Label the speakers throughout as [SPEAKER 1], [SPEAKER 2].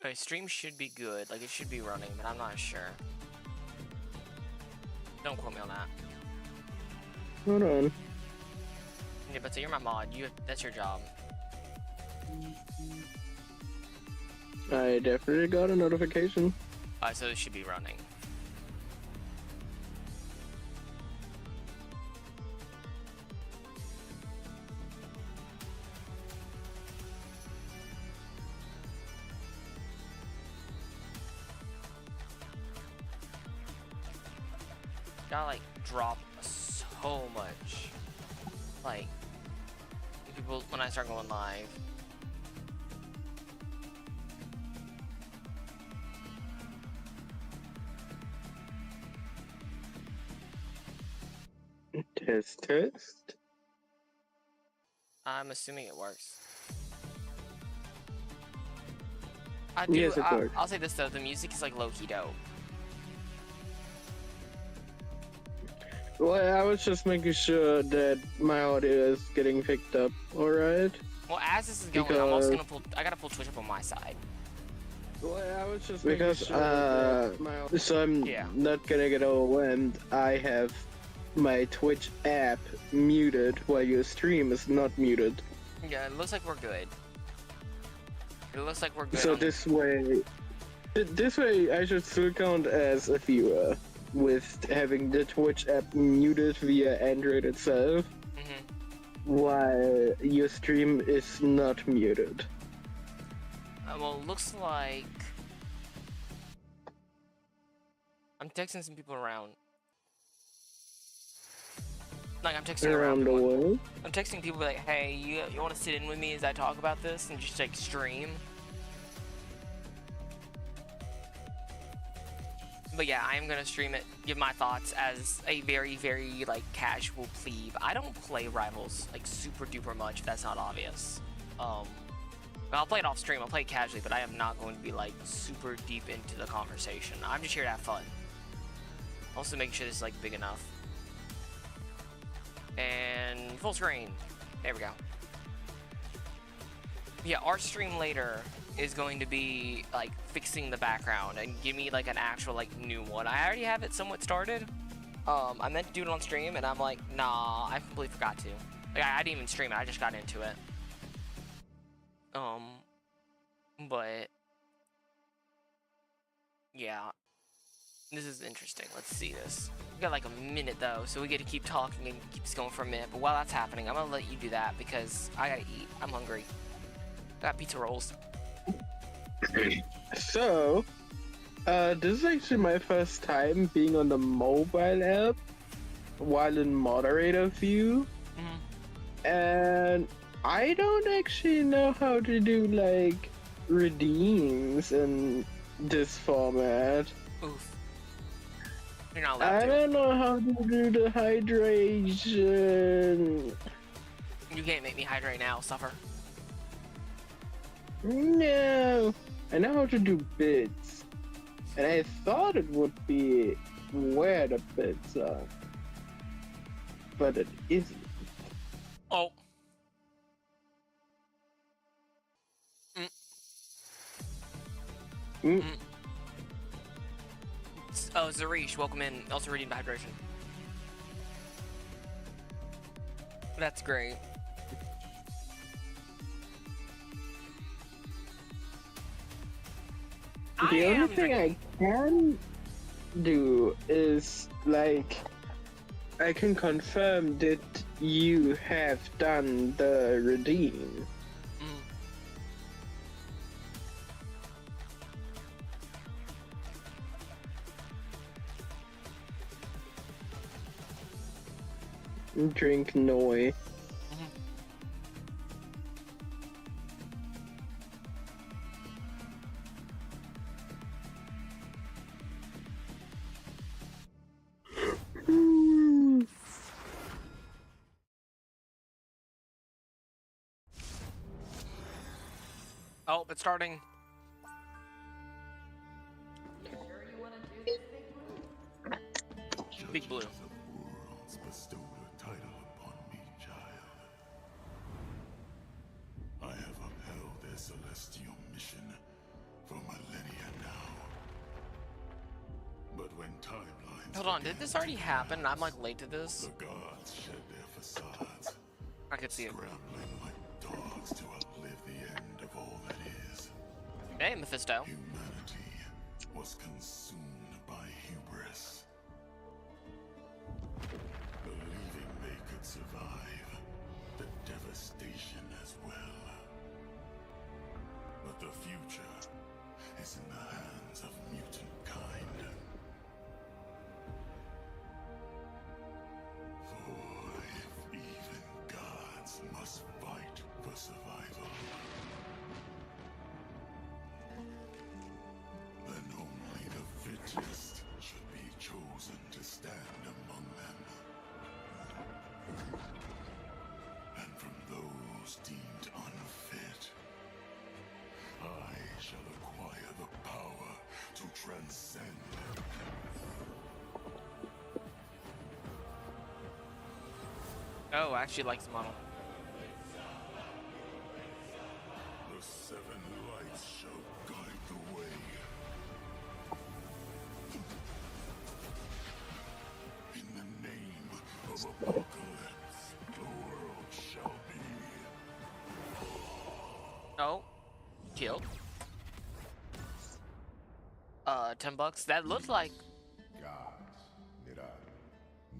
[SPEAKER 1] Okay, stream should be good. Like, it should be running, but I'm not sure. Don't quote me on that.
[SPEAKER 2] Hold on.
[SPEAKER 1] Yeah, but so you're my mod. That's your job.
[SPEAKER 2] I definitely got a notification.
[SPEAKER 1] So it should be running. Gotta like drop so much. Like people when I start going live.
[SPEAKER 2] Test.
[SPEAKER 1] I'm assuming it works.
[SPEAKER 2] Yes, it works.
[SPEAKER 1] I'll say this though, the music is like low-key dope.
[SPEAKER 2] Well, I was just making sure that my audio is getting picked up, alright?
[SPEAKER 1] Well, as this is going, I'm also gonna I gotta pull Twitch up on my side.
[SPEAKER 2] Well, I was just making sure so I'm not gonna get overwhelmed. I have my Twitch app muted while your stream is not muted.
[SPEAKER 1] Yeah, it looks like we're good. It looks like we're good.
[SPEAKER 2] So this way I should still count as a viewer with having the Twitch app muted via Android itself, while your stream is not muted.
[SPEAKER 1] Well, it looks like I'm texting some people around. Like I'm texting
[SPEAKER 2] around the world.
[SPEAKER 1] I'm texting people like, hey, you want to sit in with me as I talk about this and just like stream? But yeah, I am gonna stream it, give my thoughts as a very, very like casual plebe. I don't play Rivals like super duper much, if that's not obvious. I'll play it off stream, I'll play it casually, but I am not going to be like super deep into the conversation. I'm just here to have fun. Also making sure this is like big enough. And full screen. There we go. Yeah, our stream later is going to be like fixing the background and give me like an actual like new one. I already have it somewhat started. I meant to do it on stream and I'm like, nah, I completely forgot to. Like I didn't even stream it, I just got into it. But yeah, this is interesting. Let's see this. We got like a minute though, so we get to keep talking and keep this going for a minute. But while that's happening, I'm gonna let you do that because I gotta eat. I'm hungry. Got pizza rolls.
[SPEAKER 2] So, this is actually my first time being on the mobile app while in moderator view. And I don't actually know how to do like redeems in this format.
[SPEAKER 1] Oof. You're not allowed to.
[SPEAKER 2] I don't know how to do the hydration.
[SPEAKER 1] You can't make me hydrate now, suffer.
[SPEAKER 2] No. I know how to do bits. And I thought it would be where the bits are. But it isn't.
[SPEAKER 1] Oh. Oh, Zarish, welcome in. Also reading hydration. That's great.
[SPEAKER 2] The only thing I can do is, like, I can confirm that you have done the redeem. Drink Noi.
[SPEAKER 1] Oh, it's starting. Big Blue.
[SPEAKER 3] Bestowed a title upon me, child. I have upheld their celestial mission for my timelines.
[SPEAKER 1] Hold on, did this already happen? And I'm like late to this.
[SPEAKER 3] The gods shed their facades,
[SPEAKER 1] I could see it.
[SPEAKER 3] scrambling like dogs to outlive the end of all that is.
[SPEAKER 1] Hey, Mephisto.
[SPEAKER 3] Humanity was consumed by hubris, believing they could survive the devastation as well. But the future is in the hands of mutant kind. For if even gods must fight for survival, then only the fittest should be chosen to stand among them. And from those deemed unfit, I shall acquire the power to transcend.
[SPEAKER 1] Oh, I actually like this model.
[SPEAKER 3] The seven lights shall guide the way. In the name of Apocalypse, the world shall be.
[SPEAKER 1] Oh, killed. $10. That looked like.
[SPEAKER 3] Gods, Nidal.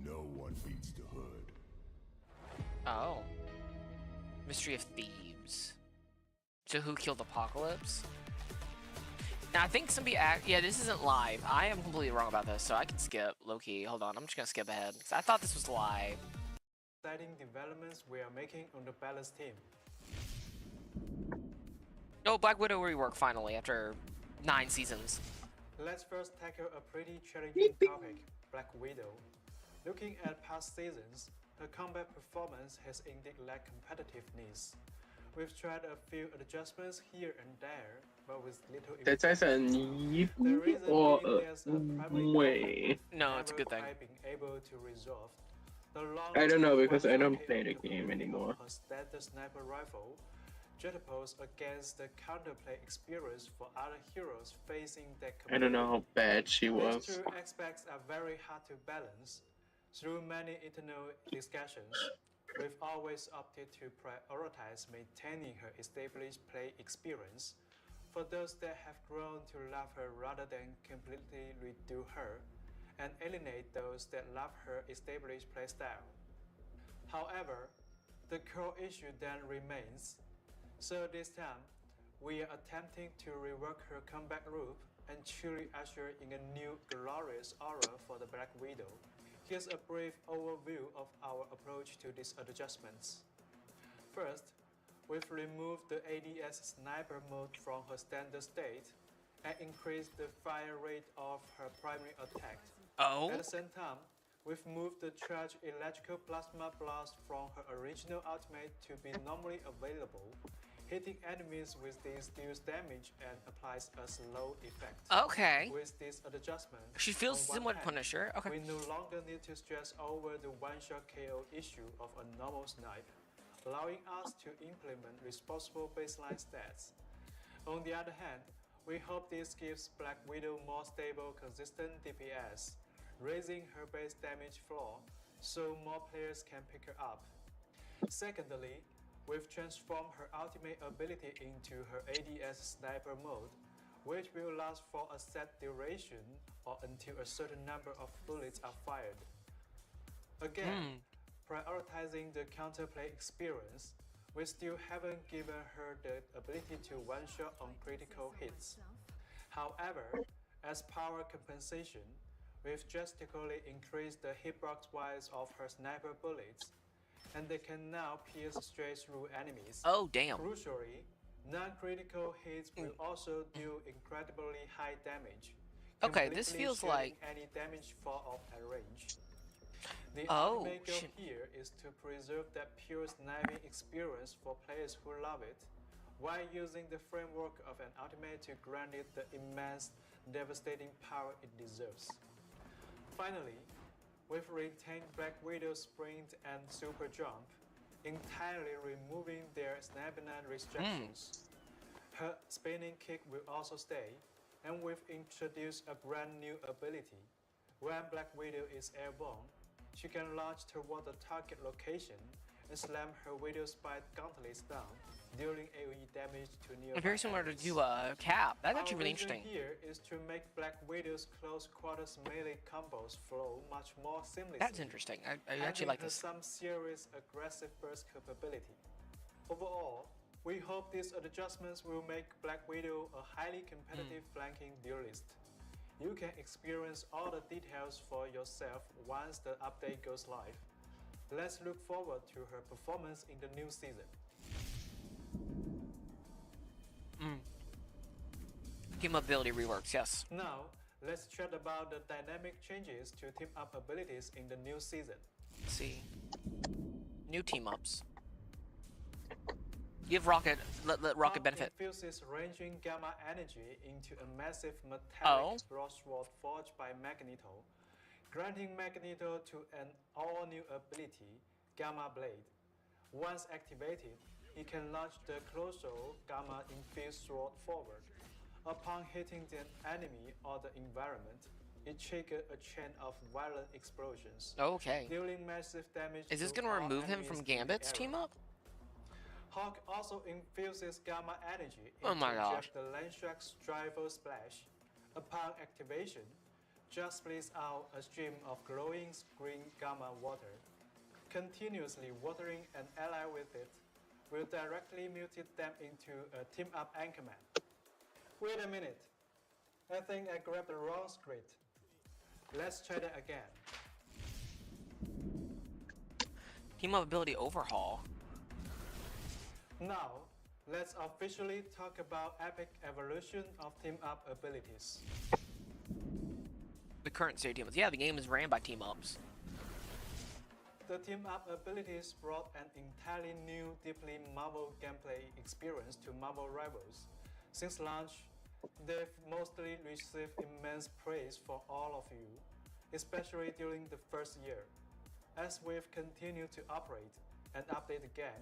[SPEAKER 3] No one beats the hood.
[SPEAKER 1] Oh. Mystery of Thebes. So who killed Apocalypse? Now I think somebody yeah, this isn't live. I am completely wrong about this, so I can skip low-key. Hold on, I'm just gonna skip ahead. 'Cause I thought this was live.
[SPEAKER 4] Exciting developments we are making on the Balance team.
[SPEAKER 1] Oh, Black Widow rework finally after 9 seasons.
[SPEAKER 4] Let's first tackle a pretty challenging topic, Black Widow. Looking at past seasons, her combat performance has indeed lacked competitiveness. We've tried a few adjustments here and there, but with little
[SPEAKER 2] 这才是你
[SPEAKER 4] The reason
[SPEAKER 2] 或
[SPEAKER 4] being there's a primary
[SPEAKER 2] 喂
[SPEAKER 1] No, it's a good
[SPEAKER 4] never
[SPEAKER 1] thing.
[SPEAKER 4] quite been able to resolve. The long
[SPEAKER 2] I don't know because I don't
[SPEAKER 4] one-shot
[SPEAKER 2] play the
[SPEAKER 4] KO
[SPEAKER 2] game anymore.
[SPEAKER 4] Her standard sniper rifle juxtaposed against the counterplay experience for other heroes facing that
[SPEAKER 2] I don't know how bad she
[SPEAKER 4] These
[SPEAKER 2] was.
[SPEAKER 4] two aspects are very hard to balance. Through many internal discussions, we've always opted to prioritize maintaining her established play experience for those that have grown to love her rather than completely redo her, and alienate those that love her established playstyle. However, the core issue then remains. So this time, we are attempting to rework her combat loop and truly usher in a new glorious aura for the Black Widow. Here's a brief overview of our approach to these adjustments. First, we've removed the ADS sniper mode from her standard state and increased the fire rate of her primary attack.
[SPEAKER 1] Oh.
[SPEAKER 4] At the same time, we've moved the charged electrical plasma blast from her original ultimate to be normally available, hitting enemies with this deals damage and applies a slow effect.
[SPEAKER 1] Okay.
[SPEAKER 4] With this adjustment,
[SPEAKER 1] She feels
[SPEAKER 4] on one
[SPEAKER 1] similar to
[SPEAKER 4] hand,
[SPEAKER 1] Punisher. Okay.
[SPEAKER 4] we no longer need to stress over the one-shot KO issue of a normal snipe, allowing us to implement responsible baseline stats. On the other hand, we hope this gives Black Widow more stable, consistent DPS, raising her base damage floor so more players can pick her up. Secondly, we've transformed her ultimate ability into her ADS sniper mode, which will last for a set duration or until a certain number of bullets are fired. Again, prioritizing the counterplay experience, we still haven't given her the ability to one-shot on critical hits. However, as power compensation, we've drastically increased the hitbox-wise of her sniper bullets, and they can now pierce straight through enemies.
[SPEAKER 1] Oh, damn.
[SPEAKER 4] Crucially, non-critical hits will also deal incredibly high damage.
[SPEAKER 1] Okay, this
[SPEAKER 4] completely
[SPEAKER 1] feels
[SPEAKER 4] shielding
[SPEAKER 1] like-
[SPEAKER 4] any damage fall off at range. The
[SPEAKER 1] Oh,
[SPEAKER 4] ultimate goal
[SPEAKER 1] shit.
[SPEAKER 4] here is to preserve that pure sniping experience for players who love it, while using the framework of an ultimate to grant it the immense, devastating power it deserves. Finally, we've retained Black Widow's sprint and super jump, entirely removing their stamina restrictions. Her spinning kick will also stay, and we've introduced a brand new ability, When Black Widow is airborne, she can launch toward the target location and slam her Widow Spike gauntlets down, dealing AoE damage to nearby
[SPEAKER 1] Very similar
[SPEAKER 4] enemies.
[SPEAKER 1] to Cap. That's actually
[SPEAKER 4] Our
[SPEAKER 1] really
[SPEAKER 4] vision
[SPEAKER 1] interesting.
[SPEAKER 4] here is to make Black Widow's close quarters melee combos flow much more seamlessly.
[SPEAKER 1] That's interesting. I actually like this.
[SPEAKER 4] Some serious aggressive burst capability. Overall, we hope these adjustments will make Black Widow a highly competitive flanking duelist. You can experience all the details for yourself once the update goes live. Let's look forward to her performance in the new season.
[SPEAKER 1] Team ability reworks, yes.
[SPEAKER 4] Now, let's chat about the dynamic changes to team up abilities in the new season.
[SPEAKER 1] Let's see. New team ups. Give Rocket, let Rocket
[SPEAKER 4] Hawk
[SPEAKER 1] benefit.
[SPEAKER 4] infuses ranging gamma energy into a massive
[SPEAKER 1] Oh.
[SPEAKER 4] metallic broadsword forged by Magneto, granting Magneto to an all-new ability, Gamma Blade. Once activated, he can launch the colossal gamma-infused sword forward. Upon hitting the enemy or the environment, it triggers a chain of violent explosions,
[SPEAKER 1] Okay.
[SPEAKER 4] dealing massive damage.
[SPEAKER 1] Is this
[SPEAKER 4] to
[SPEAKER 1] gonna
[SPEAKER 4] all
[SPEAKER 1] remove him
[SPEAKER 4] enemies
[SPEAKER 1] from
[SPEAKER 4] in the
[SPEAKER 1] Gambit's
[SPEAKER 4] area.
[SPEAKER 1] team up?
[SPEAKER 4] Hawk also infuses gamma energy into
[SPEAKER 1] Oh my gosh.
[SPEAKER 4] Jeff the Landshark's Driver Splash. Upon activation, Jeff splits out a stream of glowing green gamma water. Continuously watering an ally with it will directly mutate them into a team-up Anchorman. Wait a minute. I think I grabbed the wrong script. Let's try that again.
[SPEAKER 1] Team up ability overhaul.
[SPEAKER 4] Now, let's officially talk about epic evolution of team-up abilities.
[SPEAKER 1] The current state team ups. Yeah, the game is ran by team ups.
[SPEAKER 4] The team-up abilities brought an entirely new, deeply Marvel gameplay experience to Marvel Rivals. Since launch, they've mostly received immense praise for all of you, especially during the first year. As we've continued to operate and update again,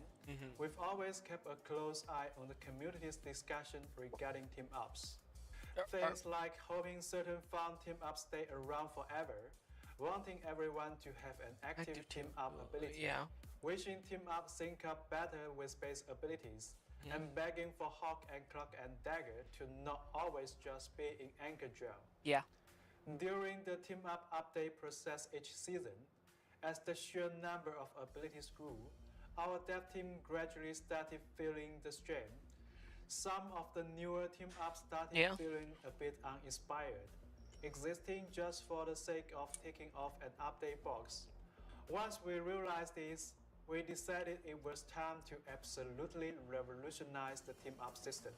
[SPEAKER 4] we've always kept a close eye on the community's discussion regarding team-ups. Things like hoping certain fun team-ups stay around forever, wanting everyone to have an active team-up ability,
[SPEAKER 1] Yeah.
[SPEAKER 4] wishing team-up sync up better with base abilities, and begging for Hawk and Cloak and Dagger to not always just be in Anchor Gel.
[SPEAKER 1] Yeah.
[SPEAKER 4] During the team-up update process each season, as the sheer number of abilities grew, our dev team gradually started feeling the strain. Some of the newer team-ups started feeling a bit uninspired, existing just for the sake of taking off an update box. Once we realized this, we decided it was time to absolutely revolutionize the team-up system.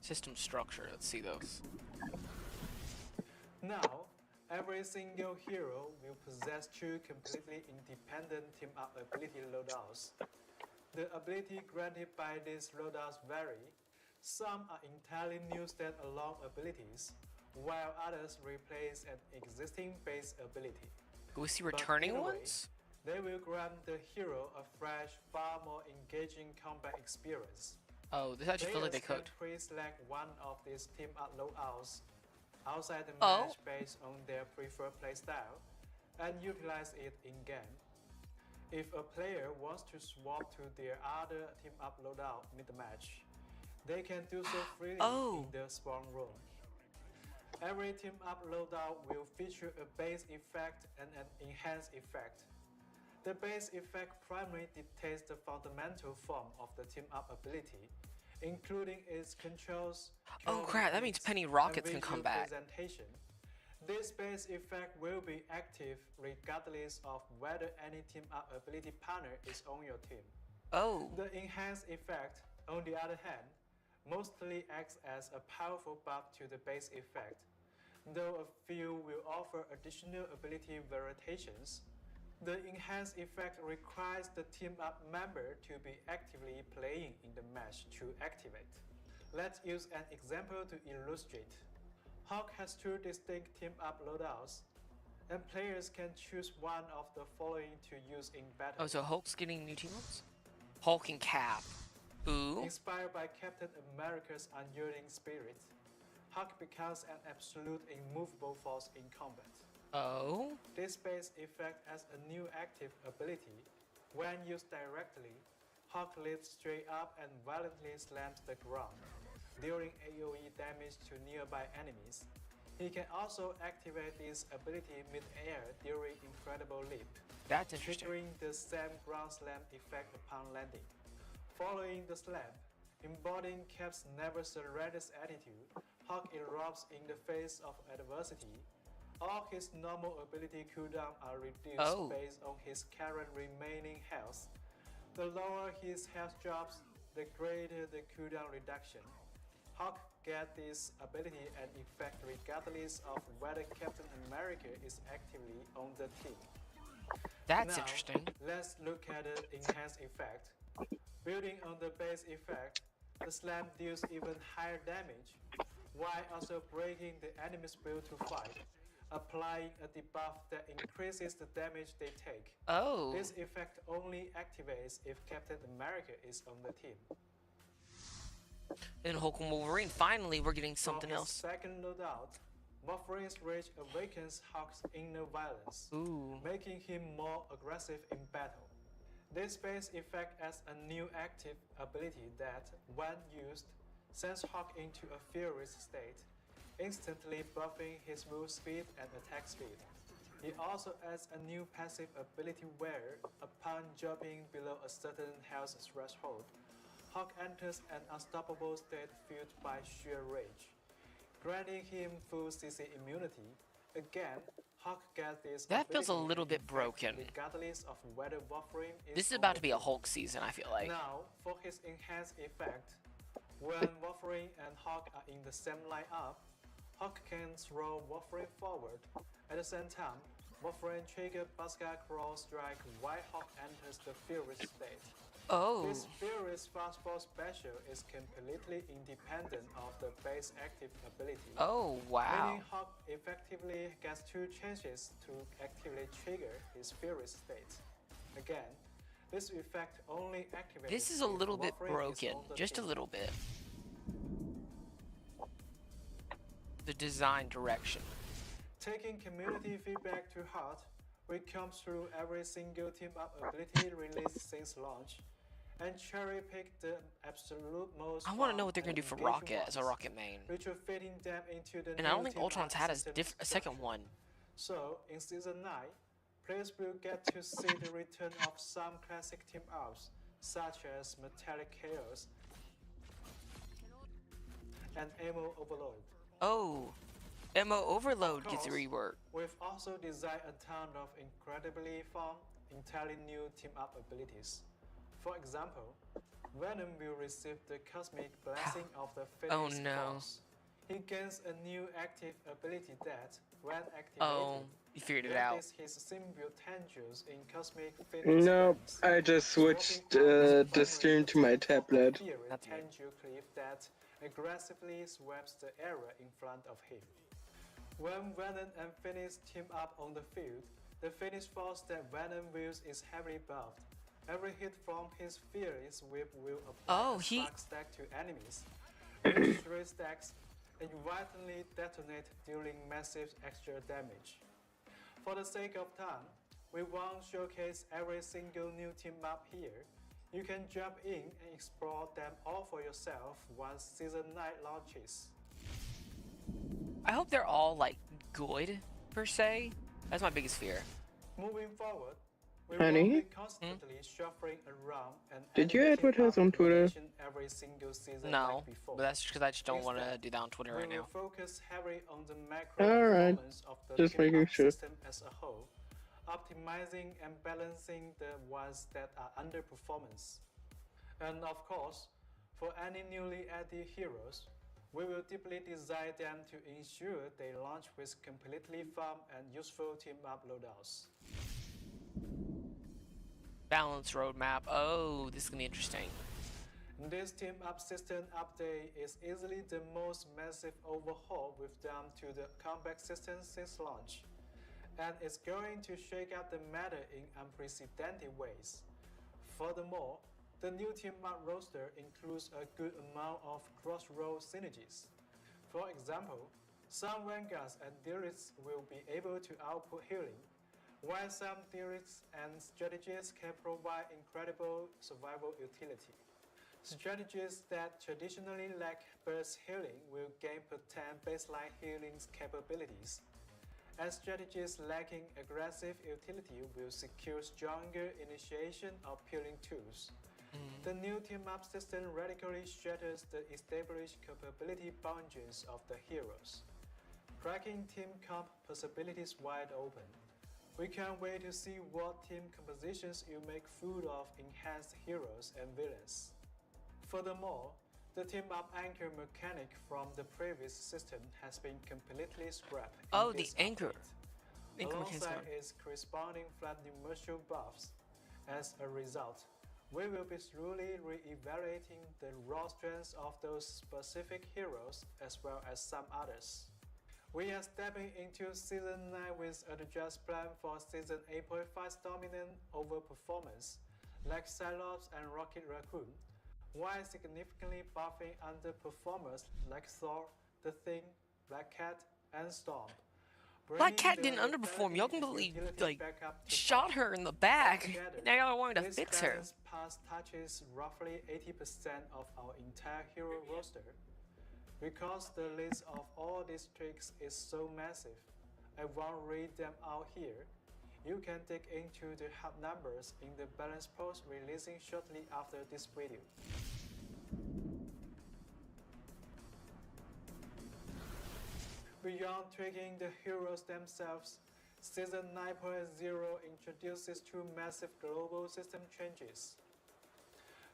[SPEAKER 1] System structure. Let's see those.
[SPEAKER 4] Now, every single hero will possess two completely independent team-up ability loadouts. The ability granted by these loadouts vary. Some are entirely new standalone abilities, while others replace an existing base ability.
[SPEAKER 1] Do we see
[SPEAKER 4] But
[SPEAKER 1] returning
[SPEAKER 4] either way,
[SPEAKER 1] ones?
[SPEAKER 4] they will grant the hero a fresh, far more engaging combat experience.
[SPEAKER 1] Oh, this actually feels like they
[SPEAKER 4] Players
[SPEAKER 1] could.
[SPEAKER 4] can pre-select one of these team-up loadouts outside the
[SPEAKER 1] Oh.
[SPEAKER 4] match based on their preferred playstyle and utilize it in-game. If a player wants to swap to their other team-up loadout mid-match, they can do so freely in the spawn room. Every team-up loadout will feature a base effect and an enhanced effect. The base effect primarily dictates the fundamental form of the team-up ability, including its controls.
[SPEAKER 1] Oh crap, that means Penny Rockets can come back.
[SPEAKER 4] Presentation. This base effect will be active regardless of whether any team-up ability partner is on your team.
[SPEAKER 1] Oh.
[SPEAKER 4] The enhanced effect, on the other hand, mostly acts as a powerful buff to the base effect, though a few will offer additional ability variations. The enhanced effect requires the team-up member to be actively playing in the match to activate. Let's use an example to illustrate. Hawk has two distinct team-up loadouts, and players can choose one of the following to use in battle.
[SPEAKER 1] Oh, so Hulk's getting new team ups? Hulk and Cap. Ooh.
[SPEAKER 4] Inspired by Captain America's unyielding spirit, Hawk becomes an absolute immovable force in combat.
[SPEAKER 1] Oh?
[SPEAKER 4] This base effect as a new active ability. When used directly, Hawk leaps straight up and violently slams the ground, dealing AoE damage to nearby enemies. He can also activate this ability mid-air during Incredible Leap,
[SPEAKER 1] That's interesting.
[SPEAKER 4] triggering the same ground slam effect upon landing. Following the slam, embodying Cap's never surrenders attitude, Hawk erupts in the face of adversity. All his normal ability cooldowns are reduced based on his current remaining health. The lower his health drops, the greater the cooldown reduction. Hawk gets this ability and effect regardless of whether Captain America is actively on the team.
[SPEAKER 1] That's
[SPEAKER 4] Now,
[SPEAKER 1] interesting.
[SPEAKER 4] let's look at the enhanced effect. Building on the base effect, the slam deals even higher damage, while also breaking the enemy's will to fight, applying a debuff that increases the damage they take.
[SPEAKER 1] Oh.
[SPEAKER 4] This effect only activates if Captain America is on the team.
[SPEAKER 1] In Hulk and Wolverine, finally we're getting something
[SPEAKER 4] For his
[SPEAKER 1] else.
[SPEAKER 4] second loadout, Wolverine's Rage awakens Hawk's inner violence, making him more aggressive in battle. This base effect adds a new active ability that, when used, sends Hawk into a furious state, instantly buffing his move speed and attack speed. He also adds a new passive ability where, upon dropping below a certain health threshold, Hawk enters an unstoppable state fueled by sheer rage, granting him full CC immunity. Again, Hawk gets this
[SPEAKER 1] That feels a
[SPEAKER 4] ability
[SPEAKER 1] little
[SPEAKER 4] in
[SPEAKER 1] bit
[SPEAKER 4] effect
[SPEAKER 1] broken.
[SPEAKER 4] regardless of whether Wolverine is
[SPEAKER 1] This is
[SPEAKER 4] on
[SPEAKER 1] about
[SPEAKER 4] the
[SPEAKER 1] to be a
[SPEAKER 4] team.
[SPEAKER 1] Hulk season, I feel like.
[SPEAKER 4] Now, for his enhanced effect, when Wolverine and Hawk are in the same lineup, Hawk can throw Wolverine forward. At the same time, Wolverine triggers Buzzsaw Claw Strike while Hawk enters the Furious state.
[SPEAKER 1] Oh.
[SPEAKER 4] This Furious Fast Fall special is completely independent of the base active ability.
[SPEAKER 1] Oh, wow.
[SPEAKER 4] Meaning Hawk effectively gets 2 chances to actively trigger his Furious state. Again, this effect only activates.
[SPEAKER 1] This is a
[SPEAKER 4] if
[SPEAKER 1] little bit
[SPEAKER 4] Wolverine is
[SPEAKER 1] broken,
[SPEAKER 4] on the
[SPEAKER 1] just a
[SPEAKER 4] team.
[SPEAKER 1] little bit. The design direction.
[SPEAKER 4] Taking community feedback to heart, we come through every single team-up ability released since launch, and cherry-pick the absolute most.
[SPEAKER 1] I want to know what they're
[SPEAKER 4] fun
[SPEAKER 1] going to do
[SPEAKER 4] and
[SPEAKER 1] for Rocket
[SPEAKER 4] engaging
[SPEAKER 1] as a
[SPEAKER 4] ones,
[SPEAKER 1] Rocket main.
[SPEAKER 4] retrofitting them into the
[SPEAKER 1] And I
[SPEAKER 4] new
[SPEAKER 1] don't think
[SPEAKER 4] team-up
[SPEAKER 1] Ultron's had
[SPEAKER 4] system
[SPEAKER 1] a second
[SPEAKER 4] structure.
[SPEAKER 1] one.
[SPEAKER 4] So, in Season 9, players will get to see the return of some classic team-ups, such as Metallic Chaos and Ammo Overload.
[SPEAKER 1] Oh. Ammo Overload gets a
[SPEAKER 4] course,
[SPEAKER 1] rework.
[SPEAKER 4] We've also designed a ton of incredibly fun, entirely new team-up abilities. For example, Venom will receive the Cosmic Blessing of the
[SPEAKER 1] Oh,
[SPEAKER 4] Phoenix
[SPEAKER 1] no.
[SPEAKER 4] Force. He gains a new active ability that, when activated,
[SPEAKER 1] Oh, you figured it out.
[SPEAKER 4] raises his symbiote tendrils in Cosmic Phoenix
[SPEAKER 2] No,
[SPEAKER 4] flames,
[SPEAKER 2] I just switched
[SPEAKER 4] swapping out
[SPEAKER 2] the stream to my tablet.
[SPEAKER 4] Fury
[SPEAKER 1] That's weird.
[SPEAKER 4] tendril cliff that aggressively sweeps the area in front of him. When Venom and Phoenix team up on the field, the Phoenix Force that Venom wields is heavily buffed. Every hit from his Furious Whip will apply a spark stack to enemies, which 3 stacks, and violently detonate dealing massive extra damage. For the sake of time, we won't showcase every single new team map here. You can jump in and explore them all for yourself once Season 9 launches.
[SPEAKER 1] I hope they're all, like, good, per se. That's my biggest fear.
[SPEAKER 4] Moving forward, we
[SPEAKER 2] Honey?
[SPEAKER 4] will be constantly shuffling around and
[SPEAKER 2] Did you
[SPEAKER 4] adding
[SPEAKER 2] advertise
[SPEAKER 4] team-up
[SPEAKER 2] on Twitter?
[SPEAKER 4] information every single season
[SPEAKER 1] No,
[SPEAKER 4] like before.
[SPEAKER 1] but that's just because I just don't want to
[SPEAKER 4] Instead,
[SPEAKER 1] do that on Twitter
[SPEAKER 4] we
[SPEAKER 1] right
[SPEAKER 4] will
[SPEAKER 1] now.
[SPEAKER 4] focus heavily on the macro
[SPEAKER 2] Alright,
[SPEAKER 4] performance of the
[SPEAKER 2] just making
[SPEAKER 4] team-up
[SPEAKER 2] sure.
[SPEAKER 4] system as a whole, optimizing and balancing the ones that are underperformance. And of course, for any newly added heroes, we will deeply design them to ensure they launch with completely fun and useful team-up loadouts.
[SPEAKER 1] Balance roadmap. Oh, this is going to be interesting.
[SPEAKER 4] This team-up system update is easily the most massive overhaul we've done to the combat system since launch, and it's going to shake up the meta in unprecedented ways. Furthermore, the new team-up roster includes a good amount of cross-role synergies. For example, some vanguards and theorists will be able to output healing, while some theorists and strategies can provide incredible survival utility. Strategies that traditionally lack burst healing will gain potent baseline healing capabilities, and strategies lacking aggressive utility will secure stronger initiation of healing tools. The new team-up system radically shatters the established capability boundaries of the heroes, cracking team comp possibilities wide open. We can't wait to see what team compositions you make full of enhanced heroes and villains. Furthermore, the team-up anchor mechanic from the previous system has been completely scrapped.
[SPEAKER 1] Oh,
[SPEAKER 4] in
[SPEAKER 1] the
[SPEAKER 4] this
[SPEAKER 1] anchor.
[SPEAKER 4] update,
[SPEAKER 1] Anchor mechanic's
[SPEAKER 4] alongside
[SPEAKER 1] gone.
[SPEAKER 4] its corresponding flat numerical buffs. As a result, we will be thoroughly re-evaluating the raw strengths of those specific heroes as well as some others. We are stepping into Season 9 with a just plan for Season 8.5's dominant overperformance, like Cyclops and Rocket Raccoon, while significantly buffing underperformers like Thor, The Thing, Black Cat, and Storm.
[SPEAKER 1] Black Cat didn't underperform. Y'all completely shot her in the back. Now y'all wanting to fix her.
[SPEAKER 4] This pass touches roughly 80% of our entire hero roster. Because the list of all these tricks is so massive, I won't read them out here. You can dig into the hub numbers in the balance post releasing shortly after this video. Beyond tweaking the heroes themselves, Season 9.0 introduces two massive global system changes.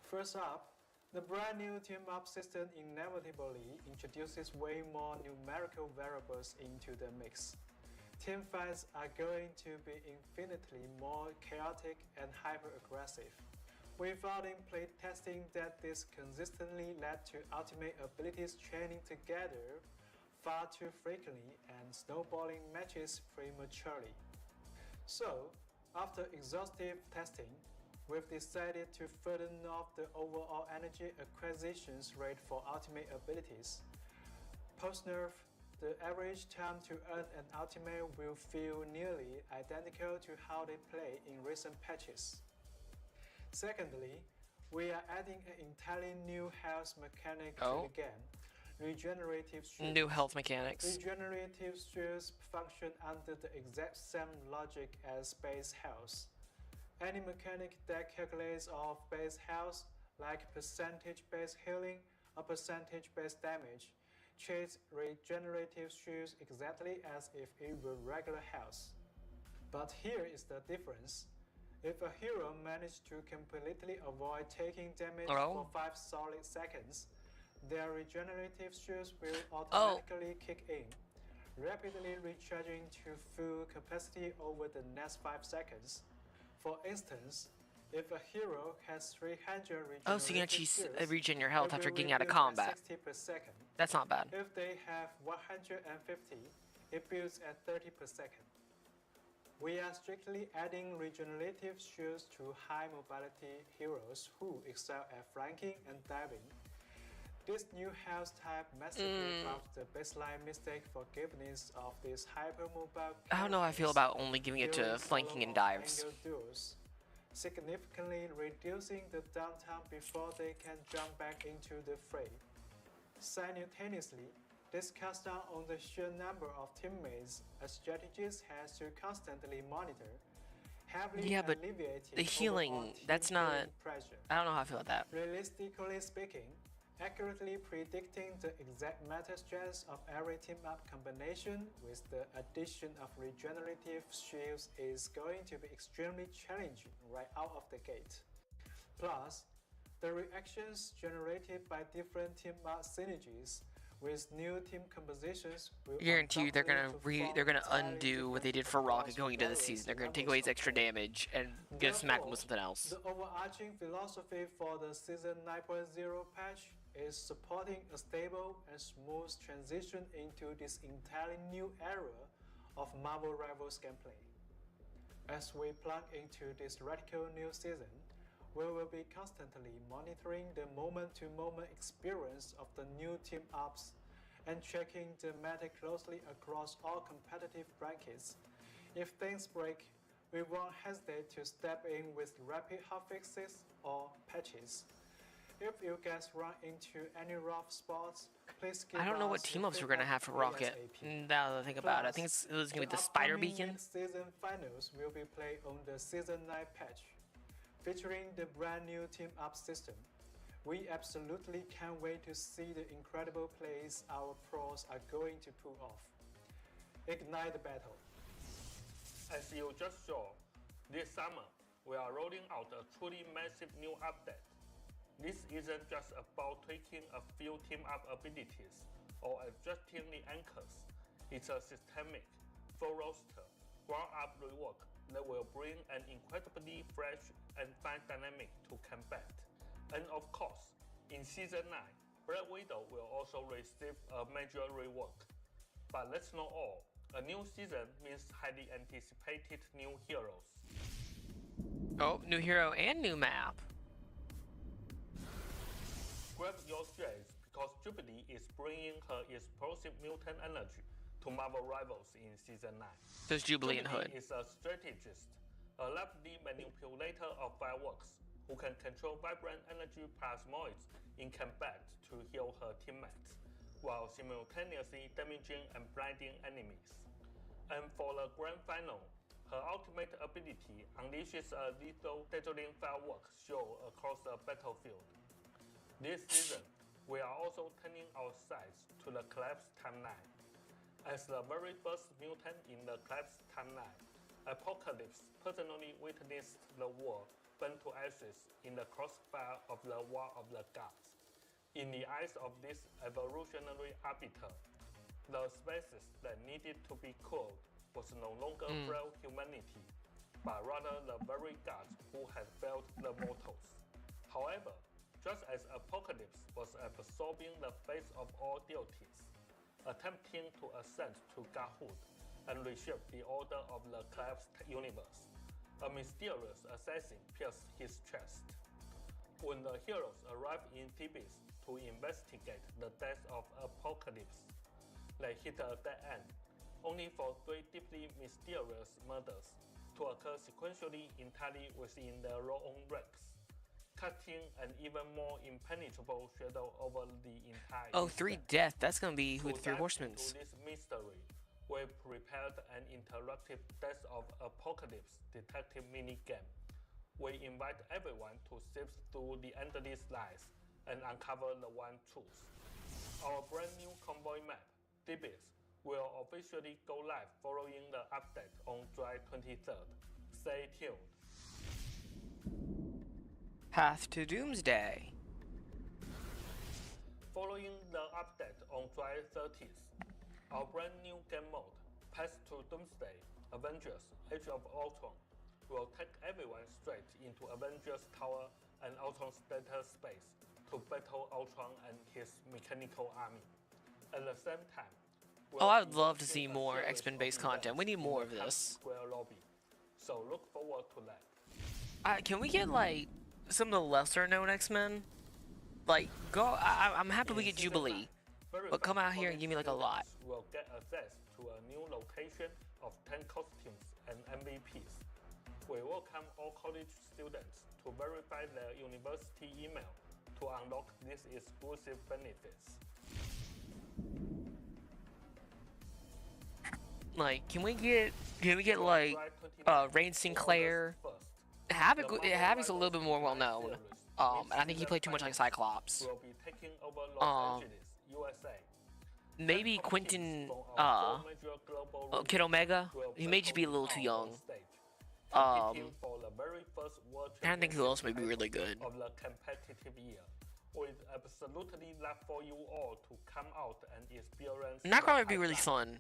[SPEAKER 4] First up, the brand new team-up system inevitably introduces way more numerical variables into the mix. Team fights are going to be infinitely more chaotic and hyper-aggressive. We found in playtesting that this consistently led to ultimate abilities training together far too frequently and snowballing matches prematurely. So, after exhaustive testing, we've decided to further off the overall energy acquisitions rate for ultimate abilities. Post-nerf, the average time to earn an ultimate will feel nearly identical to how they play in recent patches. Secondly, we are adding an entirely new health mechanic to the game. Regenerative shields.
[SPEAKER 1] New health mechanics.
[SPEAKER 4] Regenerative shields function under the exact same logic as base health. Any mechanic that calculates off base health, like percentage base healing or percentage base damage, treats regenerative shields exactly as if it were regular health. But here is the difference. If a hero managed to completely avoid taking damage for 5 solid seconds, their regenerative shields will automatically kick in, rapidly recharging to full capacity over the next 5 seconds. For instance, if a hero has 300 regenerative
[SPEAKER 1] So you can actually
[SPEAKER 4] shields,
[SPEAKER 1] regen your health
[SPEAKER 4] it
[SPEAKER 1] after
[SPEAKER 4] will
[SPEAKER 1] getting out of
[SPEAKER 4] rebuild at
[SPEAKER 1] combat.
[SPEAKER 4] 60 per second.
[SPEAKER 1] That's not bad.
[SPEAKER 4] If they have 150, it builds at 30 per second. We are strictly adding regenerative shields to high mobility heroes who excel at flanking and diving. This new health type massively buffs the baseline mistake forgiveness of this hypermobile.
[SPEAKER 1] I don't know how I feel about only giving it to
[SPEAKER 4] during
[SPEAKER 1] flanking and
[SPEAKER 4] solo or
[SPEAKER 1] dives.
[SPEAKER 4] angle duels, significantly reducing the downtime before they can jump back into the fray. Simultaneously, this cuts down on the sheer number of teammates a strategist has to constantly monitor, heavily
[SPEAKER 1] but
[SPEAKER 4] alleviating
[SPEAKER 1] the healing,
[SPEAKER 4] overall team
[SPEAKER 1] that's not...
[SPEAKER 4] healing pressure.
[SPEAKER 1] I don't know how I feel about that.
[SPEAKER 4] Realistically speaking, accurately predicting the exact meta strengths of every team-up combination with the addition of regenerative shields is going to be extremely challenging right out of the gate. Plus, the reactions generated by different team-up synergies with new team compositions will
[SPEAKER 1] Guarantee you they're gonna
[SPEAKER 4] undoubtedly
[SPEAKER 1] they're gonna
[SPEAKER 4] perform
[SPEAKER 1] undo
[SPEAKER 4] entirely
[SPEAKER 1] what they did for
[SPEAKER 4] different
[SPEAKER 1] Rocket
[SPEAKER 4] across
[SPEAKER 1] going into this
[SPEAKER 4] various
[SPEAKER 1] season. They're gonna take
[SPEAKER 4] levels
[SPEAKER 1] away his
[SPEAKER 4] of
[SPEAKER 1] extra
[SPEAKER 4] play.
[SPEAKER 1] damage and gonna smack him with something
[SPEAKER 4] Therefore,
[SPEAKER 1] else.
[SPEAKER 4] The overarching philosophy for the Season 9.0 patch is supporting a stable and smooth transition into this entirely new era of Marvel Rivals gameplay. As we plug into this radical new season, we will be constantly monitoring the moment-to-moment experience of the new team-ups and checking the meta closely across all competitive brackets. If things break, we won't hesitate to step in with rapid hotfixes or patches. If you guys run into any rough spots, please give
[SPEAKER 1] I don't know what
[SPEAKER 4] us
[SPEAKER 1] team
[SPEAKER 4] your
[SPEAKER 1] ups we're gonna have for
[SPEAKER 4] feedback
[SPEAKER 1] Rocket.
[SPEAKER 4] ASAP.
[SPEAKER 1] Now that I think about it, I think
[SPEAKER 4] Plus,
[SPEAKER 1] it was gonna be the
[SPEAKER 4] the
[SPEAKER 1] Spider
[SPEAKER 4] upcoming
[SPEAKER 1] Beacon.
[SPEAKER 4] Mid-season finals will be played on the Season 9 patch, featuring the brand new team up system. We absolutely can't wait to see the incredible plays our pros are going to pull off. Ignite the battle.
[SPEAKER 5] As you just saw, this summer we are rolling out a truly massive new update. This isn't just about tweaking a few team-up abilities or adjusting the anchors. It's a systemic, full-roster, ground-up rework that will bring an incredibly fresh and fun dynamic to combat. And of course, in Season 9, Black Widow will also receive a major rework. But that's not all. A new season means highly anticipated new heroes.
[SPEAKER 1] Oh, new hero and new map.
[SPEAKER 5] Grab your strays because Jubilee is bringing her explosive mutant energy to Marvel Rivals in Season 9.
[SPEAKER 1] There's Jubilee and Hood.
[SPEAKER 5] Is a strategist, a lovely manipulator of fireworks who can control vibrant energy plasmoids in combat to heal her teammates, while simultaneously damaging and blinding enemies. And for the grand final, her ultimate ability unleashes a lethal dazzling fireworks show across the battlefield. This season, we are also turning our sights to the Collapse timeline. As the very first mutant in the Collapse timeline, Apocalypse personally witnessed the war burn to ashes in the crossfire of the War of the Gods. In the eyes of this evolutionary arbiter, the species that needed to be cooled was no longer frail humanity, but rather the very gods who had failed the mortals. However, just as Apocalypse was absorbing the face of all deities, attempting to ascend to godhood and reshape the order of the collapsed universe, a mysterious assassin pierced his chest. When the heroes arrive in Thebes to investigate the death of Apocalypse, they hit a dead end, only for 3 deeply mysterious murders to occur sequentially entirely within their own ranks, casting an even more impenetrable shadow over the entire
[SPEAKER 1] Oh, 3
[SPEAKER 5] incident.
[SPEAKER 1] death. That's gonna be who
[SPEAKER 5] To
[SPEAKER 1] the 3
[SPEAKER 5] dive
[SPEAKER 1] horsemen.
[SPEAKER 5] into this mystery, we prepared an interactive Death of Apocalypse detective minigame. We invite everyone to sift through the endless lies and uncover the one truth. Our brand new convoy map, Thebes, will officially go live following the update on July 23rd. Stay tuned.
[SPEAKER 1] Path to Doomsday.
[SPEAKER 5] Following the update on July 30th, our brand new game mode, Path to Doomsday, Avengers Age of Ultron, will take everyone straight into Avengers Tower and Ultron's data space to battle Ultron and his mechanical army. At the same time,
[SPEAKER 1] Oh, I would love to see more X-Men based content. We need more of this.
[SPEAKER 5] Square lobby. So look forward to that.
[SPEAKER 1] Can we get like some of the lesser known X-Men? Like, I'm happy we get Jubilee. But come out here and give me like a lot.
[SPEAKER 5] Will get access to a new location of 10 costumes and MVPs. We welcome all college students to verify their university email to unlock these exclusive benefits.
[SPEAKER 1] Like, can we get like Rain Sinclair? Havoc's a little bit more well known. And I think he played too much like Cyclops.
[SPEAKER 5] Will be taking over Los Angeles, USA.
[SPEAKER 1] Maybe Quentin Kid Omega. He may just be a little too young. I don't think who else may be really good.
[SPEAKER 5] Of the competitive year. We'd absolutely love for you all to come out and experience.
[SPEAKER 1] Nightcrawler would be really fun.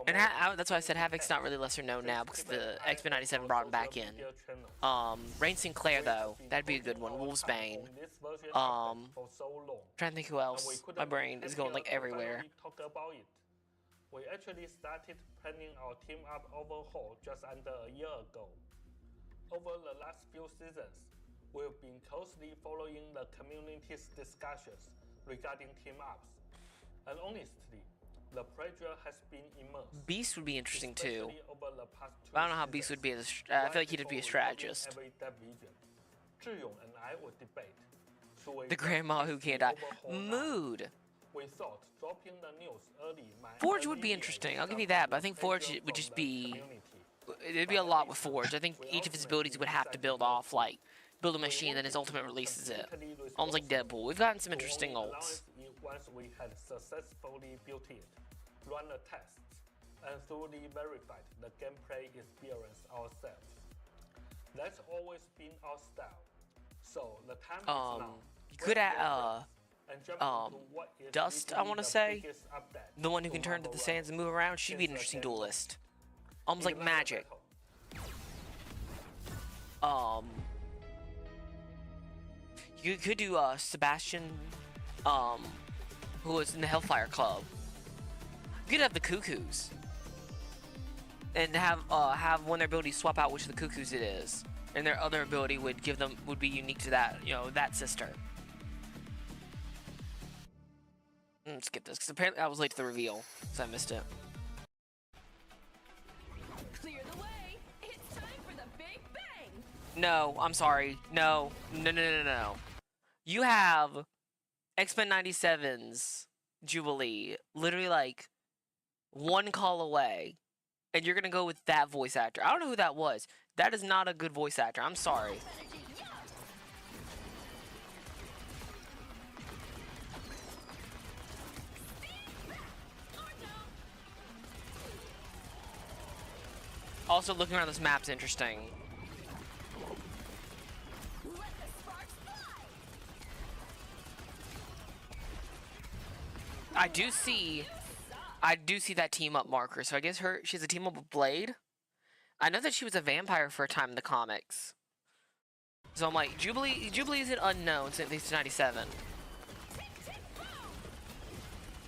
[SPEAKER 1] And that's why I said Havoc's not really lesser known now because the X-Men 97 brought him back in. Rain Sinclair though, that'd be a good one. Wolfsbane. Trying to think who else. My brain is going like everywhere.
[SPEAKER 5] We actually started planning our team up overhaul just under a year ago. Over the last few seasons, we've been closely following the community's discussions regarding team ups. And honestly, the pressure has been immense.
[SPEAKER 1] Beast would be interesting too.
[SPEAKER 5] especially over the past 2
[SPEAKER 1] But I don't know how Beast would be as I feel like he'd be a strategist.
[SPEAKER 5] Every division. Zhiyong and I would debate. Should we
[SPEAKER 1] The grandma who can't die.
[SPEAKER 5] overhaul now?
[SPEAKER 1] Mood.
[SPEAKER 5] We thought dropping the news early might
[SPEAKER 1] Forge would be
[SPEAKER 5] alleviate
[SPEAKER 1] interesting. I'll give
[SPEAKER 5] some
[SPEAKER 1] you that,
[SPEAKER 5] of
[SPEAKER 1] but I
[SPEAKER 5] the
[SPEAKER 1] think Forge
[SPEAKER 5] pressure
[SPEAKER 1] would
[SPEAKER 5] from
[SPEAKER 1] just
[SPEAKER 5] the
[SPEAKER 1] be.
[SPEAKER 5] community.
[SPEAKER 1] It'd be a lot with Forge. I think each of his abilities would have to build off, like, build a machine, then his ultimate releases it. Almost like Deadpool. We've gotten some interesting ults.
[SPEAKER 5] Once we had successfully built it, run the tests, and thoroughly verified the gameplay experience ourselves. That's always been our style. So the time is now.
[SPEAKER 1] You could add,
[SPEAKER 5] and jump into what is
[SPEAKER 1] Dust, I
[SPEAKER 5] literally
[SPEAKER 1] wanna
[SPEAKER 5] the
[SPEAKER 1] say.
[SPEAKER 5] biggest update
[SPEAKER 1] the one who
[SPEAKER 5] to
[SPEAKER 1] can turn to the
[SPEAKER 5] Marvel
[SPEAKER 1] sands and move around. She'd be an interesting duelist. Almost like
[SPEAKER 5] In another
[SPEAKER 1] Magic.
[SPEAKER 5] battle,
[SPEAKER 1] You could do Sebastian, who was in the Hellfire Club. You could have the Cuckoos, and have one of their abilities swap out which of the Cuckoos it is, and their other ability would be unique to that that sister. Skip this because apparently I was late to the reveal, so I missed it.
[SPEAKER 6] Clear the way. It's time for the Big Bang.
[SPEAKER 1] No, I'm sorry. No. You have X-Men 97's Jubilee literally like one call away, and you're gonna go with that voice actor. I don't know who that was. That is not a good voice actor. I'm sorry. Also, looking around this map's interesting.
[SPEAKER 6] Let the sparks fly.
[SPEAKER 1] I do see that team up marker. So I guess she has a team up with Blade. I know that she was a vampire for a time in the comics. So I'm like, Jubilee is an unknown since it's 97.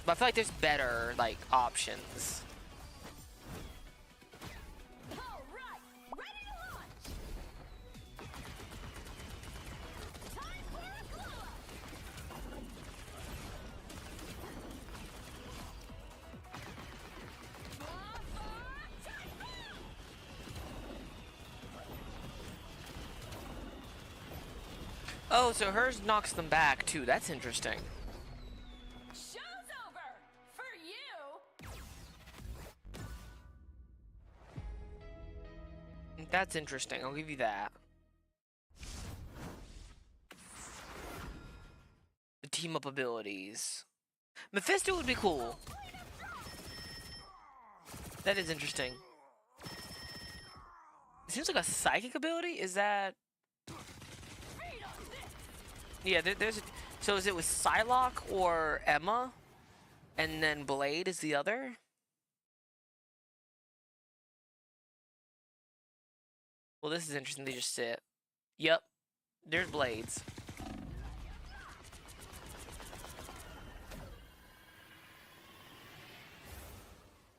[SPEAKER 1] But I feel like there's better like options.
[SPEAKER 6] All right, ready to launch. Time for a glow up.
[SPEAKER 1] Oh, so hers knocks them back too. That's interesting.
[SPEAKER 6] Show's over for you.
[SPEAKER 1] That's interesting. I'll give you that. The team up abilities. Mephisto would be cool. That is interesting. It seems like a psychic ability. Is that? Yeah, there's a... So is it with Psylocke or Emma? And then Blade is the other? Well, this is interesting. They just sit. Yep. There's Blades.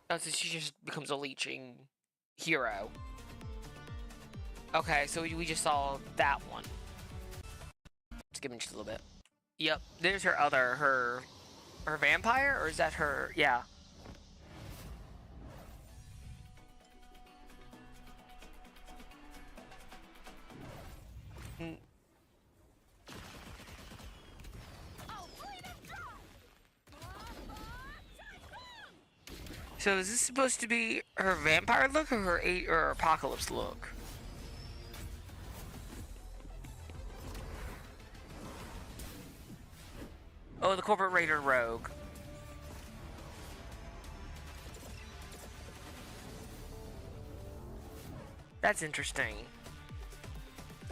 [SPEAKER 1] Oh, so she just becomes a leeching hero. Okay, so we just saw that one. Skipping just a little bit. Yep, there's her other, her vampire, or is that her? Yeah. So is this supposed to be her vampire look or her apocalypse look? Oh, the corporate raider rogue. That's interesting.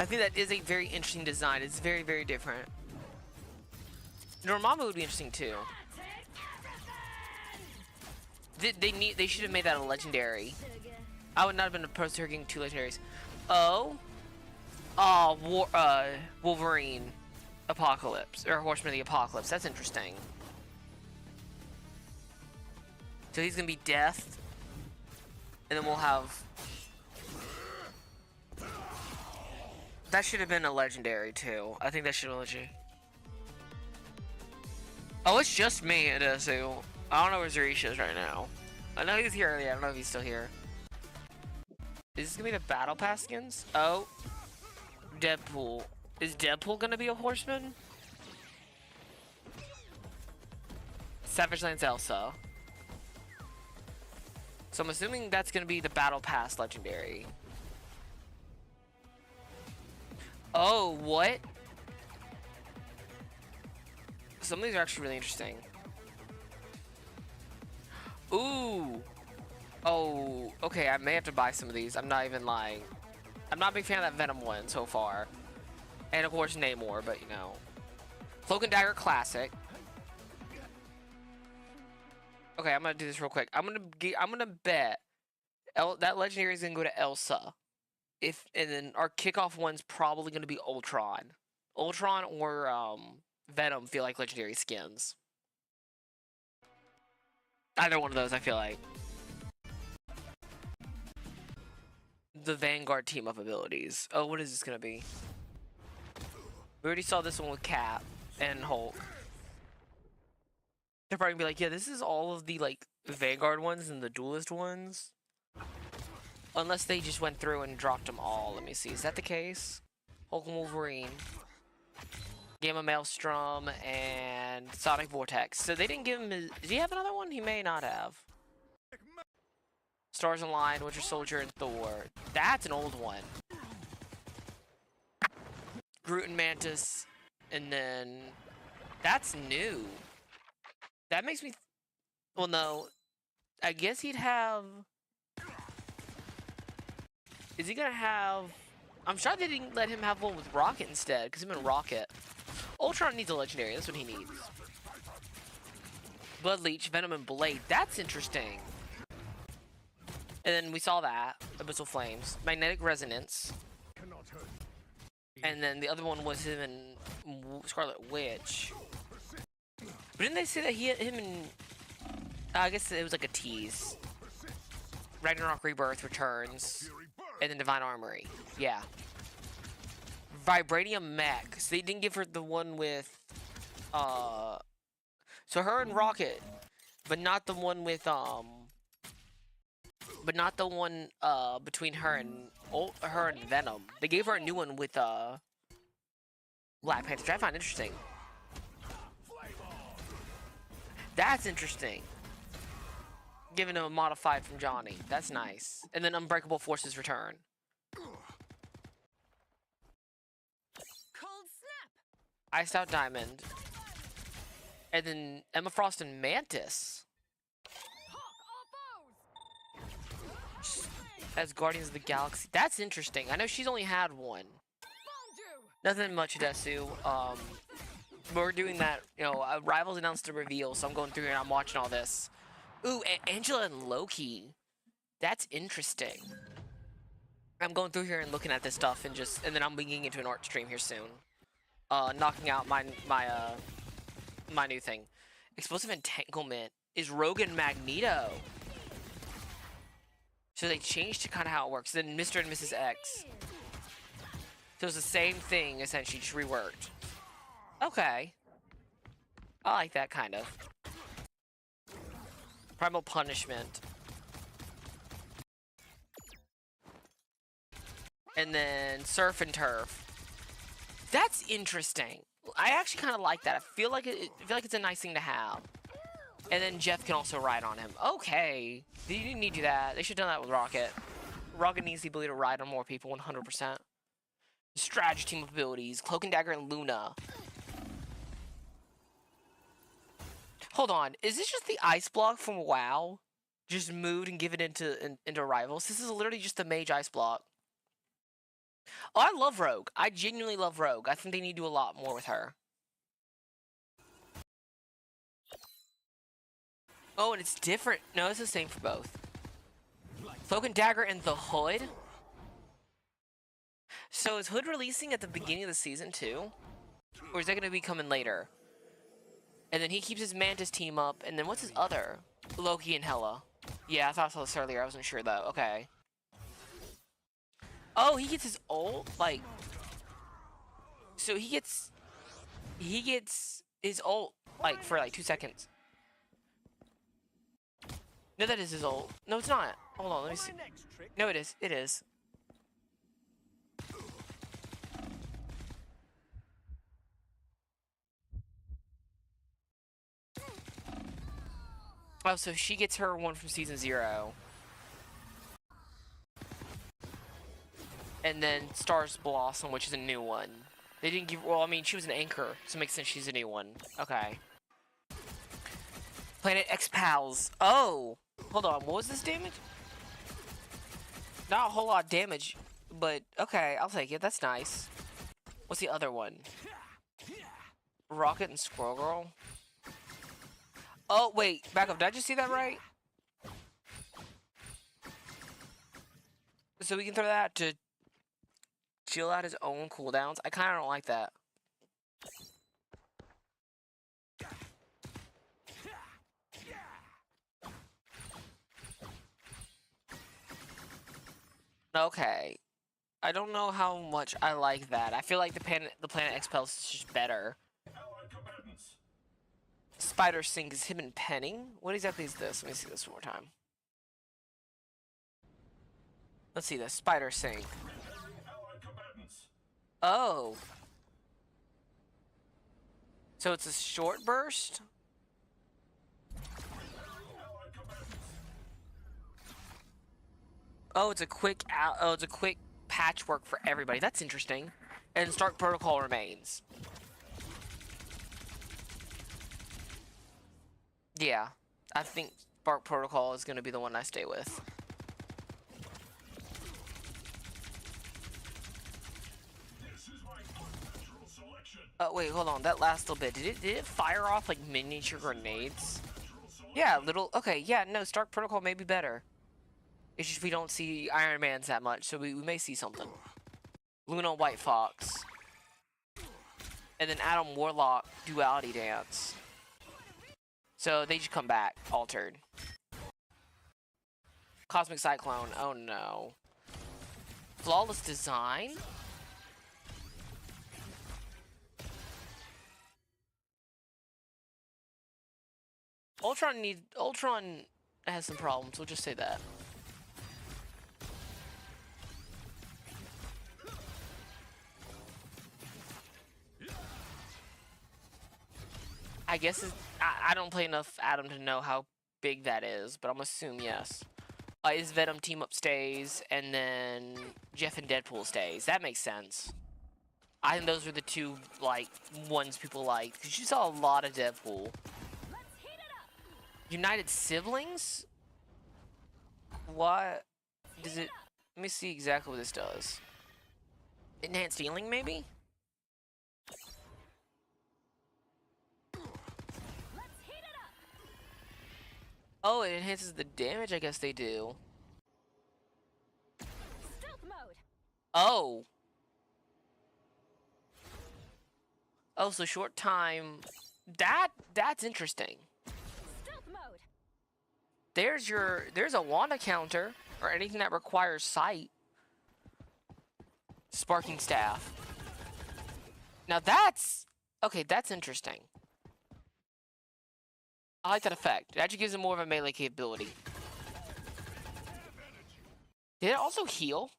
[SPEAKER 1] I think that is a very interesting design. It's very, very different. Dormammu would be interesting too. They should have made that a legendary. I would not have been opposed to her getting 2 legendaries. Wolverine Apocalypse, or Horseman of the Apocalypse. That's interesting. So he's gonna be Death, and then we'll have. That should have been a legendary too. I think that should have been legendary. Oh, it's just me, Adesu. I don't know where Zerisha is right now. I know he's here earlier. I don't know if he's still here. Is this gonna be the Battle Pass skins? Oh. Deadpool. Is Deadpool gonna be a horseman? Savage Lands Elsa. So I'm assuming that's gonna be the Battle Pass legendary. Oh, what? Some of these are actually really interesting. Ooh. Oh, okay, I may have to buy some of these. I'm not even lying. I'm not a big fan of that Venom one so far. And of course Namor, but you know. Cloak and Dagger Classic. Okay, I'm gonna do this real quick. I'm gonna bet that legendary is gonna go to Elsa. And then our kickoff one's probably gonna be Ultron. Ultron or Venom feel like legendary skins. Either one of those, I feel like. The Vanguard team-up abilities. Oh, what is this gonna be? We already saw this one with Cap and Hulk. They're probably gonna be like, yeah, this is all of the, like, Vanguard ones and the Duelist ones. Unless they just went through and dropped them all. Let me see, is that the case? Hulk and Wolverine. Gamma Maelstrom and Sonic Vortex. So they didn't give him his... Does he have another one? He may not have. Stars Align, Winter Soldier, and Thor. That's an old one. Groot and Mantis. And then... That's new. That makes me... Well, no. I guess he'd have... Is he gonna have... I'm sure they didn't let him have one with Rocket instead, because him and Rocket. Ultron needs a legendary, that's what he needs. Blood Leech, Venom, and Blade. That's interesting. And then we saw that. Abyssal Flames. Magnetic Resonance. And then the other one was him and Scarlet Witch. But didn't they say that him and... I guess it was like a tease. Ragnarok Rebirth returns. And then Divine Armory. Yeah. Vibranium Mech. So they didn't give her the one with... So her and Rocket. But not the one with, But not the one, between her and Venom. They gave her a new one with, Black Panther, which I find interesting. That's interesting. Giving him a modified from Johnny. That's nice. And then Unbreakable Forces return.
[SPEAKER 6] Cold snap.
[SPEAKER 1] Iced Out Diamond. And then Emma Frost and Mantis.
[SPEAKER 6] Hawk all foes.
[SPEAKER 1] As Guardians of the Galaxy. That's interesting. I know she's only had one.
[SPEAKER 6] Bonju.
[SPEAKER 1] Nothing much, Desu. We're doing that, you know, Rivals announced a reveal, so I'm going through here and I'm watching all this. Ooh, Angela and Loki. That's interesting. I'm going through here and looking at this stuff and then I'm beginning into an art stream here soon. Knocking out my new thing. Explosive Entanglement is Rogue and Magneto. So they changed to kind of how it works. Then Mr. and Mrs. X. So it's the same thing, essentially, just reworked. Okay. I like that, kind of. Primal Punishment. And then Surf and Turf. That's interesting. I actually kind of like that. I feel like it's a nice thing to have. And then Jeff can also ride on him. Okay. They didn't need to do that. They should have done that with Rocket. Rocket needs the ability to ride on more people 100%. Strategy team abilities. Cloak and Dagger and Luna. Hold on. Is this just the ice block from WoW? Just moved and given into Rivals? This is literally just the mage ice block. Oh, I love Rogue. I genuinely love Rogue. I think they need to do a lot more with her. Oh, and it's different. No, it's the same for both. Cloak and Dagger and the Hood? So is Hood releasing at the beginning of the season too? Or is that going to be coming later? And then he keeps his Mantis team up, and then what's his other? Loki and Hela. Yeah, I thought I saw this earlier. I wasn't sure though. Okay. Oh, he gets his ult? Like... So he gets his ult, like, for like 2 seconds. No, that is his ult. No, it's not. Hold on, let me see. No, it is. It is. Oh, so she gets her one from season 0. And then Stars Blossom, which is a new one. They didn't give, well, I mean, she was an anchor, so it makes sense she's a new one. Okay. Planet X Pals. Oh! Hold on, what was this damage? Not a whole lot of damage, but okay, I'll take it. That's nice. What's the other one? Rocket and Squirrel Girl? Oh, wait, back up. Did I just see that right? So we can throw that to chill out his own cooldowns? I kind of don't like that. Okay. I don't know how much I like that. I feel like the Planet X Pals is just better. Spider Sync is him and penning? What exactly is this? Let me see this one more time. Let's see this. Spider Sync. Oh. So it's a short burst? Oh, it's a quick patchwork for everybody. That's interesting. And Stark Protocol remains. Yeah, I think Spark Protocol is going to be the one I stay with. Oh, wait, hold on. That last little bit, did it fire off like miniature grenades? Yeah, little. Okay, yeah, no, Stark Protocol may be better. It's just we don't see Iron Man's that much, so we may see something. Luna White Fox. And then Adam Warlock Duality Dance. So they just come back, altered. Cosmic Cyclone, oh no. Flawless Design? Ultron has some problems, we'll just say that. I guess I don't play enough Adam to know how big that is, but I'm gonna assume yes. His Venom team up stays, and then Jeff and Deadpool stays. That makes sense. I think those are the two, like, ones people like. Because you saw a lot of Deadpool. United Siblings? What? Does it... Let me see exactly what this does. Enhanced healing, maybe? Oh, it enhances the damage, I guess they do.
[SPEAKER 6] Stealth mode.
[SPEAKER 1] Oh. Oh, so short time. That's interesting.
[SPEAKER 6] Stealth mode.
[SPEAKER 1] There's a Wanda counter, or anything that requires sight. Sparking Staff. Now that's... Okay, that's interesting. I like that effect. It actually gives him more of a melee capability. Did it also heal?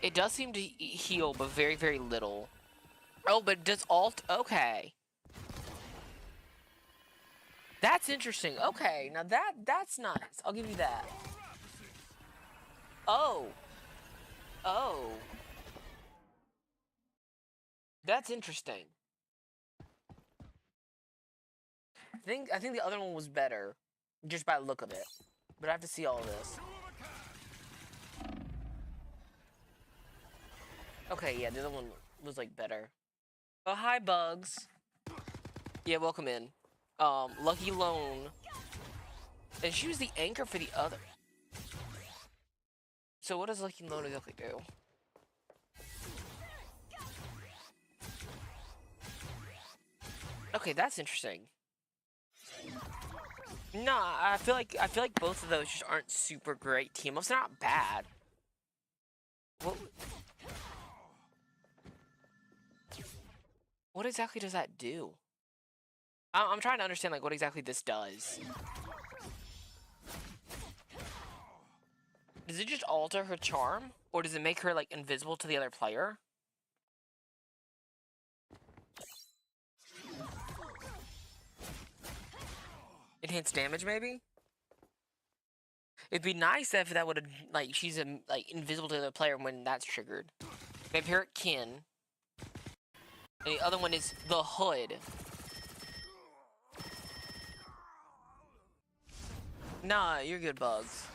[SPEAKER 1] It does seem to heal, but very, very little. Oh, but does alt... Okay. That's interesting. Okay, now that's nice. I'll give you that. Oh. Oh. That's interesting. I think the other one was better, just by the look of it. But I have to see all of this. Okay, yeah, the other one was like better. Oh, hi, Bugs. Yeah, welcome in. Lucky Lone. And she was the anchor for the other. So what does Lucky Lone exactly do? Okay, that's interesting. Nah, I feel like both of those just aren't super great team-ups. They're not bad. What? What exactly does that do? I'm trying to understand, like, what exactly this does. Does it just alter her charm? Or does it make her, like, invisible to the other player? Enhanced damage, maybe? It'd be nice if that would've, like, she's, like, invisible to the other player when that's triggered. Vampiric Kin. And the other one is the Hood. Nah, you're good, Bugs.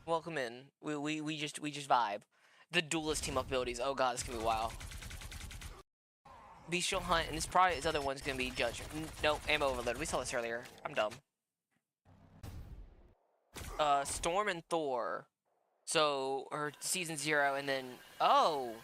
[SPEAKER 1] Welcome in. We just vibe. The duelist team up abilities. Oh god, this gonna be wild. Bestial Hunt, and this probably his other one's gonna be Judge. No, Ammo Overload. We saw this earlier. I'm dumb. Storm and Thor. So her season 0, and then oh.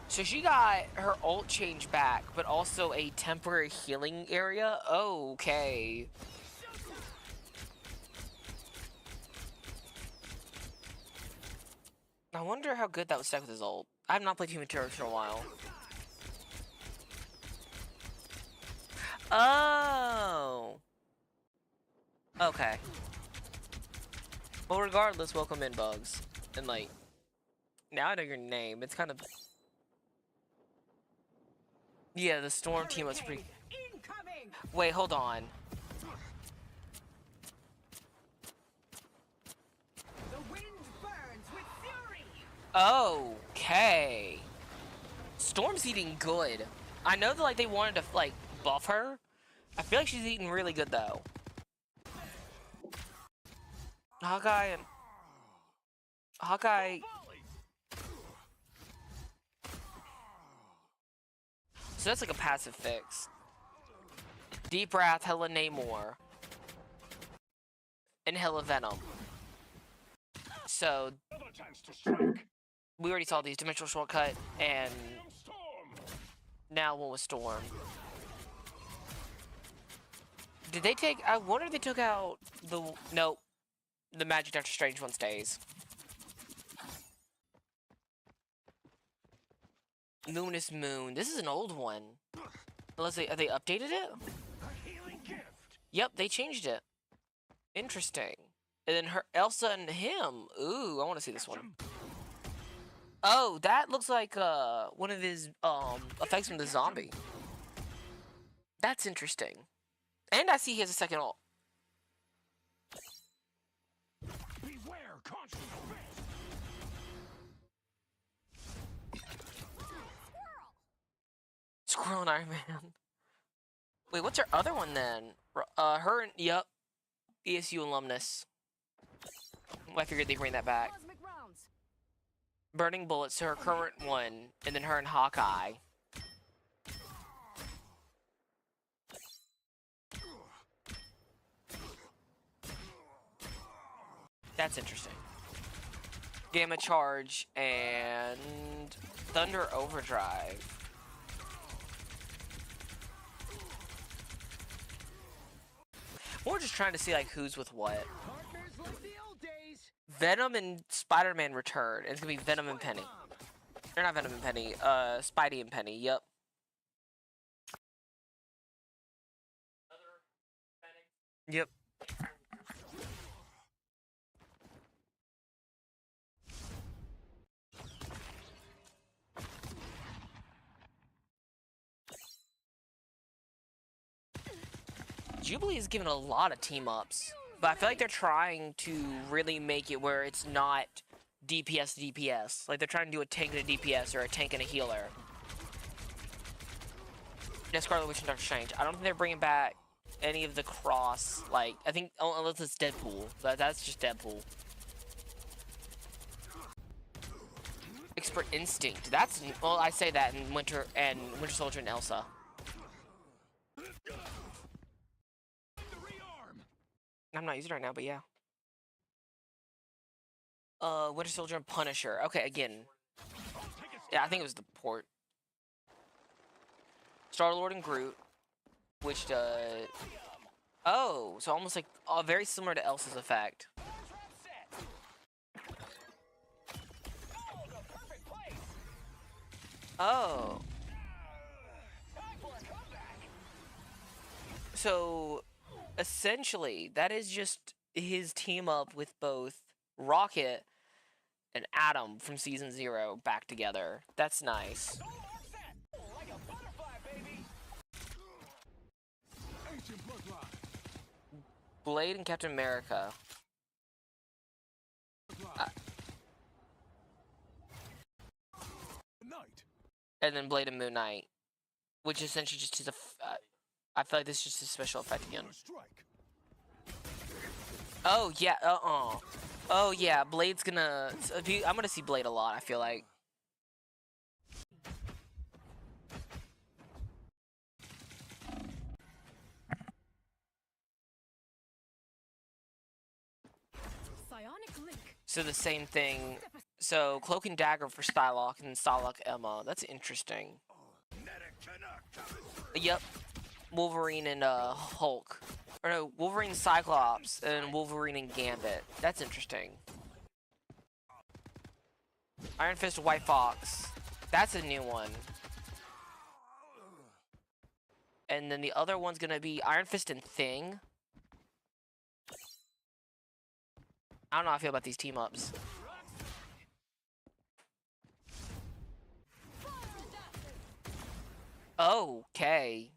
[SPEAKER 1] So she got her ult change back, but also a temporary healing area? Okay. I wonder how good that was stuck with his ult. I have not played Human Turret in a while. Oh! Okay. Well, regardless, welcome in, Bugs. And, like, now I know your name. It's kind of... Yeah, the Storm team was pretty... Wait, hold on.
[SPEAKER 6] The wind burns with fury.
[SPEAKER 1] Okay. Storm's eating good. I know that, like, they wanted to, like, buff her. I feel like she's eating really good, though. Hawkeye. So that's like a passive fix. Deep Wrath, hella Namor. And hella Venom. So we already saw these Dimensional Shortcut and now one with Storm. Did they take... I wonder if they took out the... Nope. The Magic Doctor Strange one stays. Luminous Moon. This is an old one. Unless they... Have they updated it? Yep, they changed it. Interesting. And then her... Elsa and him. Ooh, I want to see this one. Oh, that looks like, one of his, effects from the zombie. That's interesting. And I see he has a second ult.
[SPEAKER 3] Beware, conscious
[SPEAKER 1] Squirrel and Iron Man. Wait, what's her other one then? Her and... Yep. ESU alumnus. Well, I figured they'd bring that back.
[SPEAKER 6] Cosmic rounds.
[SPEAKER 1] Burning Bullets, her current one. And then her and Hawkeye. That's interesting. Gamma Charge and Thunder Overdrive. We're just trying to see like who's with what. Venom and Spider-Man return. And it's gonna be Venom and Penny. They're not Venom and Penny. Spidey and Penny. Yep. Yep. Jubilee is given a lot of team ups, but I feel like they're trying to really make it where it's not DPS. Like they're trying to do a tank and a DPS or a tank and a healer. Yeah, Scarlet Witch and Doctor Strange. I don't think they're bringing back any of the cross. Like I think unless it's Deadpool, but that's just Deadpool. Expert Instinct. That's well, I say that in Winter Soldier and Elsa. I'm not using it right now, but yeah. Winter Soldier and Punisher. Okay, again. Yeah, I think it was the port. Star-Lord and Groot. Which, Oh, so almost like very similar to Elsa's effect. Oh. So, essentially, that is just his team up with both Rocket and Adam from Season 0 back together. That's nice. Blade and Captain America. And then Blade and Moon Knight. Which essentially just is a... I feel like this is just a special effect again. Oh, yeah, Oh, yeah, Blade's gonna... I'm gonna see Blade a lot, I feel like.
[SPEAKER 6] Psionic link.
[SPEAKER 1] So the same thing. So Cloak and Dagger for Stylock and Stylock Emma. That's interesting. Yep. Wolverine and Hulk. Or no, Wolverine Cyclops and Wolverine and Gambit. That's interesting. Iron Fist White Fox. That's a new one. And then the other one's gonna be Iron Fist and Thing. I don't know how I feel about these team ups. Okay.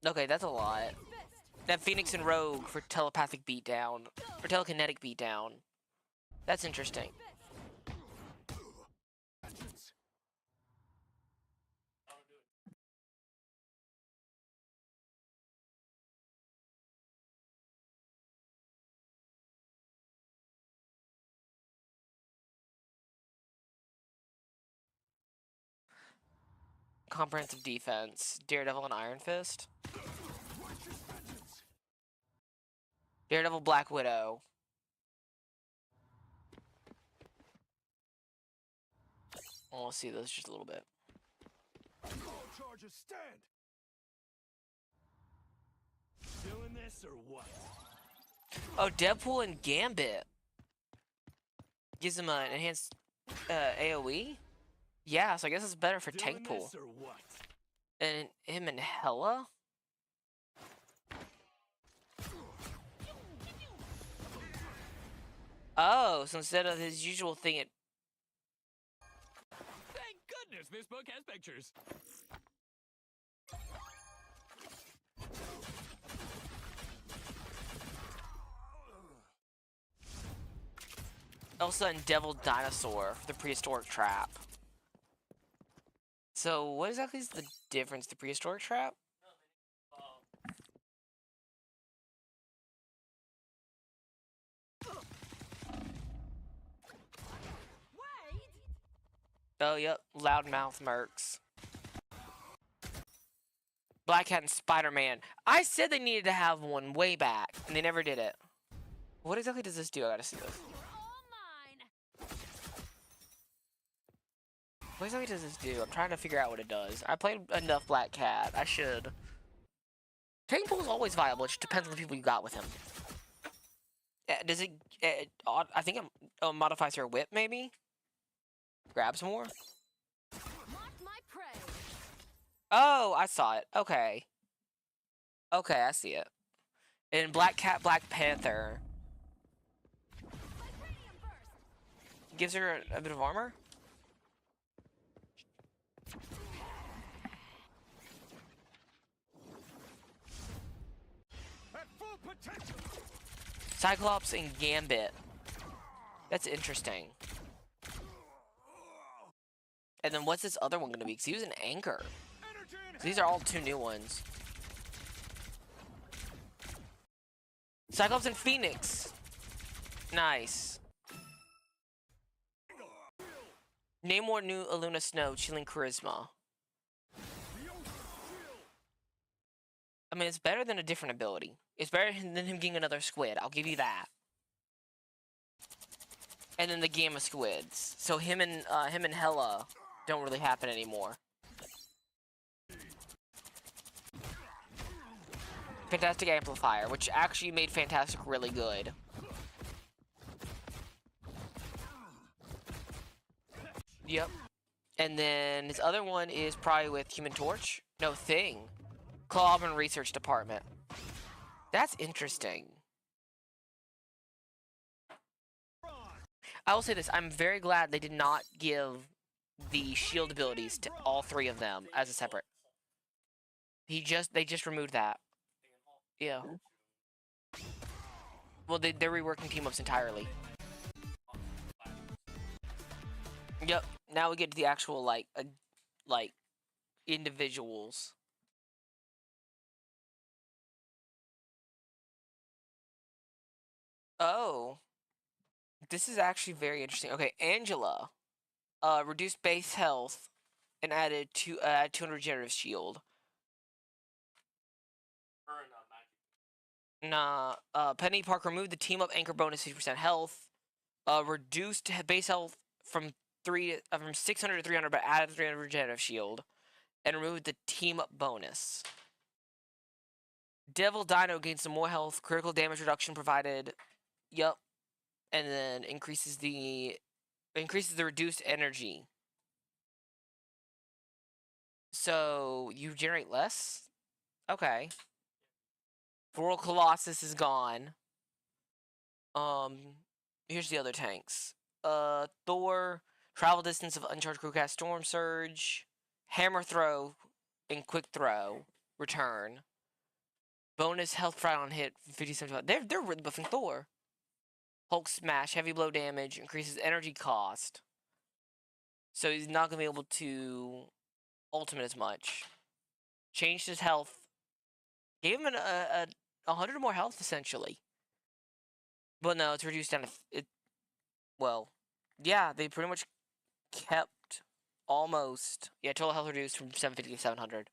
[SPEAKER 1] Okay, that's a lot. That Phoenix and Rogue for telepathic beatdown. For telekinetic beatdown. That's interesting. Comprehensive defense. Daredevil and Iron Fist. Daredevil, Black Widow. Oh, we'll see those just a little bit.
[SPEAKER 3] Charges stand. Doing this or what?
[SPEAKER 1] Oh, Deadpool and Gambit. Gives him an enhanced AoE? Yeah, so I guess it's better for tank pool. And him and Hela? Oh, so instead of his usual thing, it...
[SPEAKER 7] Thank goodness this book has pictures.
[SPEAKER 1] Elsa and Devil Dinosaur for the prehistoric trap. So, what exactly is the difference? The prehistoric trap? Oh, yep. Loudmouth Mercs. Black Cat and Spider-Man. I said they needed to have one way back, and they never did it. What exactly does this do? I gotta see this. What exactly does this do? I'm trying to figure out what it does. I played enough Black Cat. I should. Tank pool is always viable. It just depends on the people you got with him. Does it... I think it modifies her whip, maybe? Grabs more? Oh, I saw it. Okay. Okay, I see it. And Black Cat, Black Panther. Gives her a bit of armor? Cyclops and Gambit. That's interesting. And then what's this other one gonna be? Because he was an anchor. So these are all two new ones. Cyclops and Phoenix. Nice. Namor, new Aluna Snow, Chilling Charisma. I mean, it's better than a different ability. It's better than him getting another squid. I'll give you that. And then the Gamma Squids. So him and Hela don't really happen anymore. Fantastic Amplifier, which actually made Fantastic really good. Yep. And then his other one is probably with Human Torch. No, Thing. Clawman Research Department. That's interesting. I will say this, I'm very glad they did not give the shield abilities to all three of them as a separate. They just removed that. Yeah. Well, they're reworking team-ups entirely. Yep. Now we get to the actual, like individuals. Oh. This is actually very interesting. Okay, Angela. Reduced base health and added 200 regenerative shield. Nah. Penny Park removed the team-up anchor bonus 50% health. Reduced base health from 600 to 300, but added 300 regenerative shield, and removed the team-up bonus. Devil Dino gains some more health. Critical damage reduction provided. Yup. And then increases the reduced energy. So you generate less? Okay. Floral Colossus is gone. Here's the other tanks. Thor, travel distance of uncharged crewcast storm surge, hammer throw, and quick throw return. Bonus health fry on hit 50-75. They're really buffing Thor. Hulk smash, heavy blow damage, increases energy cost. So he's not gonna be able to ultimate as much. Changed his health. Gave him 100 more health essentially. But no, it's reduced down to well, yeah, they pretty much kept almost total health reduced from 750 to 700.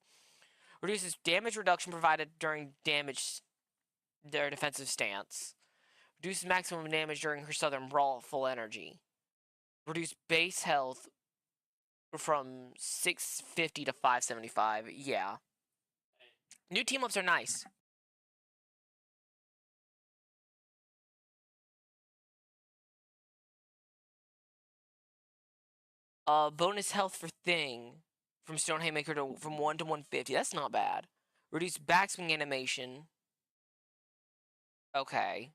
[SPEAKER 1] Reduces damage reduction provided during their defensive stance. Reduces maximum damage during her Southern Brawl at full energy. Reduce base health from 650 to 575. Yeah. New team-ups are nice. Bonus health for Thing from Stone Haymaker from 1 to 150. That's not bad. Reduce backswing animation. Okay.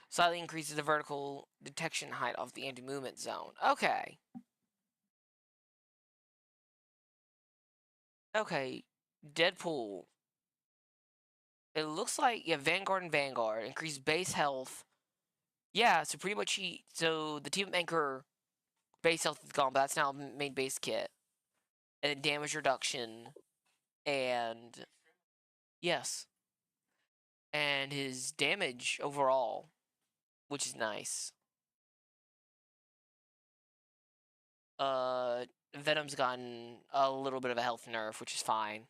[SPEAKER 1] Slightly increases the vertical detection height of the anti-movement zone. Okay. Okay. Deadpool. It looks like, Vanguard and Vanguard. Increase base health. Yeah, so pretty much so the team anchor base health is gone, but that's now main base kit. And then damage reduction. And yes. And his damage overall, which is nice. Venom's gotten a little bit of a health nerf, which is fine.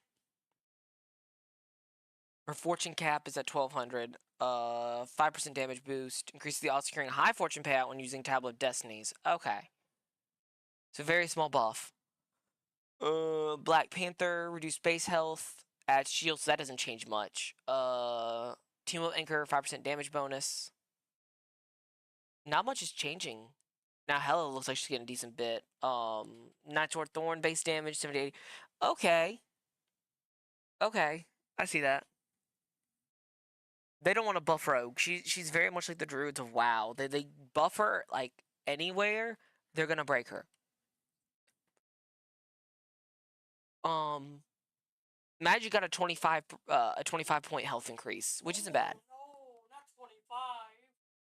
[SPEAKER 1] Her fortune cap is at 1200. 5% damage boost. Increases the odds of securing a high fortune payout when using Tablet of Destinies. Okay. So very small buff. Black Panther, reduced base health. Adds shield, so that doesn't change much. Team of Anchor, 5% damage bonus. Not much is changing. Now Hela looks like she's getting a decent bit. Natural Thorn base damage, 70-80. Okay. Okay. I see that. They don't want to buff Rogue. She's very much like the Druids of WoW. They buff her like anywhere, they're gonna break her. Magic got a 25 point health increase, which isn't bad.
[SPEAKER 8] No, not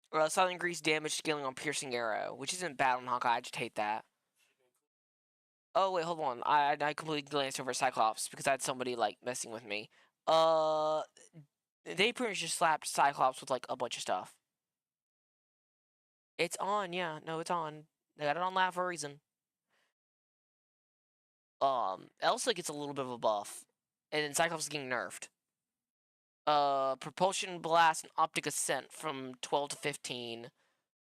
[SPEAKER 8] 25.
[SPEAKER 1] Slightly increased damage scaling on Piercing Arrow, which isn't bad on Hawkeye. I just hate that. Oh wait, hold on. I completely glanced over Cyclops because I had somebody like messing with me. They pretty much just slapped Cyclops with like a bunch of stuff. It's on, yeah. No, it's on. They got it on that for a reason. Elsa gets a little bit of a buff, and then Cyclops is getting nerfed. Propulsion Blast and Optic Ascent from 12 to 15.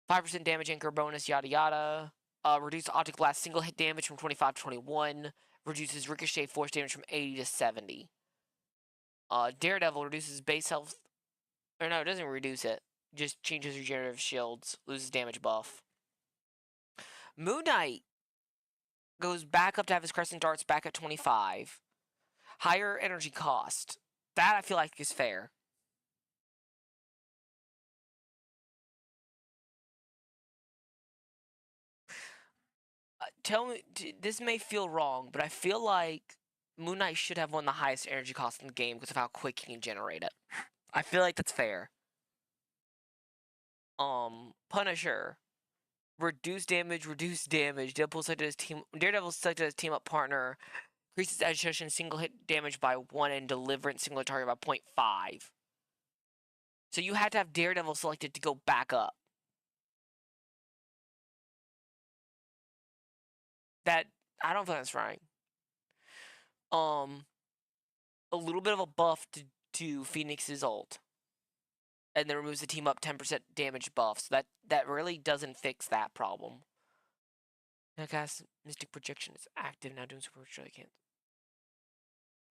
[SPEAKER 1] 5% damage anchor bonus, yada yada. Reduce Optic Blast single hit damage from 25 to 21. Reduces Ricochet force damage from 80 to 70. Daredevil reduces base health. Or no, it doesn't reduce it. Just changes regenerative shields. Loses damage buff. Moon Knight goes back up to have his crescent darts back at 25. Higher energy cost. That I feel like is fair. Tell me, this may feel wrong, but I feel like Moon Knight should have one of the highest energy costs in the game because of how quick he can generate it. I feel like that's fair. Punisher. Reduce damage. Daredevil selected as team up partner. Increases agitation single hit damage by 1 and deliverance single hit target by 0.5. So you had to have Daredevil selected to go back up. That, I don't think that's right. A little bit of a buff to Phoenix's ult. And then removes the team up 10% damage buff. So that really doesn't fix that problem. Now cast Mystic Projection is active now doing super I can't.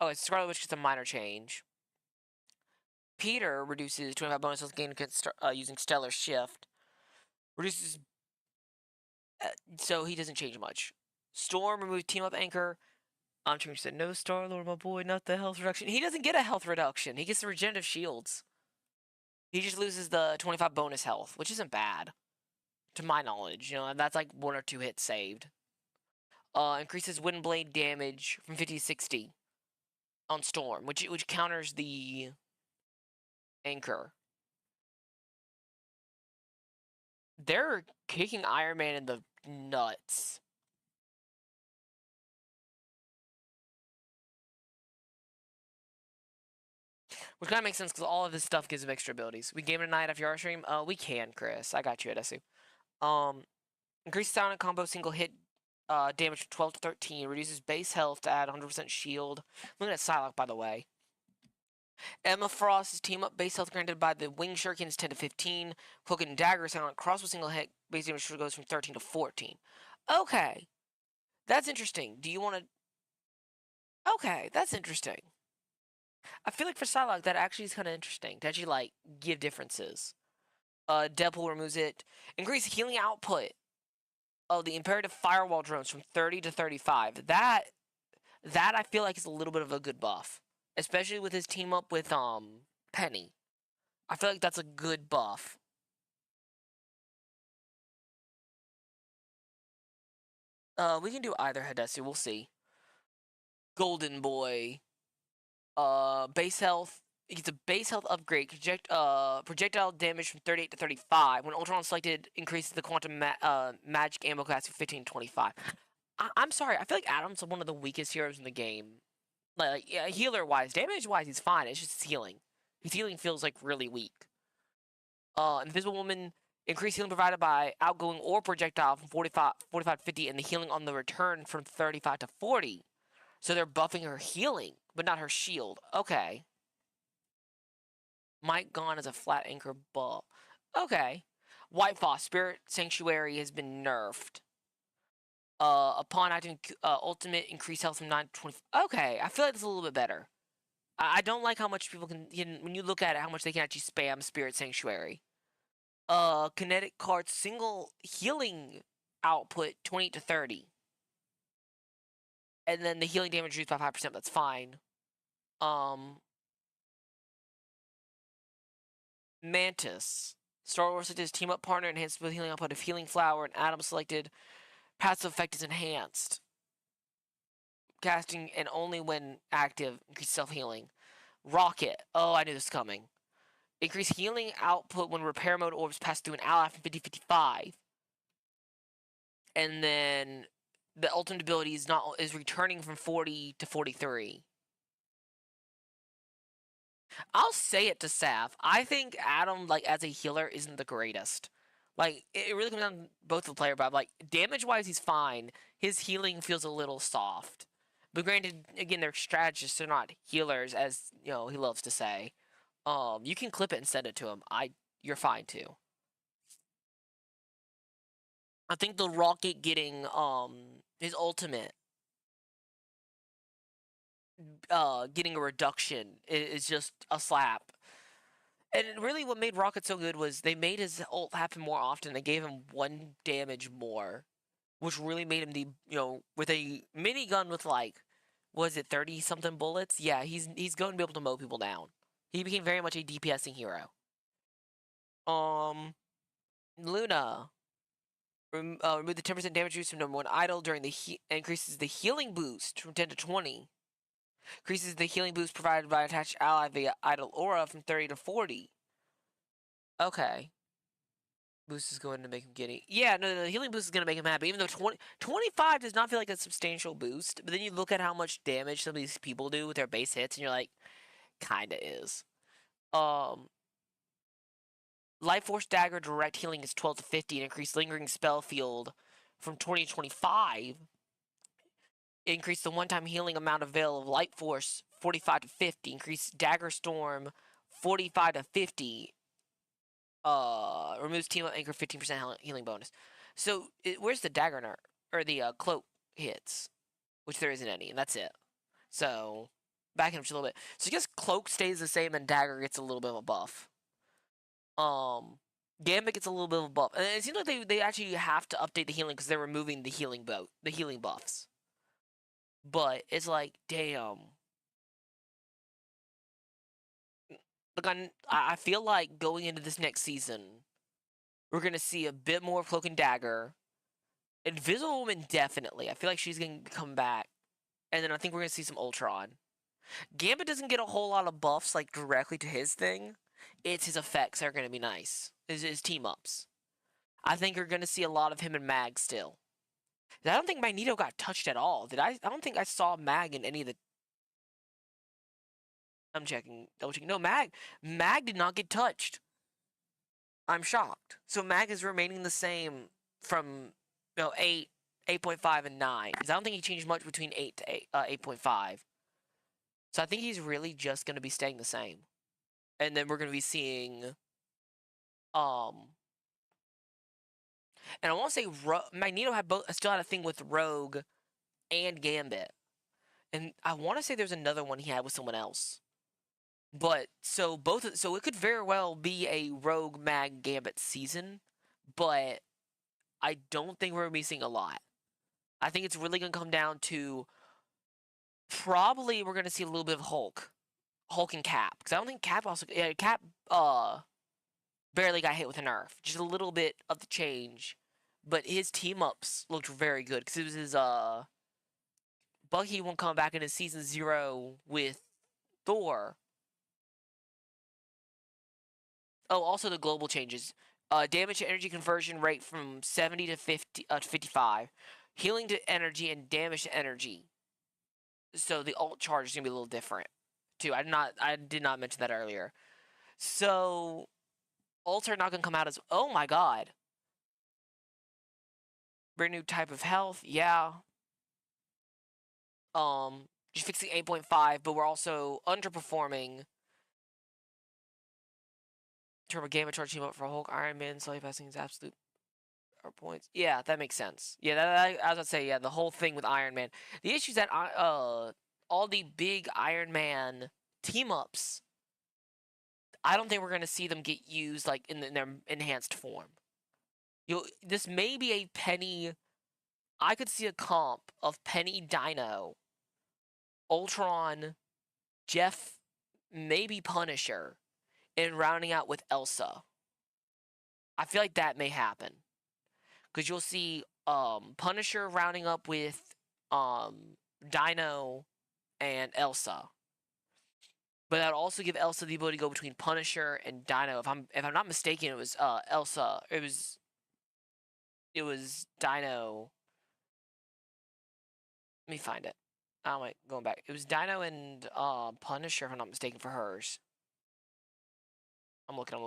[SPEAKER 1] Oh, it's Scarlet Witch gets a minor change. Peter reduces 25 bonus health gain against using Stellar Shift. Reduces so he doesn't change much. Storm removes team up anchor. Omnitrix said, no, Star-Lord, my boy, not the health reduction. He doesn't get a health reduction. He gets the regenerative shields. He just loses the 25 bonus health, which isn't bad. To my knowledge, you know, that's like 1 or 2 hits saved. Increases Wind Blade damage from 50 to 60 on Storm, which counters the anchor. They're kicking Iron Man in the nuts. Which kind of makes sense because all of this stuff gives him extra abilities. We game tonight after our stream? We can, Chris. I got you at SU. Increases sound and combo single hit damage from 12 to 13. Reduces base health to add 100% shield. Looking at Psylocke, by the way. Emma Frost's team up base health granted by the Wing Shurikens 10 to 15. Cloak and Dagger sound like crossbow single hit base damage goes from 13 to 14. Okay. That's interesting. Do you want to... Okay, that's interesting. I feel like for Psylocke, that actually is kind of interesting to actually, like, give differences. Deadpool removes it. Increase healing output of the Imperative Firewall drones from 30 to 35. That I feel like is a little bit of a good buff. Especially with his team up with, Penny. I feel like that's a good buff. We can do either, Hadasu. We'll see. Golden Boy. Base health. He gets a base health upgrade. Projectile damage from 38 to 35. When Ultron selected, increases the quantum magic ammo class from 15 to 25. I'm sorry. I feel like Adam's one of the weakest heroes in the game. Like yeah, healer-wise. Damage-wise, he's fine. It's just his healing. His healing feels, like, really weak. Invisible Woman. Increased healing provided by outgoing or projectile from 45 to 50, and the healing on the return from 35 to 40. So they're buffing her healing, but not her shield. Okay. Mike gone as a flat anchor buff. Okay. White Foss, Spirit Sanctuary has been nerfed. Upon acting ultimate, increase health from 9 to 20. Okay, I feel like it's a little bit better. I don't like how much people can, when you look at it, how much they can actually spam Spirit Sanctuary. Kinetic cards, single healing output, 20 to 30. And then the healing damage reduced by 5%, that's fine. Mantis. Star-Lord selected his team-up partner, enhanced with healing output of Healing Flower, and Adam selected passive effect is enhanced. Casting and only when active, increase self-healing. Rocket. Oh, I knew this was coming. Increase healing output when repair mode orbs pass through an ally from 50 to 55. And then the ultimate ability is returning from 40 to 43. I'll say it to Saf. I think Adam, like, as a healer, isn't the greatest. Like, it really comes down to both the player, but, like, damage-wise, he's fine. His healing feels a little soft. But granted, again, they're strategists, they're not healers, as, you know, he loves to say. You can clip it and send it to him. You're fine, too. I think the Rocket getting, his ultimate getting a reduction is just a slap. And really, what made Rocket so good was they made his ult happen more often. They gave him 1 damage more, which really made him the with a minigun with like, was it 30 something bullets? Yeah, he's going to be able to mow people down. He became very much a DPSing hero. Luna. Remove the 10% damage boost from #1 idol during the increases the healing boost from 10 to 20. Increases the healing boost provided by attached ally via idol aura from 30 to 40. Okay. Boost is going to make him giddy. Yeah, no, the healing boost is going to make him happy. Even though 25 does not feel like a substantial boost. But then you look at how much damage some of these people do with their base hits, and you're like, kinda is. Life Force Dagger direct healing is 12 to 50 and increased lingering spell field from 20 to 25. Increase the one-time healing amount available of Light Force 45 to 50. Increase Dagger Storm 45 to 50. Removes Team Up Anchor 15% healing bonus. So where's the Dagger nerf or the cloak hits, which there isn't any, and that's it. So backing up just a little bit. So I guess cloak stays the same and Dagger gets a little bit of a buff. Gambit gets a little bit of a buff, and it seems like they actually have to update the healing because they're removing the healing buffs. But it's like, damn. Look, I feel like going into this next season, we're gonna see a bit more Cloak and Dagger. Invisible Woman definitely. I feel like she's gonna come back, and then I think we're gonna see some Ultron. Gambit doesn't get a whole lot of buffs like directly to his thing. It's his effects that are gonna be nice. His team ups. I think you're gonna see a lot of him and Mag still. I don't think Magneto got touched at all. I don't think I saw Mag in any of the. I'm checking, double checking. No, Mag did not get touched. I'm shocked. So Mag is remaining the same from 8, 8.5, and 9. Because I don't think he changed much between 8 to 8.5. So I think he's really just gonna be staying the same. And then we're gonna be seeing and I want to say Magneto still had a thing with Rogue and Gambit. And I want to say there's another one he had with someone else. But so it could very well be a Rogue Mag Gambit season, but I don't think we're going to be seeing a lot. I think it's really going to come down to probably we're going to see a little bit of Hulk and Cap, because I don't think Cap barely got hit with a nerf. Just a little bit of the change. But his team-ups looked very good. Because it was his, Bucky won't come back in his Season 0 with Thor. Oh, also the global changes. Damage to energy conversion rate from 70 to 55. Healing to energy and damage to energy. So the ult charge is going to be a little different, too. I did not mention that earlier. So ults are not going to come out as, oh my god. Brand new type of health, yeah. Just fixing 8.5, but we're also underperforming. Turbo Gamma charge team up for Hulk, Iron Man, slightly passing his absolute points. Yeah, that makes sense. Yeah, as I say, yeah, the whole thing with Iron Man. The issue is that all the big Iron Man team ups, I don't think we're gonna see them get used like in their enhanced form. This may be a Penny. I could see a comp of Penny, Dino, Ultron, Jeff, maybe Punisher, and rounding out with Elsa. I feel like that may happen. Because you'll see Punisher rounding up with Dino and Elsa. But that would also give Elsa the ability to go between Punisher and Dino. If I'm not mistaken, it was Elsa. It was Dino. Let me find it. I'm like going back. It was Dino and Punisher, if I'm not mistaken, for hers. I'm looking.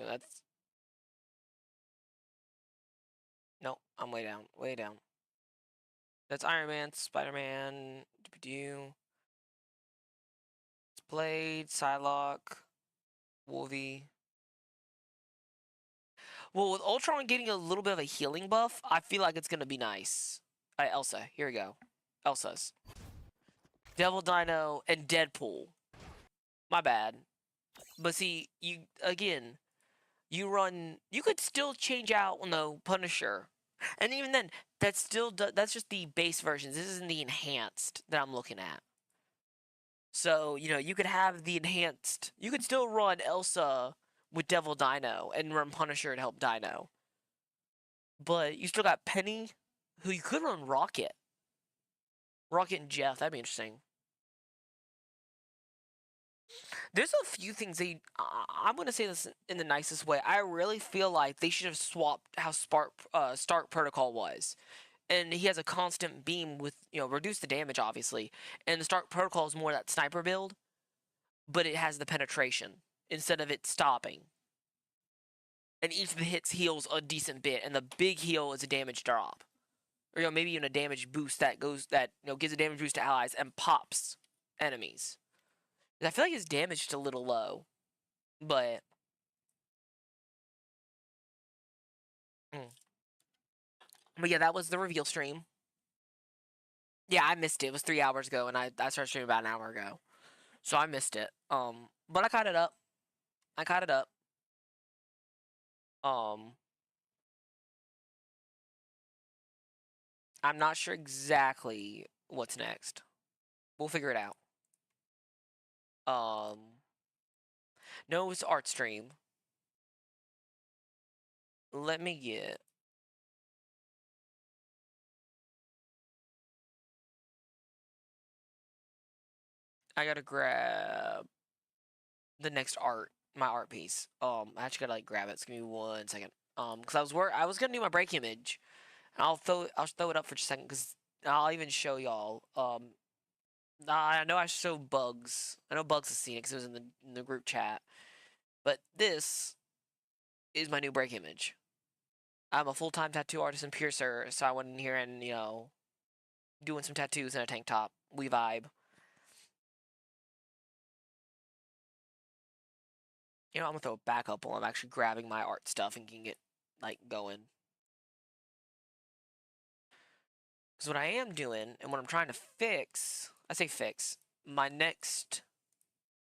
[SPEAKER 1] That's no, I'm way down. That's Iron Man, Spider-Man, it's Blade, Psylocke, Wolvie. Well, with Ultron getting a little bit of a healing buff, I feel like it's gonna be nice. Elsa, here we go. Elsa's. Devil Dino, and Deadpool. My bad. But see, you could still change out Punisher. And even then, that's just the base versions. This isn't the enhanced that I'm looking at. So, you could have the enhanced. You could still run Elsa with Devil Dino and run Punisher and help Dino. But you still got Penny, who you could run Rocket. Rocket and Jeff, that'd be interesting. There's a few things I'm going to say this in the nicest way. I really feel like they should have swapped how Stark Protocol was. And he has a constant beam with, reduce the damage, obviously. And the Stark Protocol is more that sniper build, but it has the penetration instead of it stopping. And each of the hits heals a decent bit, and the big heal is a damage drop. Or, maybe even a damage boost that gives a damage boost to allies and pops enemies. I feel like his damage is a little low, but yeah, that was the reveal stream. Yeah, I missed it. It was 3 hours ago, and I started streaming about an hour ago, so I missed it. But I caught it up. I'm not sure exactly what's next. We'll figure it out. No, it's art stream. Let me get. I gotta grab the next my art piece. I actually gotta grab it. It's give me 1 second. Because I was gonna do my break image, and I'll throw it up for just a second, because I'll even show y'all. I know I showed Bugs. I know Bugs has seen it because it was in the group chat. But this is my new break image. I'm a full-time tattoo artist and piercer, so I went in here and, doing some tattoos in a tank top. We vibe. I'm gonna throw it back up while I'm actually grabbing my art stuff and can get, going. Because what I am doing, and what I'm trying to fix, my next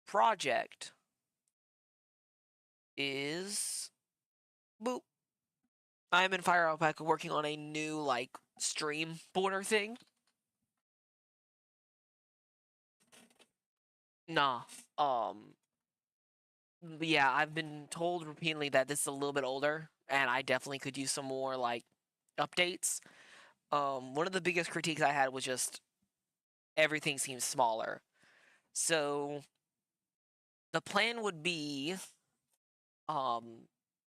[SPEAKER 1] project is, boop. I'm in Fire Alpaca working on a new, stream border thing. Nah. Yeah, I've been told repeatedly that this is a little bit older, and I definitely could use some more, updates. One of the biggest critiques I had was just everything seems smaller. So the plan would be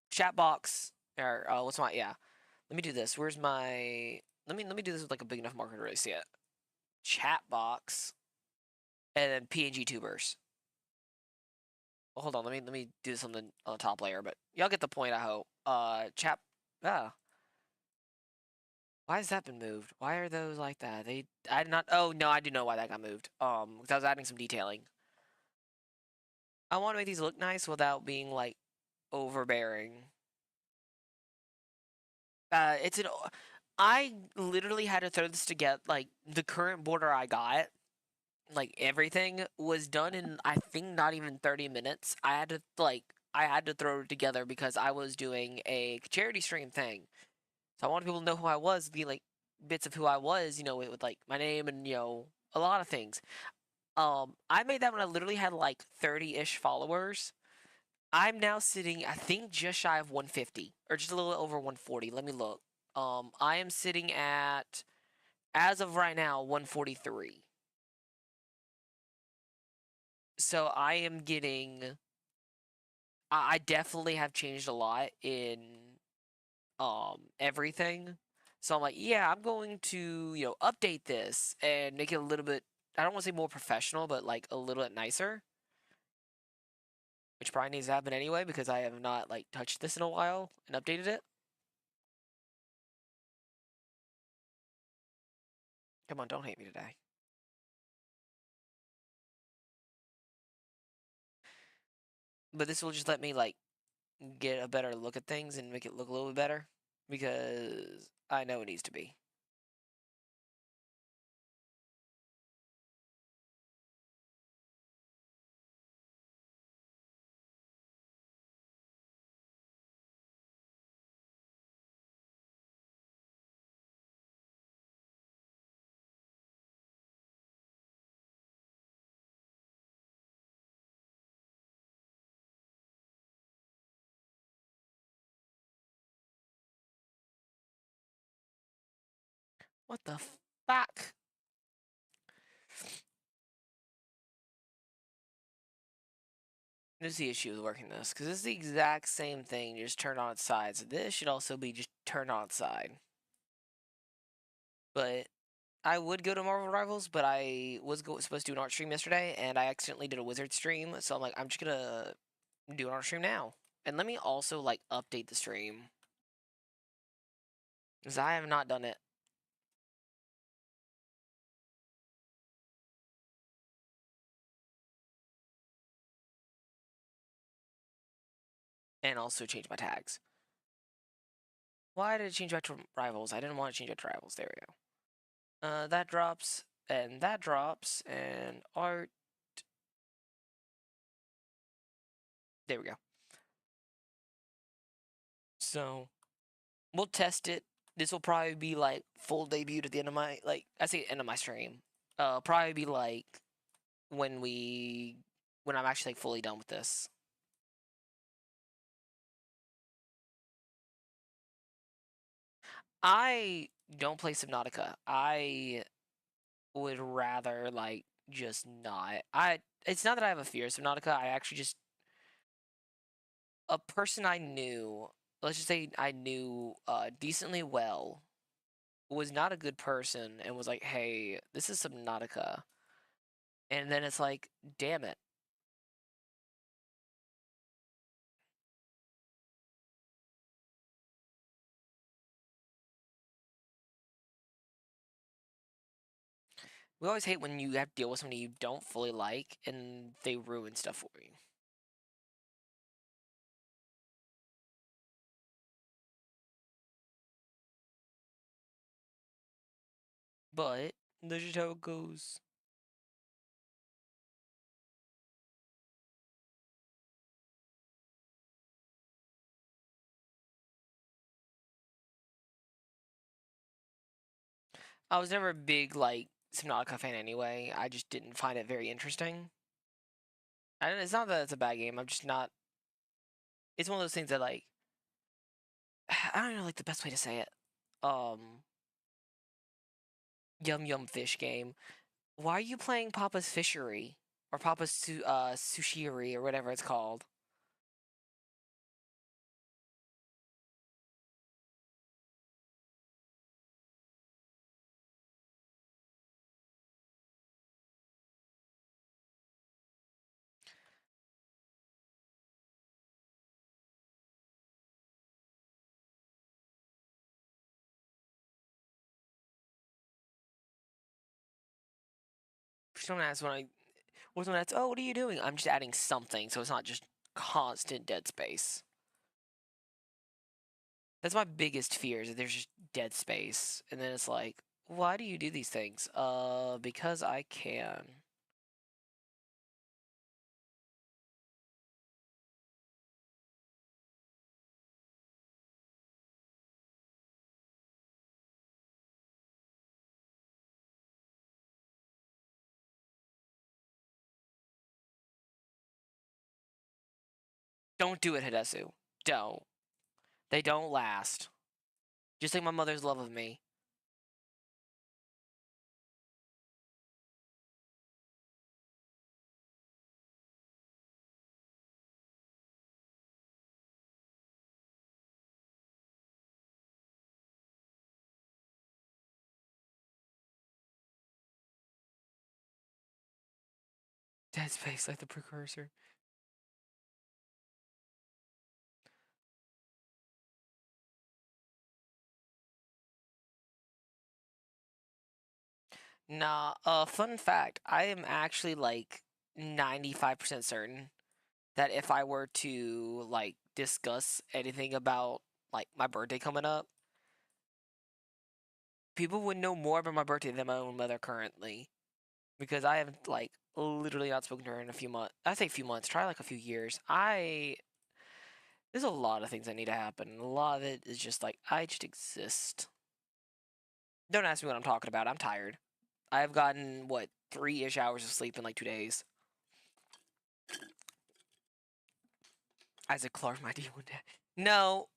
[SPEAKER 1] chat box or let me do this. Where's my let me do this with a big enough marker to really see it. Chat box and then PNG tubers. Well, hold on, let me do something on the top layer, but y'all get the point, I hope. Why has that been moved? Why are those like that? I did not. Oh no, I do know why that got moved. Because I was adding some detailing. I want to make these look nice without being overbearing. I literally had to throw this together. The current border I got, everything was done in, I think, not even 30 minutes. I had to throw it together because I was doing a charity stream thing. So I wanted people to know who I was, be bits of who I was, with my name and, a lot of things. I made that when I literally had 30-ish followers. I'm now sitting, I think, just shy of 150, or just a little over 140. Let me look. I am sitting at, as of right now, 143. So I am getting, I definitely have changed a lot in everything. So I'm yeah, I'm going to, update this and make it a little bit, I don't want to say more professional, but a little bit nicer. Which probably needs to happen anyway, because I have not touched this in a while and updated it. Come on, don't hate me today. But this will just let me get a better look at things and make it look a little bit better, because I know it needs to be. What the fuck? There's the issue with working this, because it's the exact same thing, just turned on its side. So this should also be just turned on its side. But I would go to Marvel Rivals, but I was supposed to do an art stream yesterday, and I accidentally did a Wizard stream. So I'm like, I'm just gonna do an art stream now. And let me also like update the stream, because I have not done it. And also change my tags. Why did it change back to Rivals? I didn't want to change it to Rivals. There we go. That drops, and art. There we go. So, we'll test it. This will probably be like full debut at the end of my, like, I say end of my stream. Probably be like when I'm actually like fully done with this. I don't play Subnautica. I would rather like just not. It's not that I have a fear of Subnautica. I actually just a person I knew, let's just say I knew decently well, was not a good person and was like, "Hey, this is Subnautica." And then it's like, "Damn it." We always hate when you have to deal with somebody you don't fully like and they ruin stuff for you. But that's just how it goes. I was never a big like Subnautica fan anyway. I just didn't find it very interesting. It's not that it's a bad game. I'm just not. It's one of those things that like I don't know like the best way to say it. Yum Yum Fish game. Why are you playing Papa's Fishery or Papa's Sushiri or whatever it's called? Someone asks someone asks, "Oh, what are you doing?" I'm just adding something, so it's not just constant dead space. That's my biggest fear is that there's just dead space, and then it's like, why do you do these things? Because I can. Don't do it, Hidesu. Don't. They don't last. Just like my mother's love of me. Dead space like the precursor. Nah, fun fact, I am actually like 95% certain that if I were to like discuss anything about like my birthday coming up, people would know more about my birthday than my own mother currently. Because I haven't like literally not spoken to her in a few months. I say a few months, try like a few years. There's a lot of things that need to happen. A lot of it is just like I just exist. Don't ask me what I'm talking about. I'm tired. I've gotten what 3-ish hours of sleep in like 2 days. Isaac Clarke, my D1 dad. No,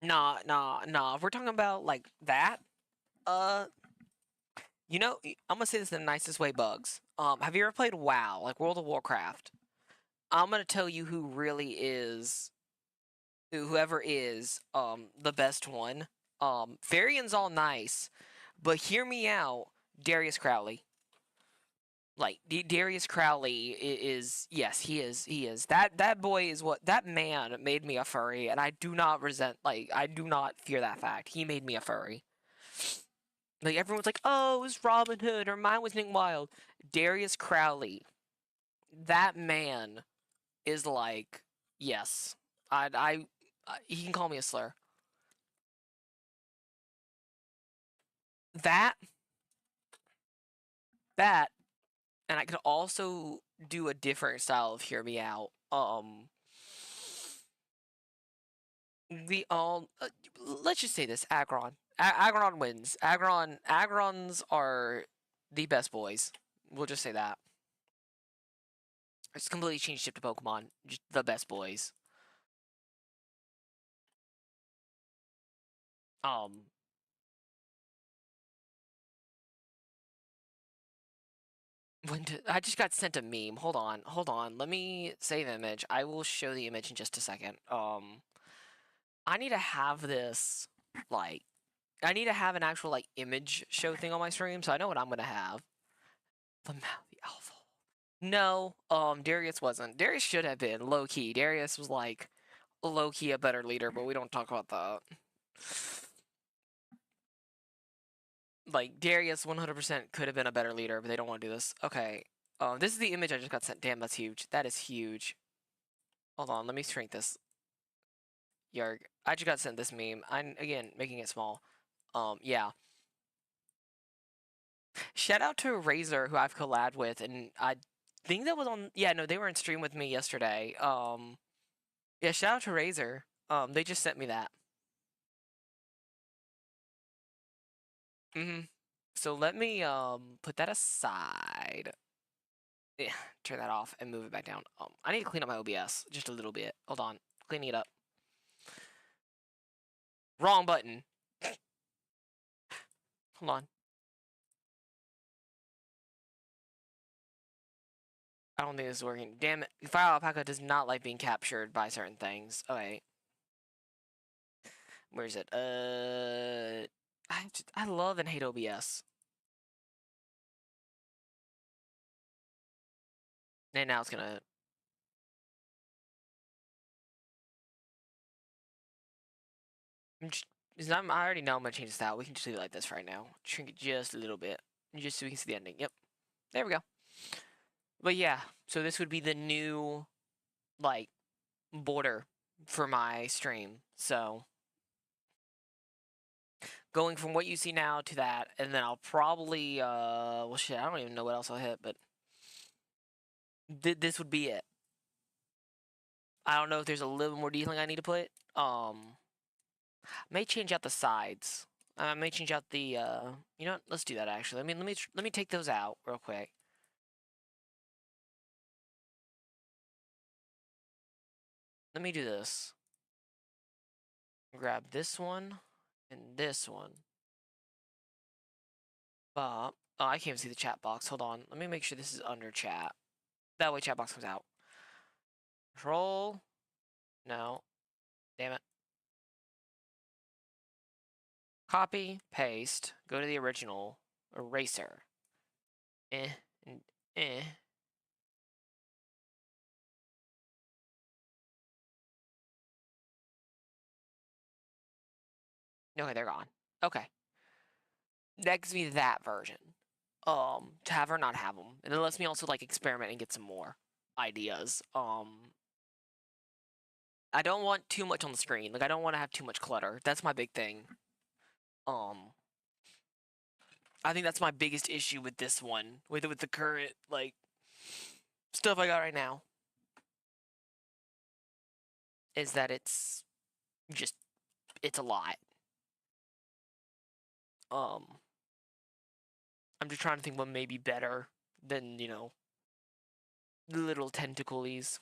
[SPEAKER 1] nah. If we're talking about like that, You know, I'm gonna say this in the nicest way, Bugs. Have you ever played WoW, like World of Warcraft? I'm gonna tell you who really is, whoever is, the best one. Varian's all nice, but hear me out, Darius Crowley. Like Darius Crowley is yes, he is. That boy is what that man made me a furry, and I do not resent. Like I do not fear that fact. He made me a furry. Like everyone's like, oh, it was Robin Hood or mine was Nick Wilde. Darius Crowley, that man is like, yes, he can call me a slur. That, and I could also do a different style of hear me out. Let's just say this: Aggron. Aggron wins. Aggrons are the best boys. We'll just say that. It's completely changed ship to Pokemon. Just the best boys. I just got sent a meme. Hold on. Let me save image. I will show the image in just a second. I need to have this, like, I need to have an actual, like, image show thing on my stream, so I know what I'm gonna have. The Alpha. No, Darius wasn't. Darius should have been, low-key. Darius was, like, low-key a better leader, but we don't talk about that. Like, Darius 100% could have been a better leader, but they don't want to do this. Okay. This is the image I just got sent. Damn, that's huge. That is huge. Hold on, let me shrink this. Yarg. I just got sent this meme. I'm, again, making it small. Yeah. Shout out to Razer, who I've collabed with, and I think that was on... Yeah, no, they were in stream with me yesterday. Yeah, shout out to Razer. They just sent me that. So let me, put that aside. Yeah, turn that off and move it back down. I need to clean up my OBS just a little bit. Hold on. Cleaning it up. Wrong button. Hold on. I don't think this is working. Damn it. Fire Alpaca does not like being captured by certain things. Okay. Where is it? I love and hate OBS. And now it's gonna... I already know I'm gonna change this out. We can just leave it like this for right now. Shrink it just a little bit. Just so we can see the ending. Yep. There we go. But yeah, so this would be the new, like, border for my stream. So, going from what you see now to that, and then I'll probably, well, shit, I don't even know what else I'll hit, but this would be it. I don't know if there's a little more detailing I need to put. May change out the sides. I may change out the, you know what? Let's do that, actually. Let me take those out real quick. Let me do this. Grab this one and this one. Oh, I can't even see the chat box. Hold on. Let me make sure this is under chat. That way chat box comes out. Control. No. Damn it. Copy, paste, go to the original, eraser. And Okay, they're gone. Okay. That gives me that version. To have or not have them. And it lets me also, like, experiment and get some more ideas. I don't want too much on the screen. Like, I don't want to have too much clutter. That's my big thing. I think that's my biggest issue with this one. With the current, like, stuff I got right now. Is that it's a lot. I'm just trying to think what may be better than, you know, the little tentacles.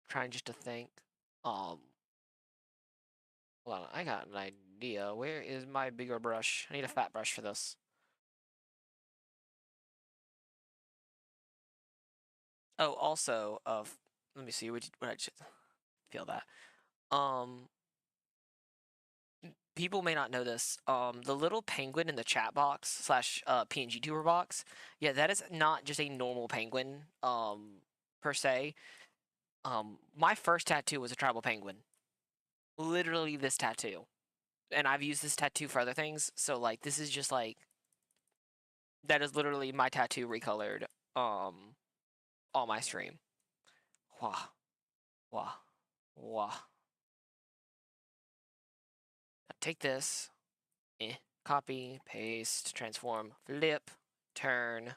[SPEAKER 1] Trying just to think. Hold on, I got an idea. Where is my bigger brush? I need a fat brush for this. Oh, also, let me see. What I just feel that. People may not know this. The little penguin in the chat box slash PNG tuber box. Yeah, that is not just a normal penguin. Per se. My first tattoo was a tribal penguin. Literally this tattoo, and I've used this tattoo for other things. So like, this is just like, that is literally my tattoo recolored. On my stream. Wah, wah, wah. Now take this, copy, paste, transform, flip, turn,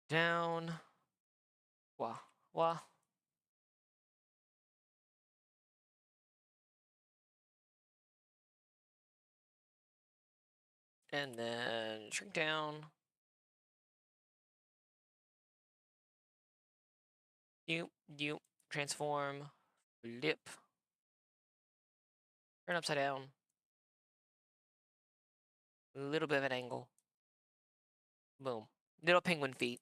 [SPEAKER 1] down, wah, wah. And then shrink down. You transform, flip, turn upside down, a little bit of an angle, boom, little penguin feet.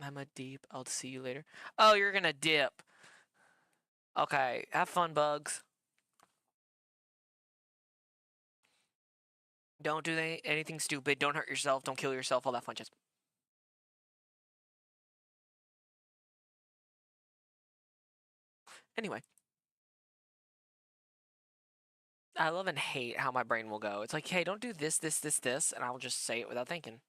[SPEAKER 1] I'm a deep, I'll see you later. Oh, you're gonna dip. Okay, have fun, bugs. Don't do anything stupid, don't hurt yourself, don't kill yourself, all that fun shit. Anyway. I love and hate how my brain will go. It's like, hey, don't do this, this, this, this, and I'll just say it without thinking.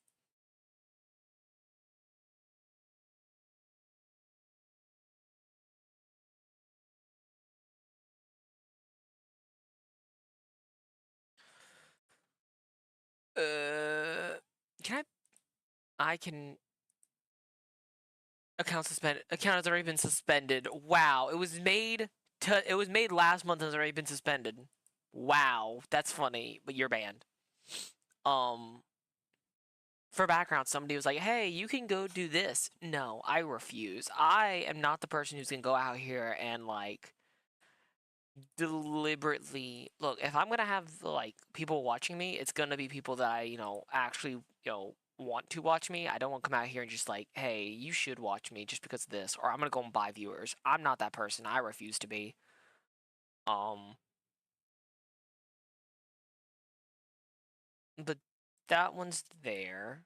[SPEAKER 1] Can I can... Account suspended. Account has already been suspended. Wow, it was made last month and has already been suspended. Wow, that's funny, but you're banned. For background, somebody was like, hey, you can go do this. No, I refuse. I am not the person who's gonna go out here and, like, deliberately... Look, if I'm gonna have, like, people watching me, it's gonna be people that I, actually, want to watch me. I don't want to come out here and just like, hey, you should watch me just because of this, or I'm gonna go and buy viewers. I'm not that person. I refuse to be. But that one's there.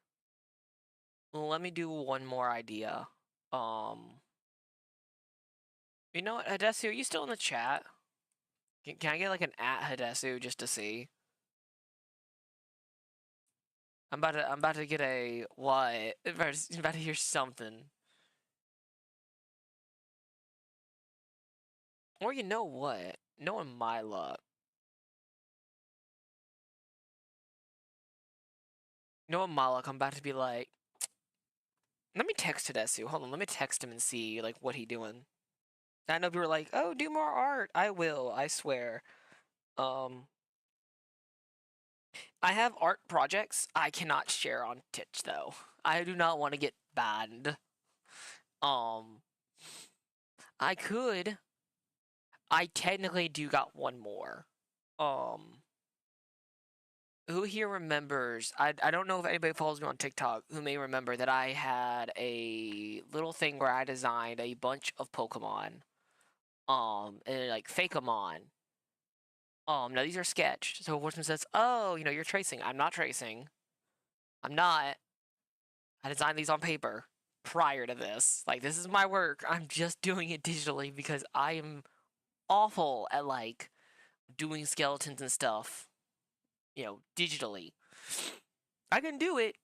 [SPEAKER 1] Let me do one more idea. You know what, Hadesu, are you still in the chat? Can I get like an @Hadesu just to see? I'm about to get a what? I'm about to hear something. Or you know what? Knowing my luck. Knowing my luck, I'm about to be like, let me text Hadesu. Hold on, let me text him and see like what he doing. I know people are like, oh, do more art. I will, I swear. I have art projects I cannot share on Twitch though. I do not want to get banned. I could. I technically do got one more. Who here remembers? I don't know if anybody follows me on TikTok who may remember that I had a little thing where I designed a bunch of Pokemon. And like Fakeamon. Now these are sketched. So Horseman says, oh, you're tracing. I'm not tracing. I'm not. I designed these on paper prior to this. Like, this is my work. I'm just doing it digitally because I am awful at, like, doing skeletons and stuff, digitally. I can do it.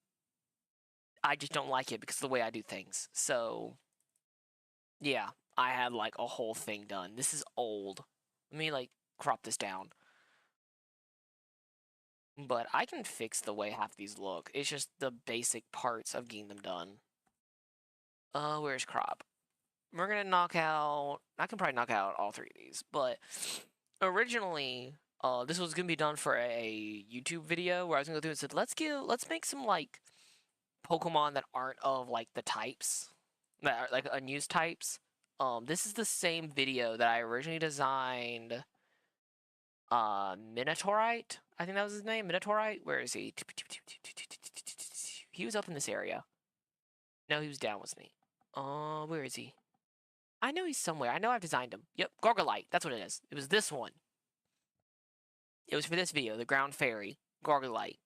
[SPEAKER 1] I just don't like it because of the way I do things. So, yeah, I had, like, a whole thing done. This is old. Let me, like, crop this down. But I can fix the way half these look. It's just the basic parts of getting them done. Where's crop? We're gonna knock out... I can probably knock out all three of these, but originally, this was gonna be done for a YouTube video where I was gonna go through and said, let's make some, like, Pokemon that aren't of like the types that are like unused types. This is the same video that I originally designed. Minotaurite, I think that was his name. Minotaurite. Where is he? He was up in this area. No, he was down, wasn't he? Where is he? I know he's somewhere. I know I've designed him. Yep, Gargolite. That's what it is. It was this one. It was for this video, the Ground Fairy, Gargolite.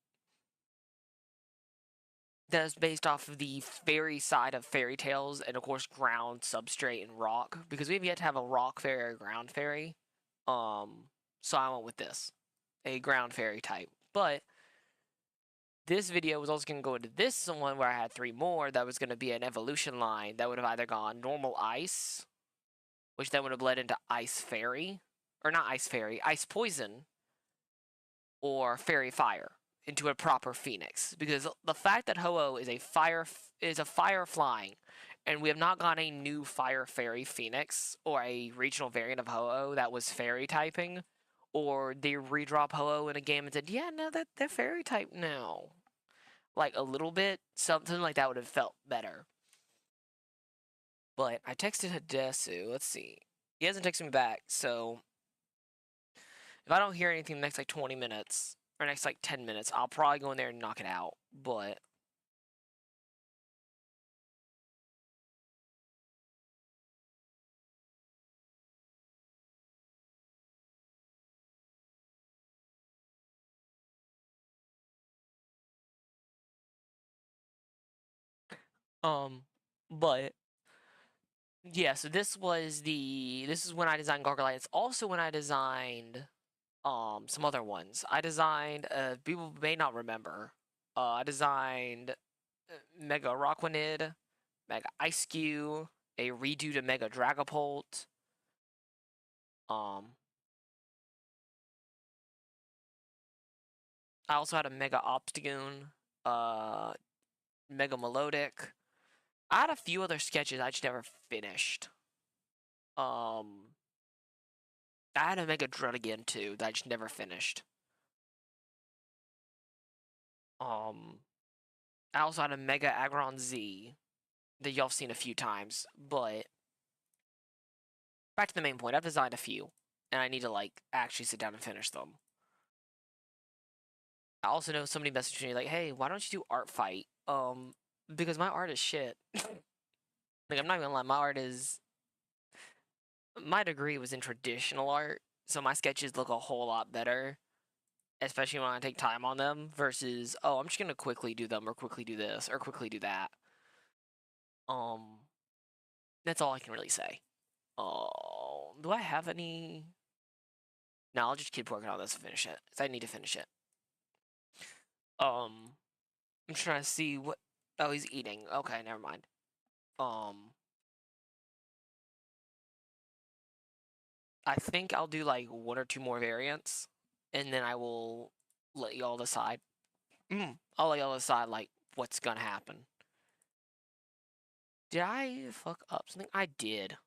[SPEAKER 1] That is based off of the fairy side of Fairy Tales, and of course ground, substrate, and rock, because we have yet to have a rock fairy or ground fairy. So I went with this, a ground fairy type. But this video was also going to go into this one where I had 3 more that was going to be an evolution line that would have either gone normal ice, which then would have led into ice fairy, or not ice fairy, ice poison, or fairy fire into a proper phoenix. Because the fact that Ho-Oh is a fire flying, and we have not gotten a new fire fairy phoenix or a regional variant of Ho-Oh that was fairy typing, or they redrop Ho-Oh in a game and said, yeah, no, they're fairy type now. Like a little bit, something like that would have felt better. But I texted Hadesu. Let's see. He hasn't texted me back, so if I don't hear anything in the next like 20 minutes or next like 10 minutes, I'll probably go in there and knock it out. But but yeah, so this is when I designed Gargolite. It's also when I designed some other ones. I designed people may not remember. I designed Mega Rockwanid, Mega Ice-Cube, a redo to Mega Dragapult. I also had a Mega Obstagoon, Mega Melodic. I had a few other sketches I just never finished. I had a Mega Druddigon too that I just never finished. I also had a Mega Aggron Z that y'all have seen a few times, but back to the main point, I've designed a few, and I need to like actually sit down and finish them. I also know somebody messaged me like, hey, why don't you do art fight? Because my art is shit. Like, I'm not gonna lie, my degree was in traditional art, so my sketches look a whole lot better, especially when I take time on them, versus, oh, I'm just gonna quickly do them, or quickly do this, or quickly do that. That's all I can really say. Oh, do I have any? No, I'll just keep working on this and finish it, because I need to finish it. I'm trying to see what. Oh, he's eating. Okay, never mind. I think I'll do like 1 or 2 more variants, and then I will let y'all decide. I'll let y'all decide like what's gonna happen. Did I fuck up something? I did.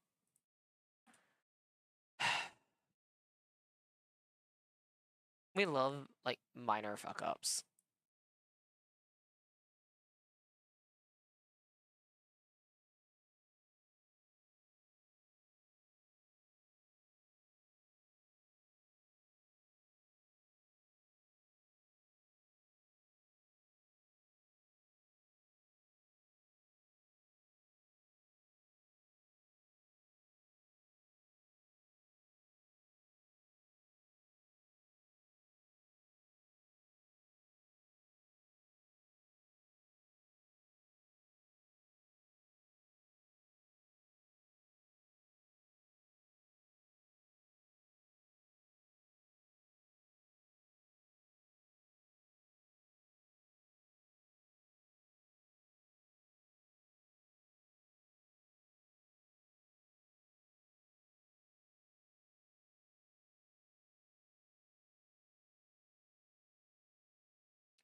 [SPEAKER 1] We love like minor fuck ups.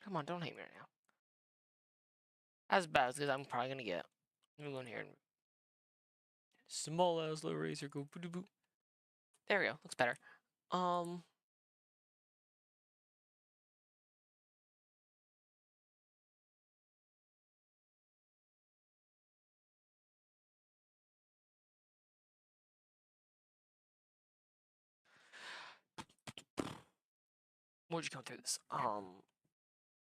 [SPEAKER 1] Come on, don't hate me right now. As bad as I'm probably gonna get. Let me go in here and small ass little razor go boo boo. There we go. Looks better. Where'd you come through this?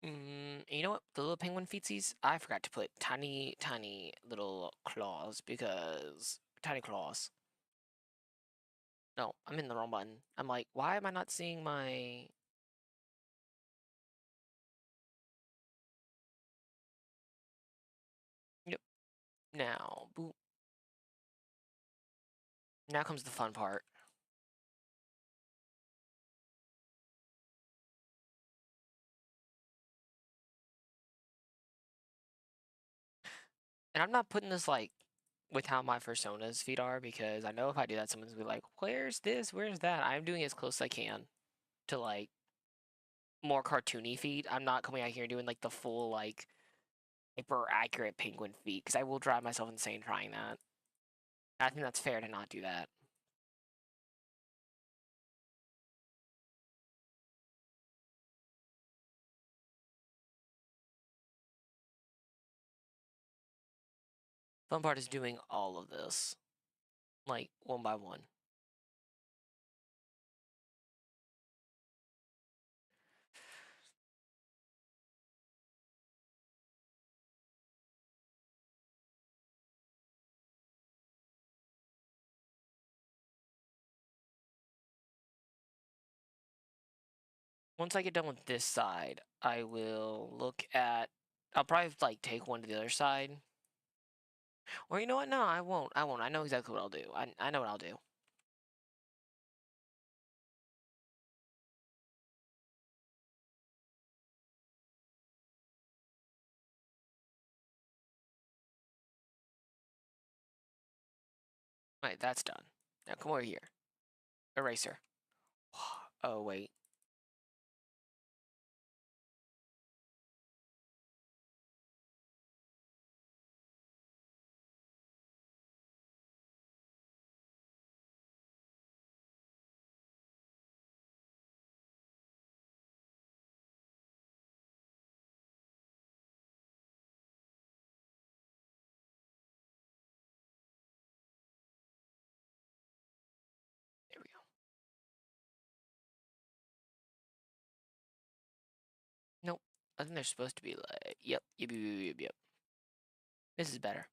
[SPEAKER 1] You know what? The little penguin feetsies, I forgot to put tiny, tiny little claws because tiny claws. No, I'm in the wrong button. I'm like, why am I not seeing my? Yep. Now, boop. Now comes the fun part. And I'm not putting this like with how my persona's feet are because I know if I do that, someone's gonna be like, "Where's this? Where's that?" I'm doing as close as I can to like more cartoony feet. I'm not coming out here and doing like the full like hyper accurate penguin feet because I will drive myself insane trying that. I think that's fair to not do that. Fun part is doing all of this, like one by one. Once I get done with this side, I will look at. I'll probably like take one to the other side. Or you know what? No, I won't. I won't. I know exactly what I'll do. I know what I'll do. Right, that's done. Now come over here. Eraser. Oh, wait. There we go. Nope. I think they're supposed to be like, yep. This is better.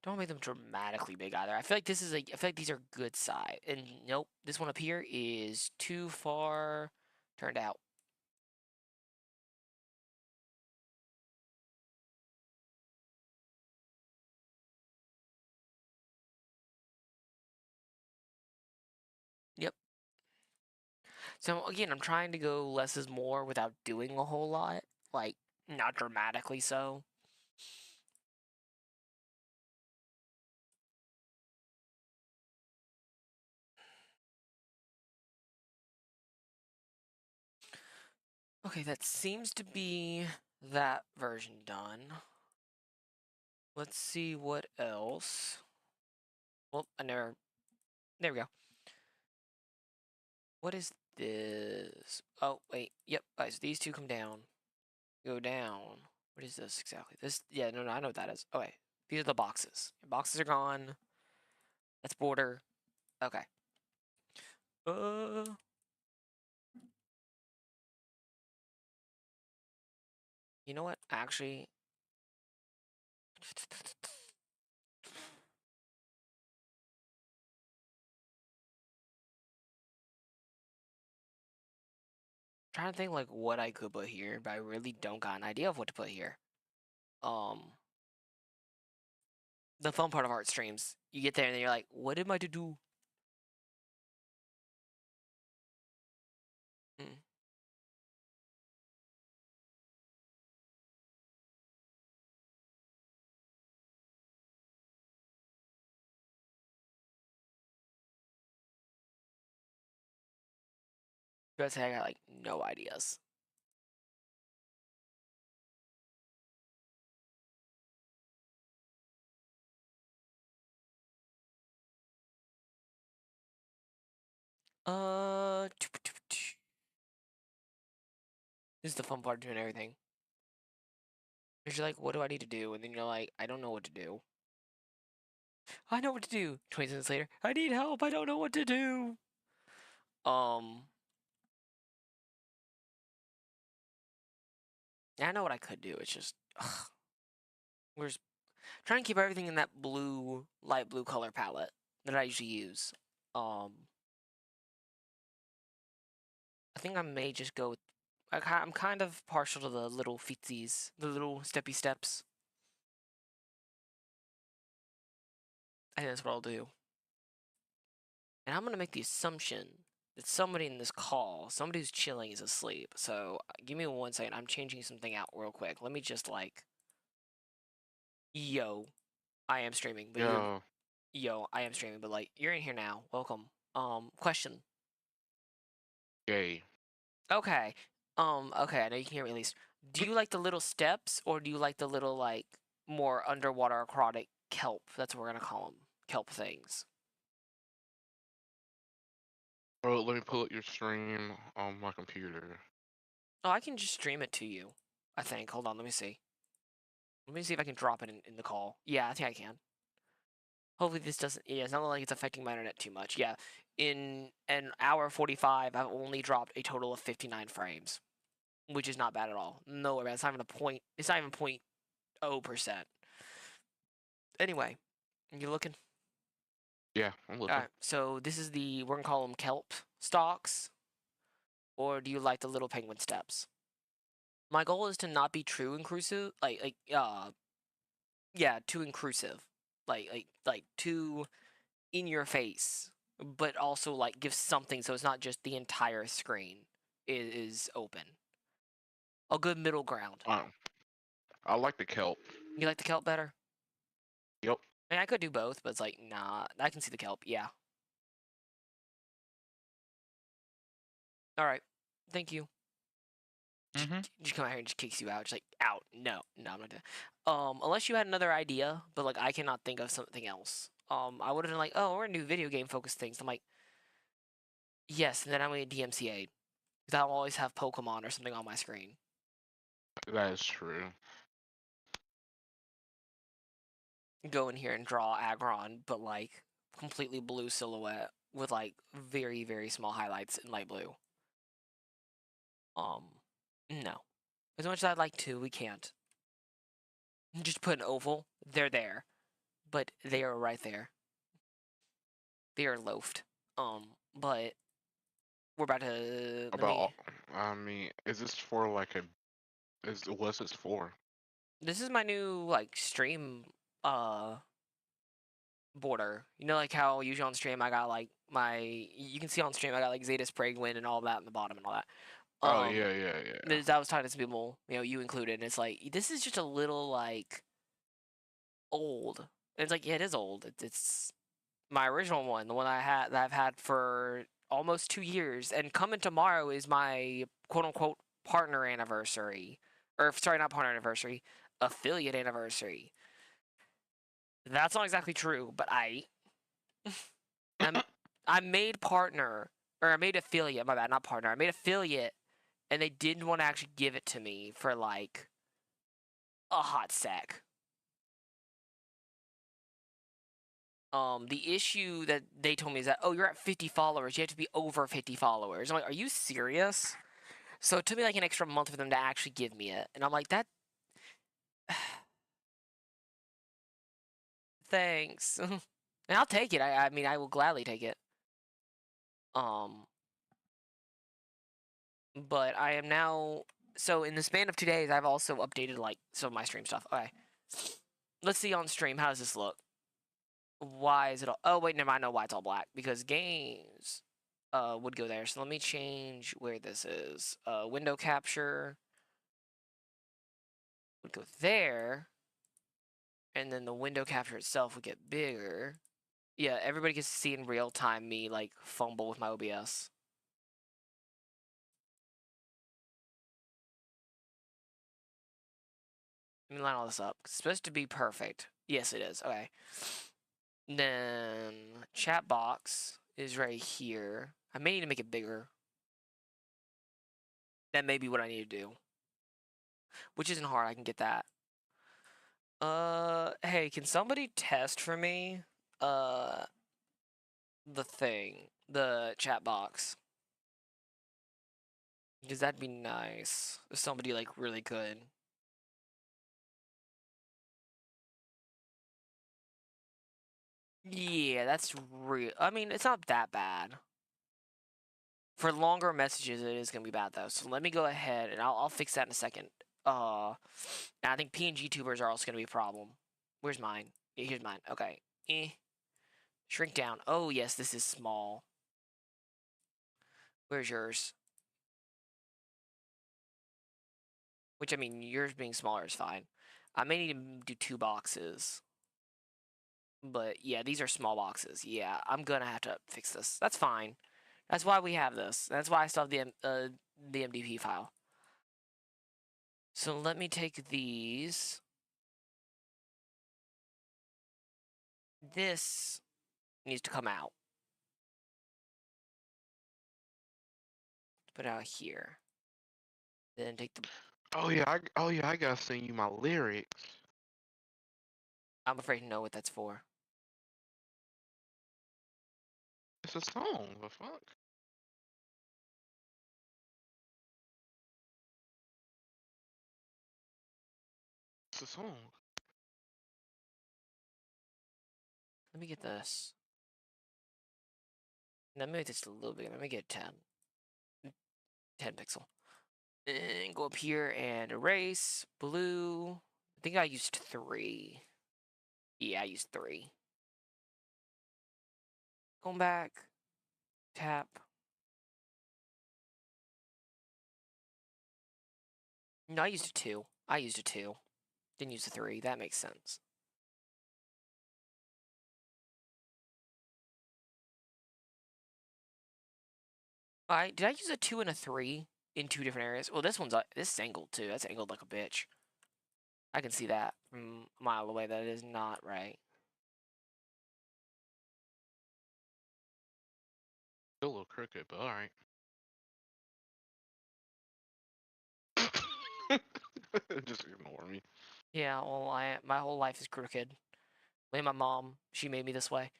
[SPEAKER 1] Don't make them dramatically big either. I feel like this is like, I feel like these are good size. And nope, this one up here is too far turned out. Yep. So again, I'm trying to go less is more without doing a whole lot. Like, not dramatically so. Okay, that seems to be that version done. Let's see what else. Well, I never. There we go. What is this? Oh, wait. Yep. All right, so these two come down. Go down. What is this exactly? This. Yeah, no, I know what that is. Okay. These are the boxes. Your boxes are gone. That's border. Okay. You know what? Actually. Trying to think like what I could put here, but I really don't got an idea of what to put here. The fun part of art streams, you get there and then you're like, what am I to do? Mm. You guys say I got like no ideas. This is the fun part of doing everything. Because you're like, what do I need to do? And then you're like, I don't know what to do. I know what to do. 20 seconds later, I need help. I don't know what to do. I know what I could do. It's just, we're just trying to keep everything in that blue, light blue color palette that I usually use. I think I may just go with, I'm kind of partial to the little feetsies, the little steppy steps. I think that's what I'll do. And I'm going to make the assumption that somebody in this call, somebody who's chilling, is asleep. So give me 1 second. I'm changing something out real quick. Let me just like, yo, I am streaming, but yo, I am streaming, but like, you're in here now. Welcome. Question.
[SPEAKER 9] Yay.
[SPEAKER 1] Okay. Okay, I know you can hear me at least. Do you like the little steps, or do you like the little, like, more underwater aquatic kelp? That's what we're gonna call them. Kelp things.
[SPEAKER 9] Bro, let me pull up your stream on my computer.
[SPEAKER 1] Oh, I can just stream it to you, I think. Hold on, let me see. Let me see if I can drop it in the call. Yeah, I think I can. Hopefully this doesn't, yeah, it's not like it's affecting my internet too much. Yeah, in an hour 45, I've only dropped a total of 59 frames, which is not bad at all. Nowhere bad. It's not even a point, it's not even 0.0%. Anyway, you looking?
[SPEAKER 9] Yeah, I'm looking.
[SPEAKER 1] Alright, so this is the, we're gonna call them kelp stalks, or do you like the little penguin steps? My goal is to not be too inclusive, yeah, too inclusive, like too in your face, but also like give something so it's not just the entire screen is open. A good middle ground.
[SPEAKER 9] I like the kelp.
[SPEAKER 1] You like the kelp better?
[SPEAKER 9] Yep.
[SPEAKER 1] I mean, I could do both, but it's like, nah, I can see the kelp, yeah. Alright, thank you. Just come out here and just kicks you out. Just like, out. No, I'm not doing. Unless you had another idea, but like I cannot think of something else. I would have been like, oh, we're gonna do video game focused things. I'm like, yes, and then I'm gonna DMCA. Because I'll always have Pokemon or something on my screen.
[SPEAKER 9] That is true.
[SPEAKER 1] Go in here and draw Aggron, but like completely blue silhouette with like very, very small highlights in light blue. No. As much as I'd like to, we can't. Just put an oval. They're there. But they are right there. They are loafed. But we're about to...
[SPEAKER 9] I mean, is this for like a... What's this for?
[SPEAKER 1] This is my new, like, stream, border. You know, like how usually on stream I got, like, you can see on stream I got, like, Zeta Spraguin and all that in the bottom and all that.
[SPEAKER 9] Oh, yeah.
[SPEAKER 1] I was talking to some people, you know, you included, and it's like, this is just a little, like, old. And it's like, yeah, it is old. It's my original one, the one that I've had for almost 2 years, and coming tomorrow is my quote-unquote partner anniversary. Or, sorry, not partner anniversary, affiliate anniversary. That's not exactly true, but I made partner, or I made affiliate, my bad, not partner. I made affiliate, and they didn't want to actually give it to me for, like, a hot sec. The issue that they told me is that, oh, you're at 50 followers, you have to be over 50 followers. I'm like, are you serious? So it took me, like, an extra month for them to actually give me it. And I'm like, that... Thanks. And I'll take it. I mean, I will gladly take it. But I am now... So in the span of 2 days, I've also updated, like, some of my stream stuff. Okay. Let's see on stream. How does this look? Why is it all... Oh, wait, never mind. I know why it's all black. Because games would go there. So let me change where this is. Window capture would go there. And then the window capture itself would get bigger. Yeah, everybody gets to see in real time me, like, fumble with my OBS. Let me line all this up. It's supposed to be perfect. Yes, it is. Okay. Then chat box is right here. I may need to make it bigger. That may be what I need to do. Which isn't hard. I can get that. Hey, can somebody test for me the thing, the chat box. Because that'd be nice if somebody like really could. Yeah, that's real. I mean, it's not that bad. For longer messages, it is gonna be bad though. So let me go ahead and I'll fix that in a second. And I think PNG tubers are also gonna be a problem. Where's mine? Yeah, here's mine. Okay. Shrink down. Oh yes, this is small. Where's yours? Which, I mean, yours being smaller is fine. I may need to do 2 boxes. But, yeah, these are small boxes. Yeah, I'm gonna have to fix this. That's fine. That's why we have this. That's why I still have the MDP file. So let me take these. This needs to come out. Put it out here. Then take the...
[SPEAKER 9] Oh yeah, I gotta send you my lyrics.
[SPEAKER 1] I'm afraid to know what that's for.
[SPEAKER 9] It's a song. The fuck? It's a song.
[SPEAKER 1] Let me get this. Let me make this a little bigger. Let me get 10. 10 pixel. And go up here and erase. Blue. I think I used 3. Yeah, I used 3. Going back. Tap. No, I used a 2. I used a 2. Didn't use a 3. That makes sense. Alright, did I use a 2 and a 3 in 2 different areas? Well, this is angled too. That's angled like a bitch. I can see that from a mile away. That is not right.
[SPEAKER 9] Still a little crooked, but alright. Just ignore me.
[SPEAKER 1] Yeah, well, my whole life is crooked. Blame my mom. She made me this way.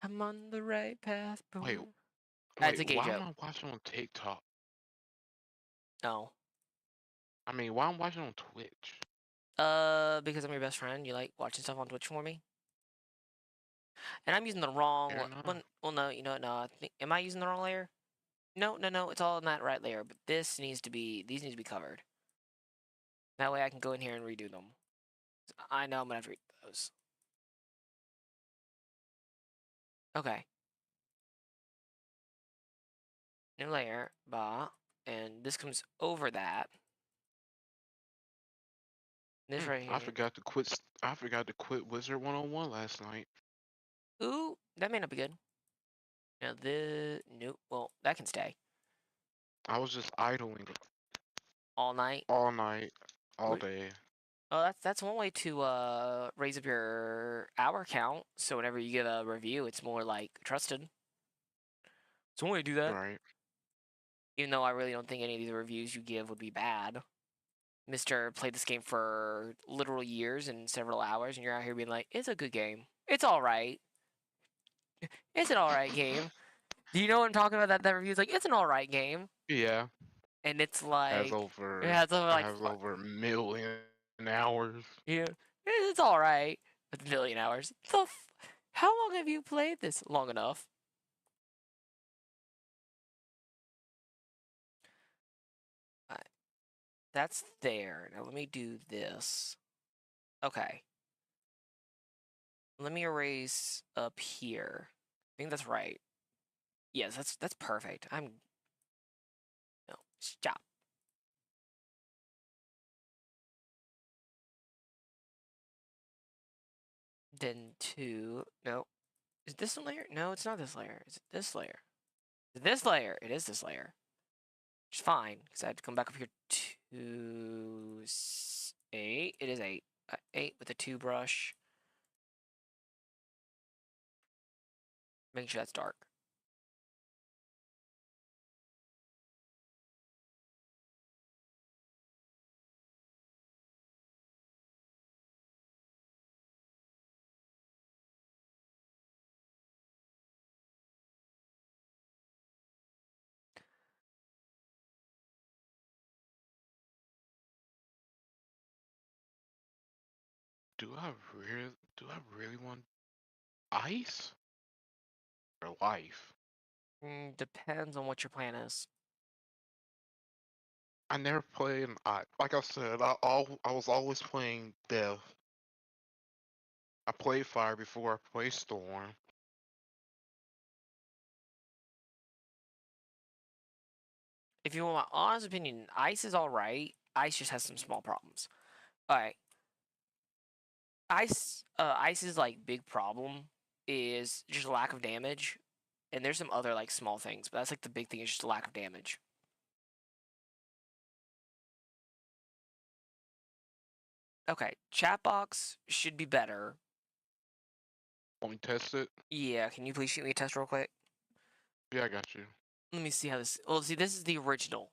[SPEAKER 1] I'm on the right path.
[SPEAKER 9] Wait,
[SPEAKER 1] That's a gay
[SPEAKER 9] why
[SPEAKER 1] joke.
[SPEAKER 9] am I watching on TikTok?
[SPEAKER 1] No.
[SPEAKER 9] I mean, why I'm watching on Twitch?
[SPEAKER 1] Because I'm your best friend. You like watching stuff on Twitch for me? And I'm using the wrong
[SPEAKER 9] Fair
[SPEAKER 1] one.
[SPEAKER 9] enough.
[SPEAKER 1] Well, no, you know what? No, am I using the wrong layer? No, it's all in that right layer. But these need to be covered. That way I can go in here and redo them. I know I'm gonna have to read those. Okay. New layer, and this comes over that. This right here.
[SPEAKER 9] I forgot to quit Wizard 101 last night.
[SPEAKER 1] Ooh, that may not be good. Now nope. Well, that can stay
[SPEAKER 9] I was just idling
[SPEAKER 1] all night.
[SPEAKER 9] all night, all day.
[SPEAKER 1] Well, that's one way to raise up your hour count. So whenever you give a review, it's more like trusted. It's one way to do that.
[SPEAKER 9] Right.
[SPEAKER 1] Even though I really don't think any of these reviews you give would be bad. Mr. played this game for literal years and several hours, and you're out here being like, it's a good game. It's alright. It's an alright game. Do you know what I'm talking about? That review's like, it's an alright game.
[SPEAKER 9] Yeah.
[SPEAKER 1] And it's like...
[SPEAKER 9] It has over a million hours.
[SPEAKER 1] Yeah. It's alright. With a million hours. How long have you played this? Long enough. That's there. Now let me do this. Okay. Let me erase up here. I think that's right. Yes, that's perfect. No, stop. Then 2. No. Is this a layer? No, it's not this layer. Is it this layer? Is it this layer? It is this layer. Which is fine, because I had to come back up here to 8. It is 8. 8 with a 2 brush. Make sure that's dark.
[SPEAKER 9] do I really want ice or life?
[SPEAKER 1] Depends on what your plan is.
[SPEAKER 9] I never played like I said, I was always playing Death. I played Fire before I played Storm.
[SPEAKER 1] If you want my honest opinion, Ice is alright. Ice just has some small problems. Alright. Ice's like big problem is just lack of damage. And there's some other like small things, but that's like the big thing is just lack of damage. Okay, chat box should be better.
[SPEAKER 9] Want me to test it?
[SPEAKER 1] Yeah, can you please shoot me a test real quick?
[SPEAKER 9] Yeah, I got you.
[SPEAKER 1] Let me see how this. Well, see, this is the original.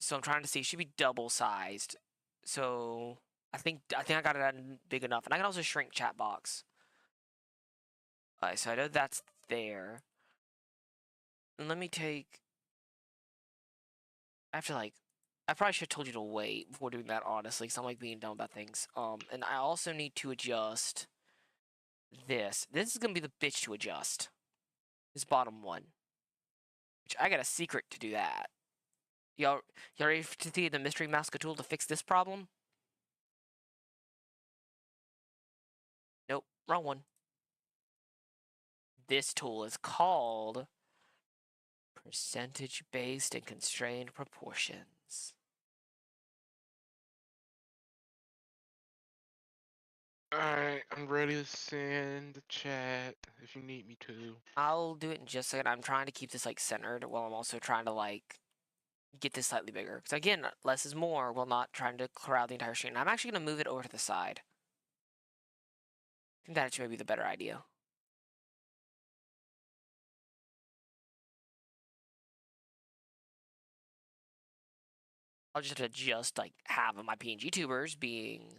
[SPEAKER 1] So I'm trying to see. It should be double sized. So I think I got it big enough, and I can also shrink chat box. Alright, so I know that's there. And let me take. I have to like. I probably should have told you to wait before doing that, honestly, because I'm like being dumb about things. And I also need to adjust this. This is gonna be the bitch to adjust. This bottom one. Which I got a secret to do that. Y'all ready to see the mystery masker tool to fix this problem? Nope, wrong one. This tool is called percentage-based and constrained proportions.
[SPEAKER 9] Alright, I'm ready to send the chat if you need me to.
[SPEAKER 1] I'll do it in just a second. I'm trying to keep this like centered while I'm also trying to like get this slightly bigger. Because again, less is more while not trying to crowd the entire screen. I'm actually going to move it over to the side. I think that actually may be the better idea. I'll just have to adjust like half of my PNG tubers being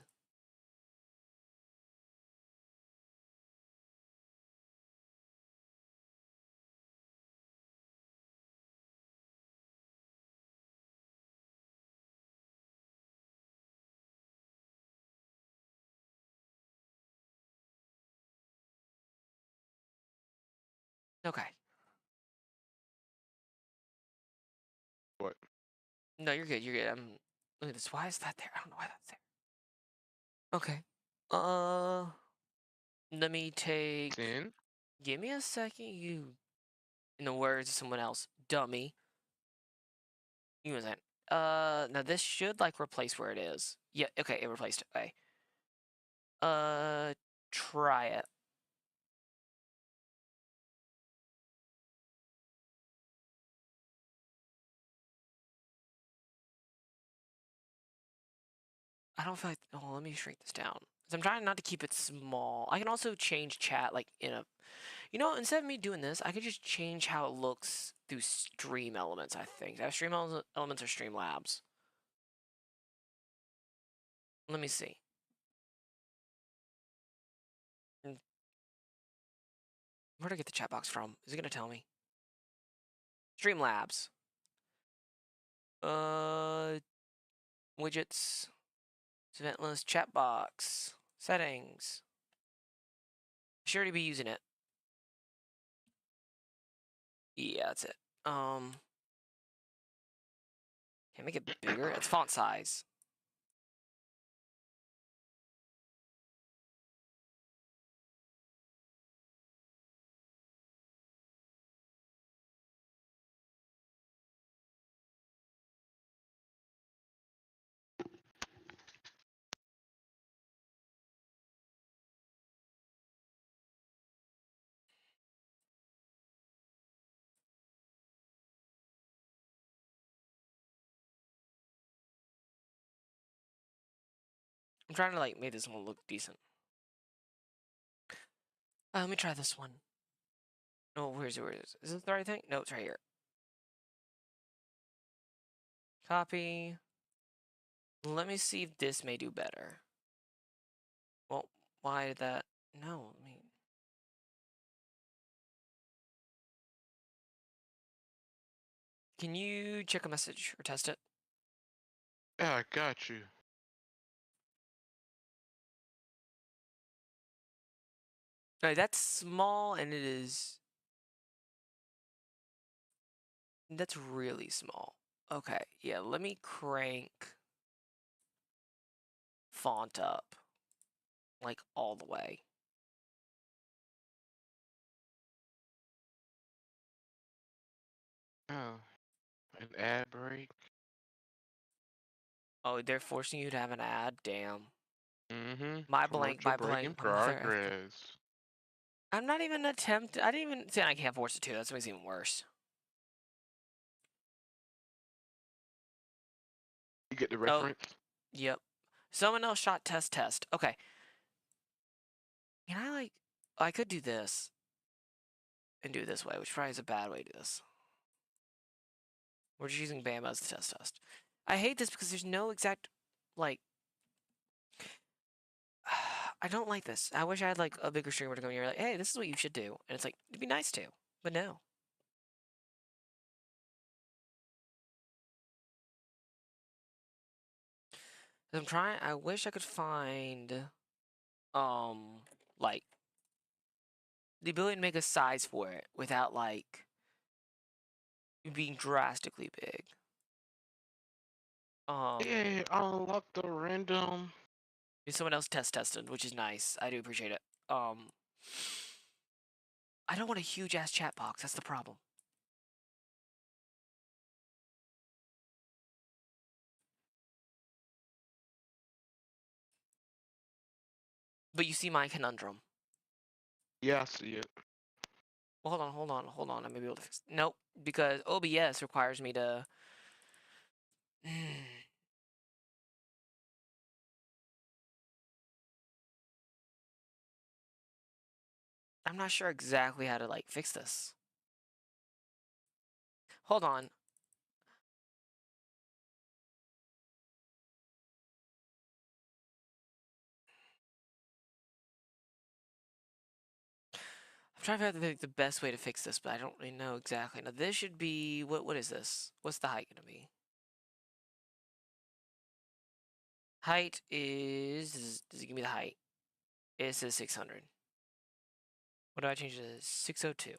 [SPEAKER 1] okay.
[SPEAKER 9] What?
[SPEAKER 1] No, you're good. You're good. Look at this. Why is that there? I don't know why that's there. Okay. Let me take.
[SPEAKER 9] Send?
[SPEAKER 1] Give me a second, you. In the words of someone else, dummy. You was that? Now this should like replace where it is. Yeah. Okay, it replaced it. Okay. Try it. I don't feel like. Oh, let me shrink this down. 'Cause I'm trying not to keep it small. I can also change chat like in a. You know, instead of me doing this, I could just change how it looks through stream elements. I think stream elements or Streamlabs. Let me see. Where did I get the chat box from? Is it gonna tell me? Streamlabs. Widgets. Eventless chat box. Settings. Should already be using it. Yeah, that's it. Can I make it bigger? It's font size. I'm trying to like make this one look decent. Let me try this one. Oh, where is it? Where is it? Is this the right thing? No, it's right here. Copy. Let me see if this may do better. Well, why did that? No, I mean. Can you check a message or test it?
[SPEAKER 9] Yeah, I got you.
[SPEAKER 1] Alright, that's small, and it is... That's really small. Okay, yeah, let me crank font up, like, all the way.
[SPEAKER 9] Oh, an ad break?
[SPEAKER 1] Oh, they're forcing you to have an ad? Damn.
[SPEAKER 9] Mm-hmm.
[SPEAKER 1] My
[SPEAKER 9] Commercial break in
[SPEAKER 1] mother...
[SPEAKER 9] progress.
[SPEAKER 1] I'm not even I didn't even... See, I can't force it too. That makes it even worse.
[SPEAKER 9] You get the
[SPEAKER 1] Oh,
[SPEAKER 9] reference?
[SPEAKER 1] yep. Someone else shot test. Okay. Can I, like... I could do this. And do it this way, which probably is a bad way to do this. We're just using Bama as the test. I hate this because there's no exact... Like... I don't like this. I wish I had, like, a bigger streamer to come here like, hey, this is what you should do. And it's like, it'd be nice to. But no. I'm trying... I wish I could find... Like... The ability to make a size for it without, like... being drastically big.
[SPEAKER 9] Yeah, I unlocked the random...
[SPEAKER 1] Someone else tested, which is nice. I do appreciate it. I don't want a huge-ass chat box. That's the problem. But you see my conundrum.
[SPEAKER 9] Yeah, I see it.
[SPEAKER 1] Well, hold on. I may be able to fix... Nope, because OBS requires me to... I'm not sure exactly how to, like, fix this. Hold on. I'm trying to figure out the best way to fix this, but I don't really know exactly. Now, this should be... What is this? What's the height gonna be? Height is... Does it give me the height? It says 600. What do I change it to? 602.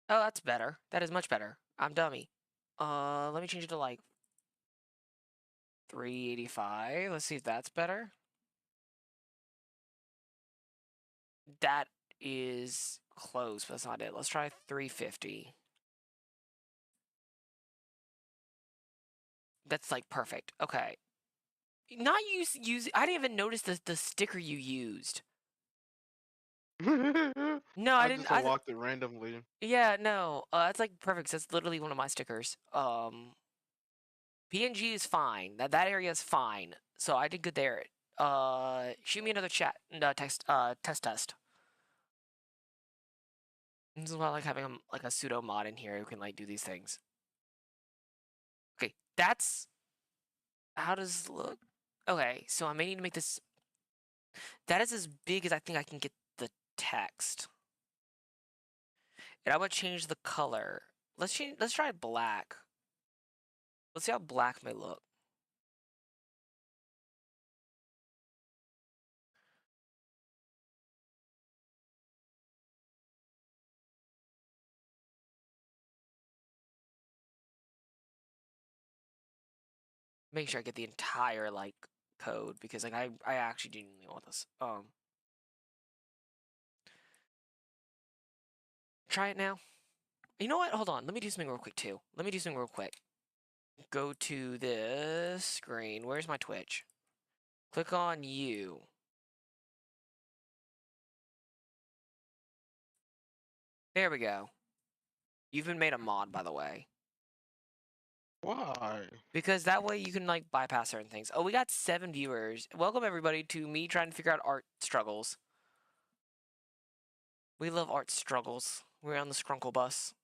[SPEAKER 1] Oh, that's better. That is much better. I'm dummy. Let me change it to, like, 385. Let's see if that's better. That is close, but that's not it. Let's try 350. That's, like, perfect. Okay. Not use... I didn't even notice the sticker you used. No, I didn't...
[SPEAKER 9] just unlocked it randomly.
[SPEAKER 1] Yeah, no. That's, like, perfect. That's literally one of my stickers. PNG is fine. That area is fine. So I did good there. Shoot me another chat test. This is why I like having like a pseudo mod in here who can like do these things. Okay, that's... How does this look? Okay, so I may need to make this... That is as big as I think I can get the text. And I'm gonna change the color. Let's try black. Let's see how black may look. Make sure I get the entire like code because like I actually genuinely want this. Try it now. You know what? Hold on. Let me do something real quick too. Go to this screen. Where's my Twitch? Click on you. There we go. You've been made a mod, by the way.
[SPEAKER 9] Why?
[SPEAKER 1] Because that way you can like bypass certain things. Oh, we got 7 viewers. Welcome everybody to me trying to figure out art struggles. We love art struggles. We're on the Skrunkle bus.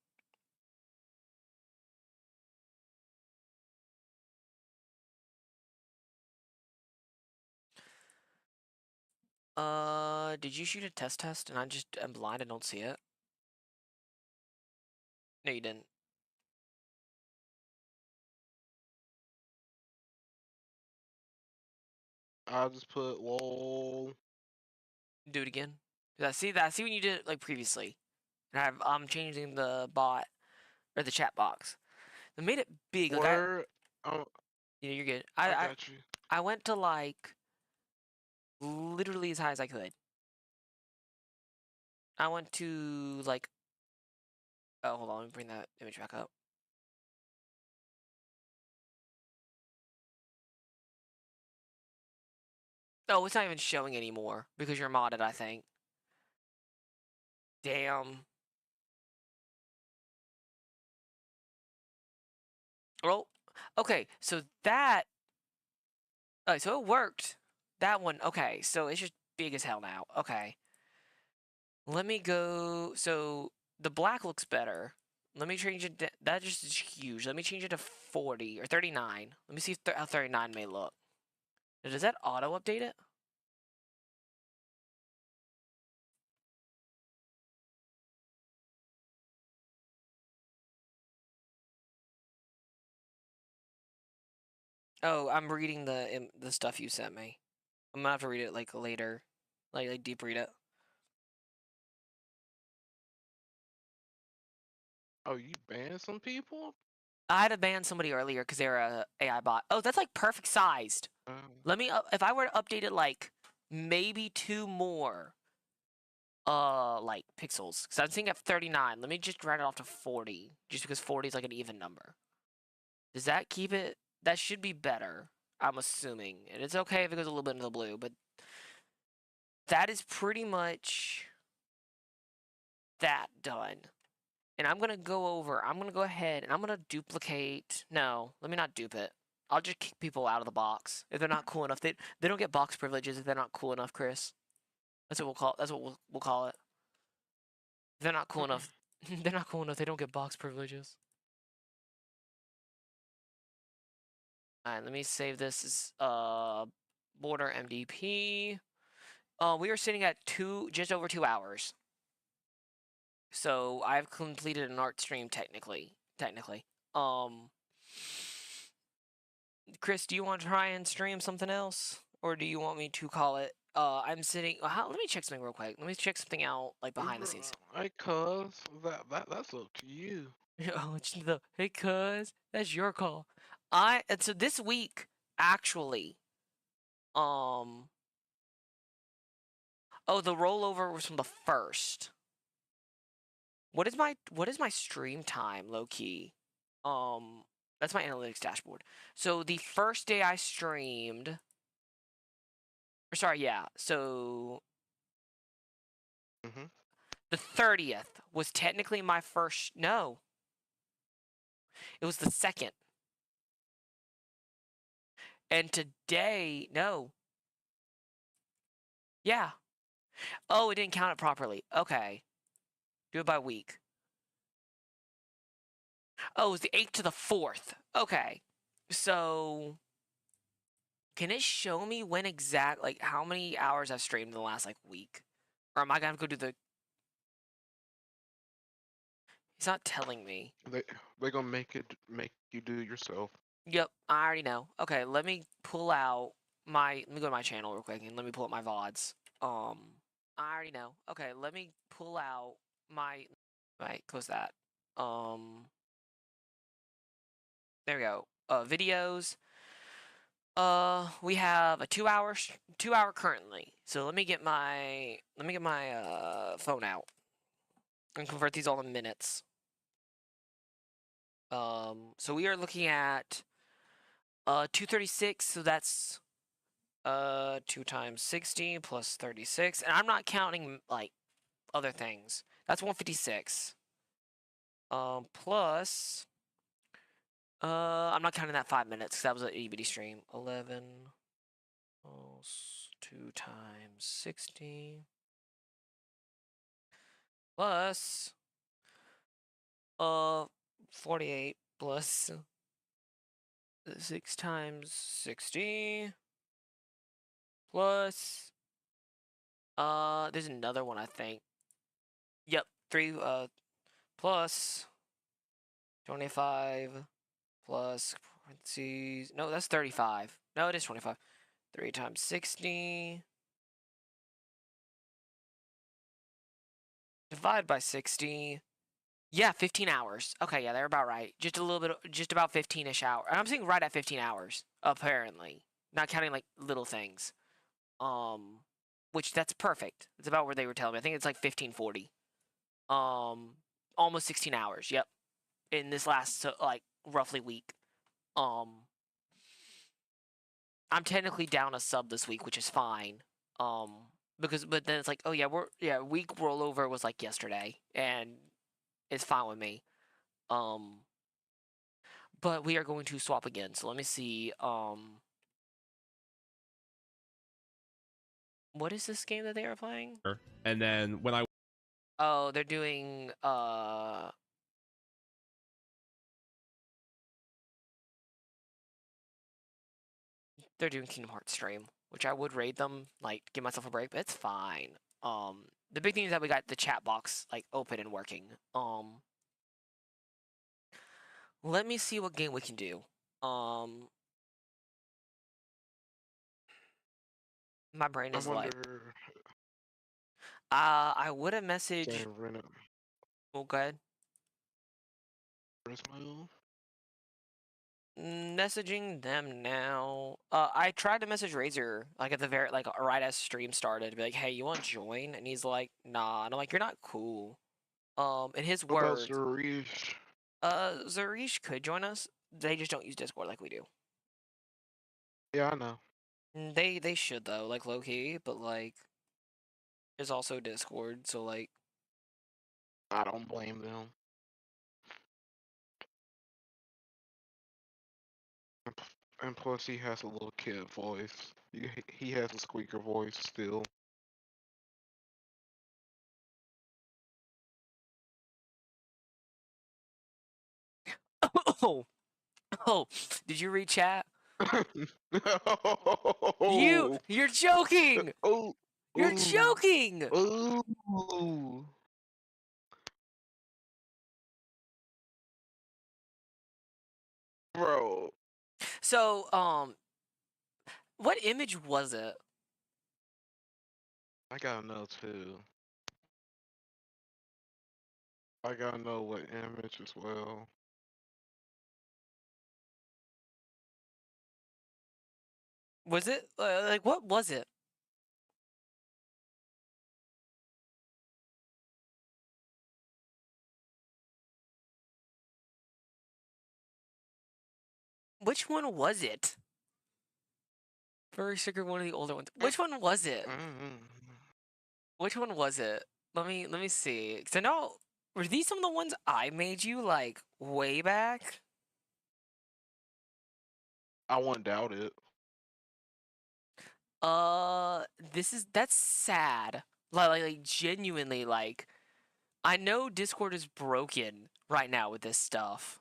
[SPEAKER 1] Did you shoot a test and I just am blind and don't see it? No, you didn't.
[SPEAKER 9] I'll just put lol.
[SPEAKER 1] Do it again. I see when you did it like previously. And I'm changing the bot or the chat box. I made it big. Like
[SPEAKER 9] Oh,
[SPEAKER 1] yeah, you're good.
[SPEAKER 9] I got you.
[SPEAKER 1] I went to like literally as high as I could. I went to like. Oh, hold on. Let me bring that image back up. Oh, it's not even showing anymore because you're modded, I think. Damn. Well, okay, so that. Oh, so it worked. That one, okay, so it's just big as hell now. Okay. Let me go. So the black looks better. Let me change it. That just is huge. Let me change it to 40 or 39. Let me see how 39 may look. Does that auto update it? Oh, I'm reading the stuff you sent me. I'm gonna have to read it like later, like deep read it.
[SPEAKER 9] Oh, you banned some people?
[SPEAKER 1] I had to ban somebody earlier because they were a AI bot. Oh, that's like perfect sized. Let me if I were to update it like maybe 2 more like pixels because I'm seeing at 39. Let me just round it off to 40 just because 40 is like an even number. Does that keep it? That should be better, I'm assuming. And it's okay if it goes a little bit into the blue, but that is pretty much that done. And I'm going to go ahead and I'm going to duplicate. No, let me not dupe it. I'll just kick people out of the box if they're not cool enough. They don't get box privileges if they're not cool enough, Chris. That's what we'll call it. If they're not cool enough. They're not cool enough. They don't get box privileges. All right, let me save this as border MDP. We are sitting at just over 2 hours. So I've completed an art stream technically. Chris, do you want to try and stream something else, or do you want me to call it? I'm sitting. Let me check something real quick. Let me check something out like behind the scenes.
[SPEAKER 9] Hey, cuz that's up to you.
[SPEAKER 1] Oh, it's hey, cuz that's your call. And so this week actually, oh, the rollover was from the 1st. What is my stream time, low key? That's my analytics dashboard. So the first day I streamed, or sorry, yeah. So the 30th was technically my first. No, it was the 2nd. And today, no. Yeah. Oh, it didn't count it properly. Okay. Do it by week. Oh, it was the 8th to the 4th. Okay. So, can it show me when like how many hours I've streamed in the last like week? Or am I gonna go do the? He's not telling me.
[SPEAKER 9] They're gonna make you do it yourself.
[SPEAKER 1] Yep, I already know. Okay, let me pull out let me go to my channel real quick and let me pull up my VODs. I already know. Okay, let me pull out right, close that. There we go. Videos. We have a 2 hour currently. So let me get my phone out and convert these all to minutes. So we are looking at 236, so that's 2 times 60 plus 36, and I'm not counting like other things. That's 156. Plus I'm not counting that 5 minutes because that was an EBD stream. 11 2 times 60 plus 48 plus 6 times 60 plus there's another one I think. Yep, 3 plus 25 plus parentheses. No, that's 35. No, it is 25. 3 times 60. Divide by 60. Yeah, 15 hours. Okay, yeah, they're about right. Just a little bit, just about 15-ish hours. I'm saying right at 15 hours, apparently. Not counting, like, little things. Which, that's perfect. It's about where they were telling me. I think it's, like, 1540. Almost 16 hours, yep. In this last, like, roughly week. I'm technically down a sub this week, which is fine. But then it's like, oh yeah, week rollover was like yesterday, and it's fine with me. But we are going to swap again. So let me see. What is this game that they are playing?
[SPEAKER 10] And then when I
[SPEAKER 1] Oh, they're doing Kingdom Hearts stream, which I would raid them, like give myself a break, but it's fine. The big thing is that we got the chat box like open and working. Let me see what game we can do. My brain is like. I would have messaged. Oh, go ahead. Messaging them now. I tried to message Razor like at the very right as stream started, be like, "Hey, you want to join?" And he's like, "Nah." And I'm like, "You're not cool." In his words.
[SPEAKER 9] What about Zarish?
[SPEAKER 1] Zarish could join us. They just don't use Discord like we do.
[SPEAKER 9] Yeah, I know.
[SPEAKER 1] They should though, like low key, but like, there's also Discord, so like.
[SPEAKER 9] I don't blame them. And plus, he has a little kid voice. He has a squeaker voice still.
[SPEAKER 1] Oh, did you read chat?
[SPEAKER 9] No.
[SPEAKER 1] You're joking.
[SPEAKER 9] Oh,
[SPEAKER 1] you're joking.
[SPEAKER 9] Ooh. Bro.
[SPEAKER 1] So, what image was it?
[SPEAKER 9] I gotta know too. I gotta know what image as well.
[SPEAKER 1] Was it like what was it? Which one was it? Furry Sugar, one of the older ones. Which one was it? Which one was it? Let me see. 'Cause I know, were these some of the ones I made you like way back?
[SPEAKER 9] I wouldn't doubt it.
[SPEAKER 1] That's sad. Like genuinely, like, I know Discord is broken right now with this stuff.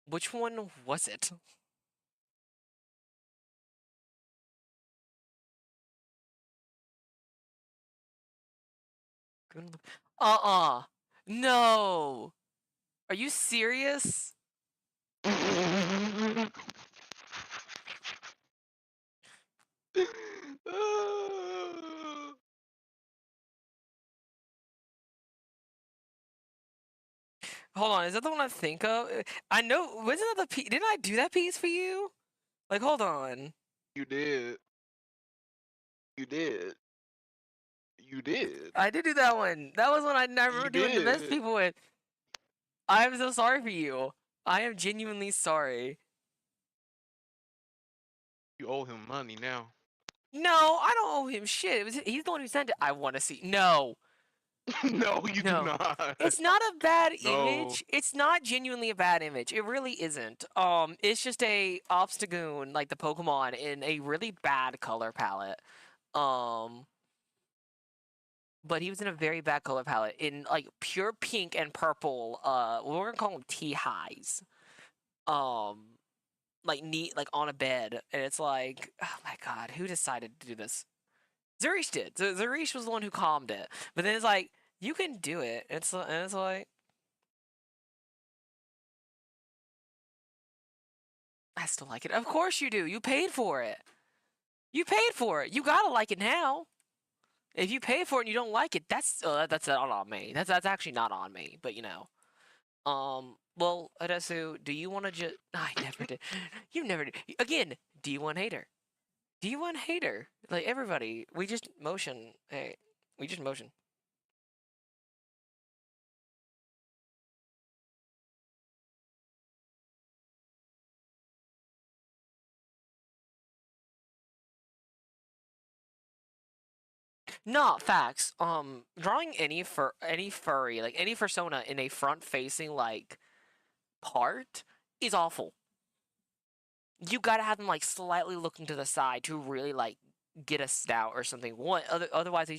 [SPEAKER 1] Which one was it? No. Are you serious? Hold on, is that the one I think of? I know, wasn't that the piece? Didn't I do that piece for you? Like, hold on.
[SPEAKER 9] You did. You did. You did.
[SPEAKER 1] I did do that one. That was one I remember doing the best people with. I am so sorry for you. I am genuinely sorry.
[SPEAKER 9] You owe him money now.
[SPEAKER 1] No, I don't owe him shit. He's the one who sent it. I want to see. No.
[SPEAKER 9] No, you do not.
[SPEAKER 1] It's not a bad image. It's not genuinely a bad image. It really isn't. It's just a Obstagoon, like the Pokemon, in a really bad color palette. But he was in a very bad color palette in like pure pink and purple. We're gonna call them T-highs. Like neat, like on a bed, and it's like, oh my god, who decided to do this? Zarish did. Zarish was the one who calmed it. But then it's like, you can do it. And it's like, I still like it. Of course you do. You paid for it. You paid for it. You gotta like it now. If you pay for it and you don't like it, that's not on me. That's actually not on me. But you know, well, Adesu, do you want to just? I never did. You never did. Again, D1 hater. D1 hater. Like everybody, we just motion. Hey, we just motion. Not facts. Drawing any furry, like any fursona in a front-facing like part is awful. You gotta have them like slightly looking to the side to really like get a snout or something. Otherwise they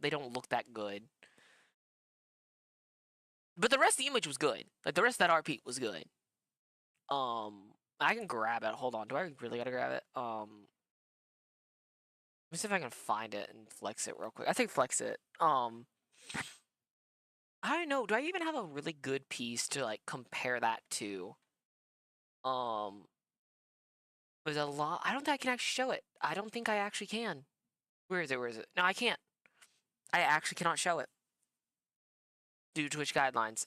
[SPEAKER 1] don't look that good. But the rest of the image was good. Like the rest of that art piece was good. I can grab it. Hold on. Do I really gotta grab it? Let me see if I can find it and flex it real quick. I think flex it. I don't know. Do I even have a really good piece to like compare that to? There's a lot. I don't think I can actually show it. I don't think I actually can. Where is it? Where is it? No, I can't. I actually cannot show it due to Twitch guidelines.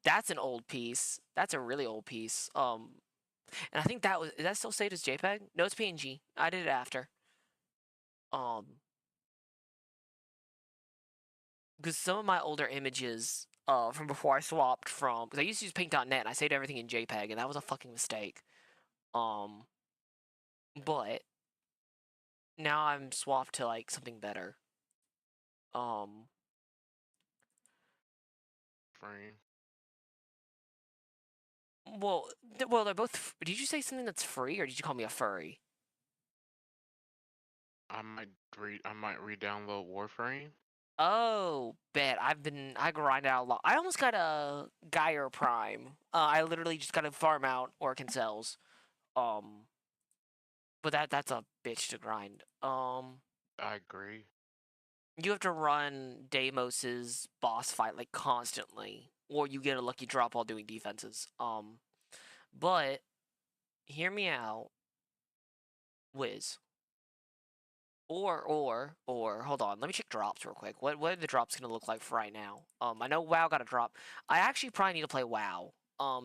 [SPEAKER 1] That's an old piece. That's a really old piece. And I think that was. Is that still saved as JPEG? No, it's PNG. I did it after. Because some of my older images, from before I swapped from, because I used to use Paint.net and I saved everything in JPEG, and that was a fucking mistake. But now I'm swapped to like something better.
[SPEAKER 9] Frame.
[SPEAKER 1] Well, they're both. Did you say something that's free, or did you call me a furry?
[SPEAKER 9] I might re-download Warframe.
[SPEAKER 1] Oh, bet. I grind out a lot. I almost got a Geyer Prime. I literally just got to farm out Orc cells. But that's a bitch to grind.
[SPEAKER 9] I agree.
[SPEAKER 1] You have to run Deimos's boss fight like constantly, or you get a lucky drop while doing defenses. But hear me out, Wiz. Or hold on, let me check drops real quick. What are the drops gonna look like for right now? I know WoW got a drop. I actually probably need to play WoW.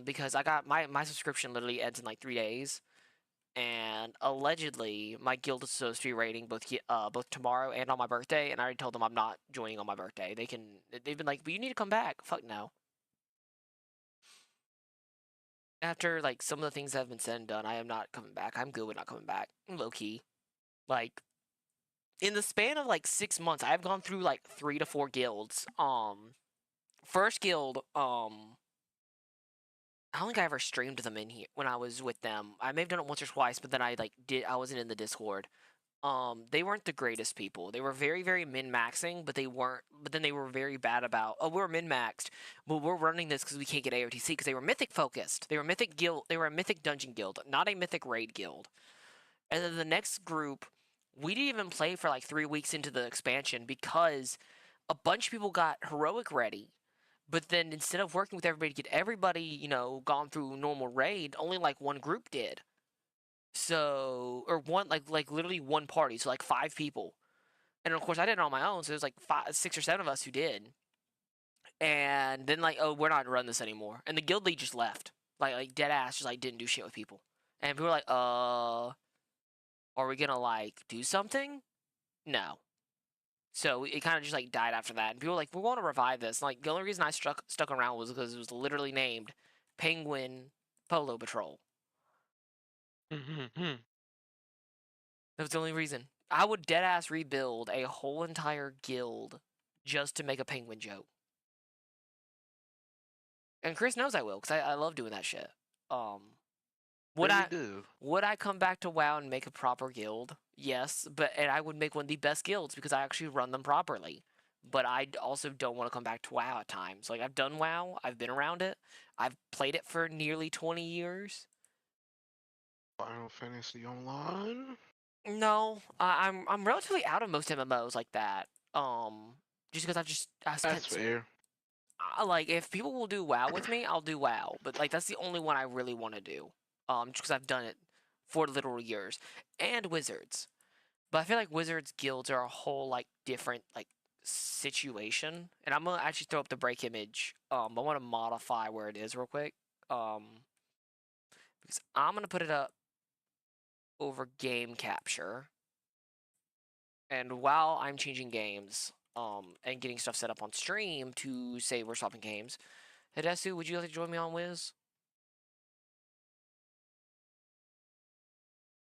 [SPEAKER 1] Because I got my subscription literally ends in like 3 days. And allegedly my guild is supposed to be raiding both tomorrow and on my birthday, and I already told them I'm not joining on my birthday. They've been like, but you need to come back. Fuck no. After like some of the things that have been said and done, I am not coming back. I'm good with not coming back. Low key. Like in the span of like 6 months, I've gone through like 3 to 4 guilds. First guild, I don't think I ever streamed them in here when I was with them. I may have done it once or twice, but then I wasn't in the Discord. They weren't the greatest people. They were very, very min-maxing, but then they were very bad about, oh, we're min-maxed, but we're running this because we can't get AOTC, because they were mythic focused. They were mythic guild, they were a mythic dungeon guild, not a mythic raid guild. And then the next group, we didn't even play for like 3 weeks into the expansion because a bunch of people got heroic ready. But then instead of working with everybody to get everybody, gone through normal raid, only like one group did. So, or one, like literally one party, so like 5 people. And of course I did it on my own, so there's like 6 or 7 of us who did. And then like, oh, we're not running this anymore. And the guild lead just left. Like dead ass, just like didn't do shit with people. And people were like, are we gonna like do something? No. So it kind of just like died after that. And people were like, we want to revive this. And, like the only reason I stuck around was because it was literally named Penguin Polo Patrol. That was the only reason. I would deadass rebuild a whole entire guild just to make a penguin joke. And Chris knows I will, because I love doing that shit. Would I come back to WoW and make a proper guild? Yes, and I would make one of the best guilds because I actually run them properly. But I also don't want to come back to WoW at times. Like, I've done WoW, I've been around it, I've played it for nearly 20 years.
[SPEAKER 9] Final Fantasy Online?
[SPEAKER 1] No, I'm relatively out of most MMOs like that. Just because I've spent.
[SPEAKER 9] That's fair.
[SPEAKER 1] Like, if people will do WoW with me, I'll do WoW. But like, that's the only one I really want to do. just because I've done it for literal years, and Wizards. But I feel like Wizards guilds are a whole like different like situation, and I'm gonna actually throw up the break image. I want to modify where it is real quick. Because I'm gonna put it up over game capture, and while I'm changing games, and getting stuff set up on stream to say we're swapping games. Hidesu, would you like to join me on Wiz?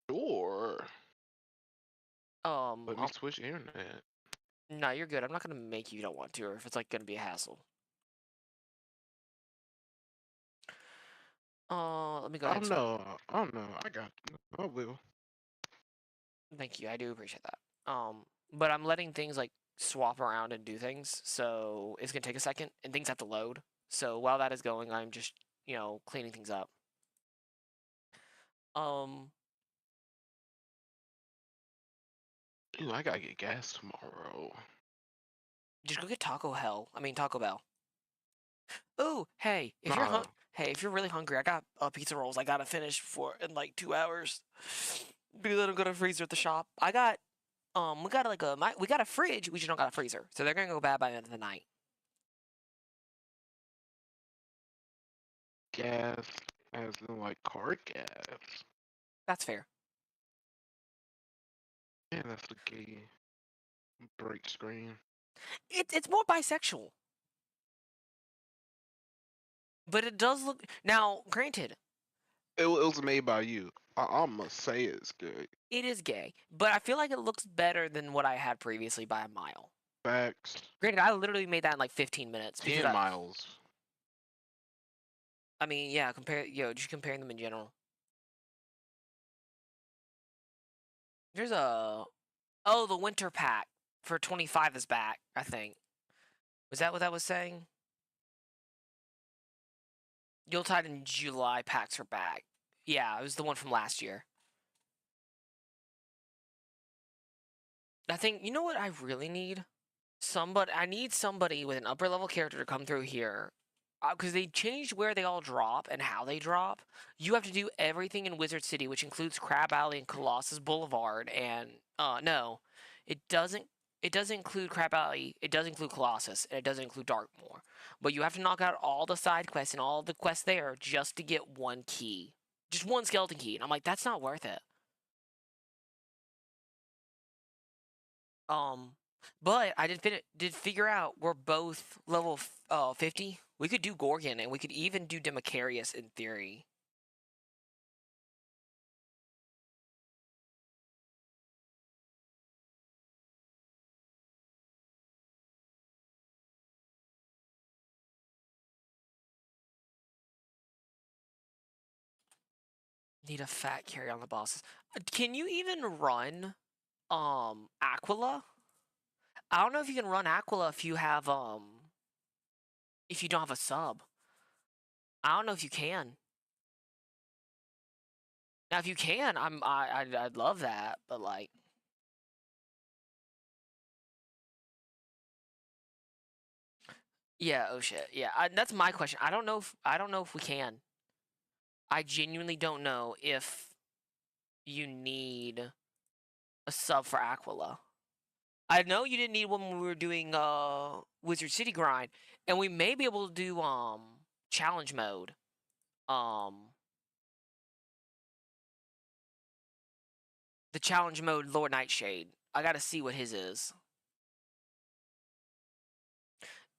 [SPEAKER 9] Sure. Let me
[SPEAKER 1] I'll-
[SPEAKER 9] switch internet.
[SPEAKER 1] No, you're good. I'm not gonna make you if you don't want to, or if it's like gonna be a hassle. Let me go ahead.
[SPEAKER 9] Oh no, I got. I will.
[SPEAKER 1] Thank you. I do appreciate that. But I'm letting things like swap around and do things, so it's gonna take a second, and things have to load. So while that is going, I'm just cleaning things up.
[SPEAKER 9] Ooh, I gotta get gas tomorrow.
[SPEAKER 1] Just go get Taco Bell. Oh, hey, if you're really hungry, I got pizza rolls. I gotta finish in like 2 hours because I'm gonna freezer at the shop. I got we got a fridge. We just don't got a freezer, so they're gonna go bad by the end of the night.
[SPEAKER 9] Gas, as in like car gas.
[SPEAKER 1] That's fair.
[SPEAKER 9] Yeah, that's the gay break screen.
[SPEAKER 1] It's more bisexual. But it does look now. Granted,
[SPEAKER 9] it was made by you. I must say it's good.
[SPEAKER 1] It is gay, but I feel like it looks better than what I had previously by a mile.
[SPEAKER 9] Facts.
[SPEAKER 1] Granted, I literally made that in like 15 minutes.
[SPEAKER 9] 10 miles.
[SPEAKER 1] I mean, yeah. Just comparing them in general. There's the winter pack for 25 is back. I think. Was that what that was saying? Yuletide and July packs are back. Yeah, it was the one from last year. I think, you know what I really need? I need somebody with an upper level character to come through here. Because they changed where they all drop and how they drop. You have to do everything in Wizard City, which includes Crab Alley and Colossus Boulevard. And, no, it doesn't include Crab Alley. It does include Colossus, and it doesn't include Darkmoor. But you have to knock out all the side quests and all the quests there just to get one key. Just one skeleton key. And I'm like, that's not worth it. But I did figure out we're both level 50. We could do Gorgon, and we could even do Democarius in theory. Need a fat carry on the bosses. Can you even run Aquila? I don't know if you can run Aquila if you have if you don't have a sub. I don't know if you can. Now if you can, I'd love that, but like yeah, oh shit. Yeah, that's my question. I don't know if we can. I genuinely don't know if you need a sub for Aquila. I know you didn't need one when we were doing Wizard City grind, and we may be able to do challenge mode. The challenge mode Lord Nightshade. I gotta see what his is.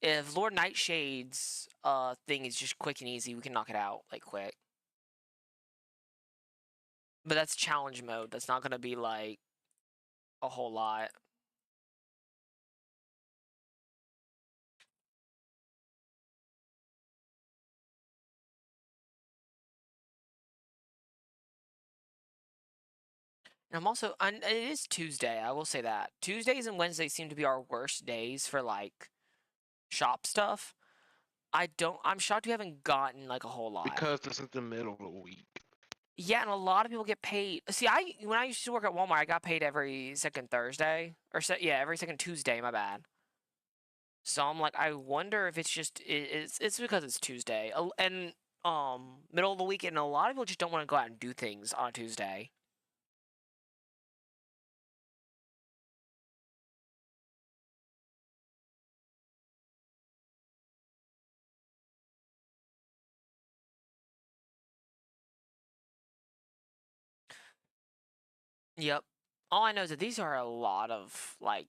[SPEAKER 1] If Lord Nightshade's thing is just quick and easy, we can knock it out like quick. But that's challenge mode. That's not gonna be like a whole lot. And it is Tuesday, I will say that. Tuesdays and Wednesdays seem to be our worst days for, like, shop stuff. I'm shocked we haven't gotten, like, a whole lot.
[SPEAKER 9] Because it's in the middle of the week.
[SPEAKER 1] Yeah, and a lot of people get paid. See, when I used to work at Walmart, I got paid every second Thursday. Every second Tuesday, my bad. So I'm like, I wonder if it's just, it's because it's Tuesday. And middle of the week, and a lot of people just don't want to go out and do things on a Tuesday. Yep. All I know is that these are a lot of, like...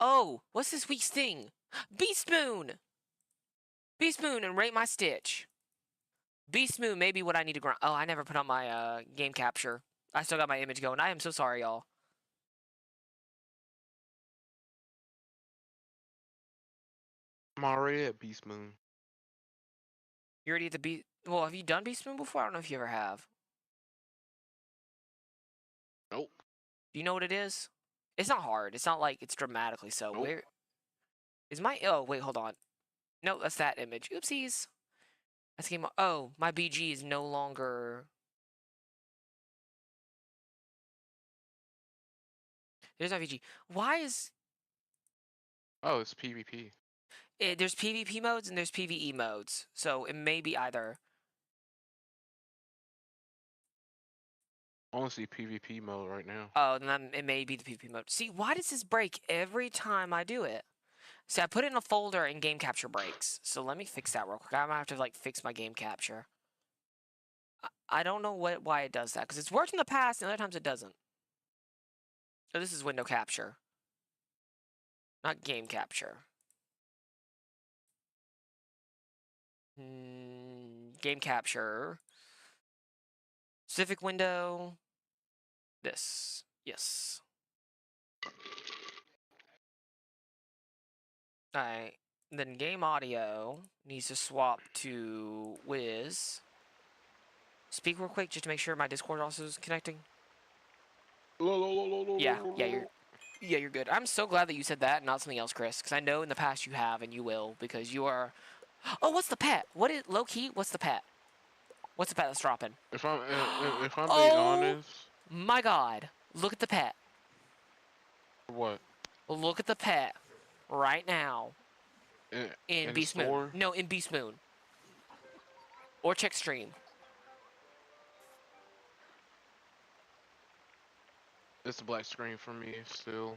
[SPEAKER 1] Oh, what's this week's thing? Beast Moon! Beast Moon and Rate My Stitch. Beast Moon may be what I need to grind. Oh, I never put on my game capture. I still got my image going. I am so sorry, y'all.
[SPEAKER 9] I'm already at Beast Moon.
[SPEAKER 1] You already at the Beast... Well, have you done Beast Moon before? I don't know if you ever have.
[SPEAKER 9] Nope.
[SPEAKER 1] Do you know what it is? It's not hard. It's not like it's dramatically so.
[SPEAKER 9] Nope.
[SPEAKER 1] Where... Is my... Oh, wait, hold on. No, that's that image. Oopsies. That's game... Oh, my BG is no longer... There's my BG. Why is...
[SPEAKER 9] Oh, it's PvP.
[SPEAKER 1] There's PvP modes and there's PvE modes. So it may be either.
[SPEAKER 9] I only see PvP mode right now.
[SPEAKER 1] Oh, then it may be the PvP mode. See, why does this break every time I do it? See, I put it in a folder and game capture breaks. So let me fix that real quick. I'm gonna have to like fix my game capture. I don't know why it does that, because it's worked in the past and other times it doesn't. So this is window capture. Not game capture. Game capture. Specific window. This. Yes. Alright. Then game audio needs to swap to Wiz. Speak real quick just to make sure my Discord also is connecting. Yeah, you're good. I'm so glad that you said that and not something else, Chris, because I know in the past you have and you will, because you are... Oh, what's the pet? What is low-key? What's the pet? What's the pet that's dropping?
[SPEAKER 9] If I'm being honest...
[SPEAKER 1] My God. Look at the pet.
[SPEAKER 9] What?
[SPEAKER 1] Look at the pet right now. In Beast Moon.
[SPEAKER 9] Store?
[SPEAKER 1] No, in Beast Moon. Or check stream.
[SPEAKER 9] It's a black screen for me still.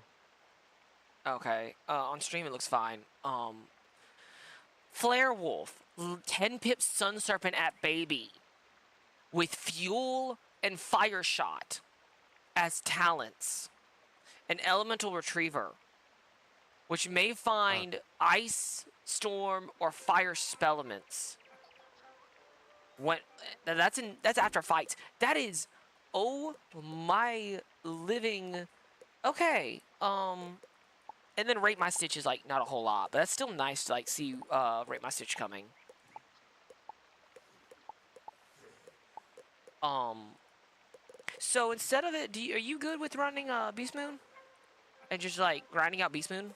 [SPEAKER 1] Okay. On stream it looks fine. Flare Wolf. 10 pips Sun Serpent at baby. With Fuel and Fire Shot as talents. An Elemental Retriever. Which may find Ice, Storm, or Fire Spellements. That's after fights. That is... Oh my living... Okay. And then Rate My Stitch is, like, not a whole lot. But that's still nice to, like, see Rate My Stitch coming. So instead of it, are you good with running Beast Moon? And just, like, grinding out Beast Moon?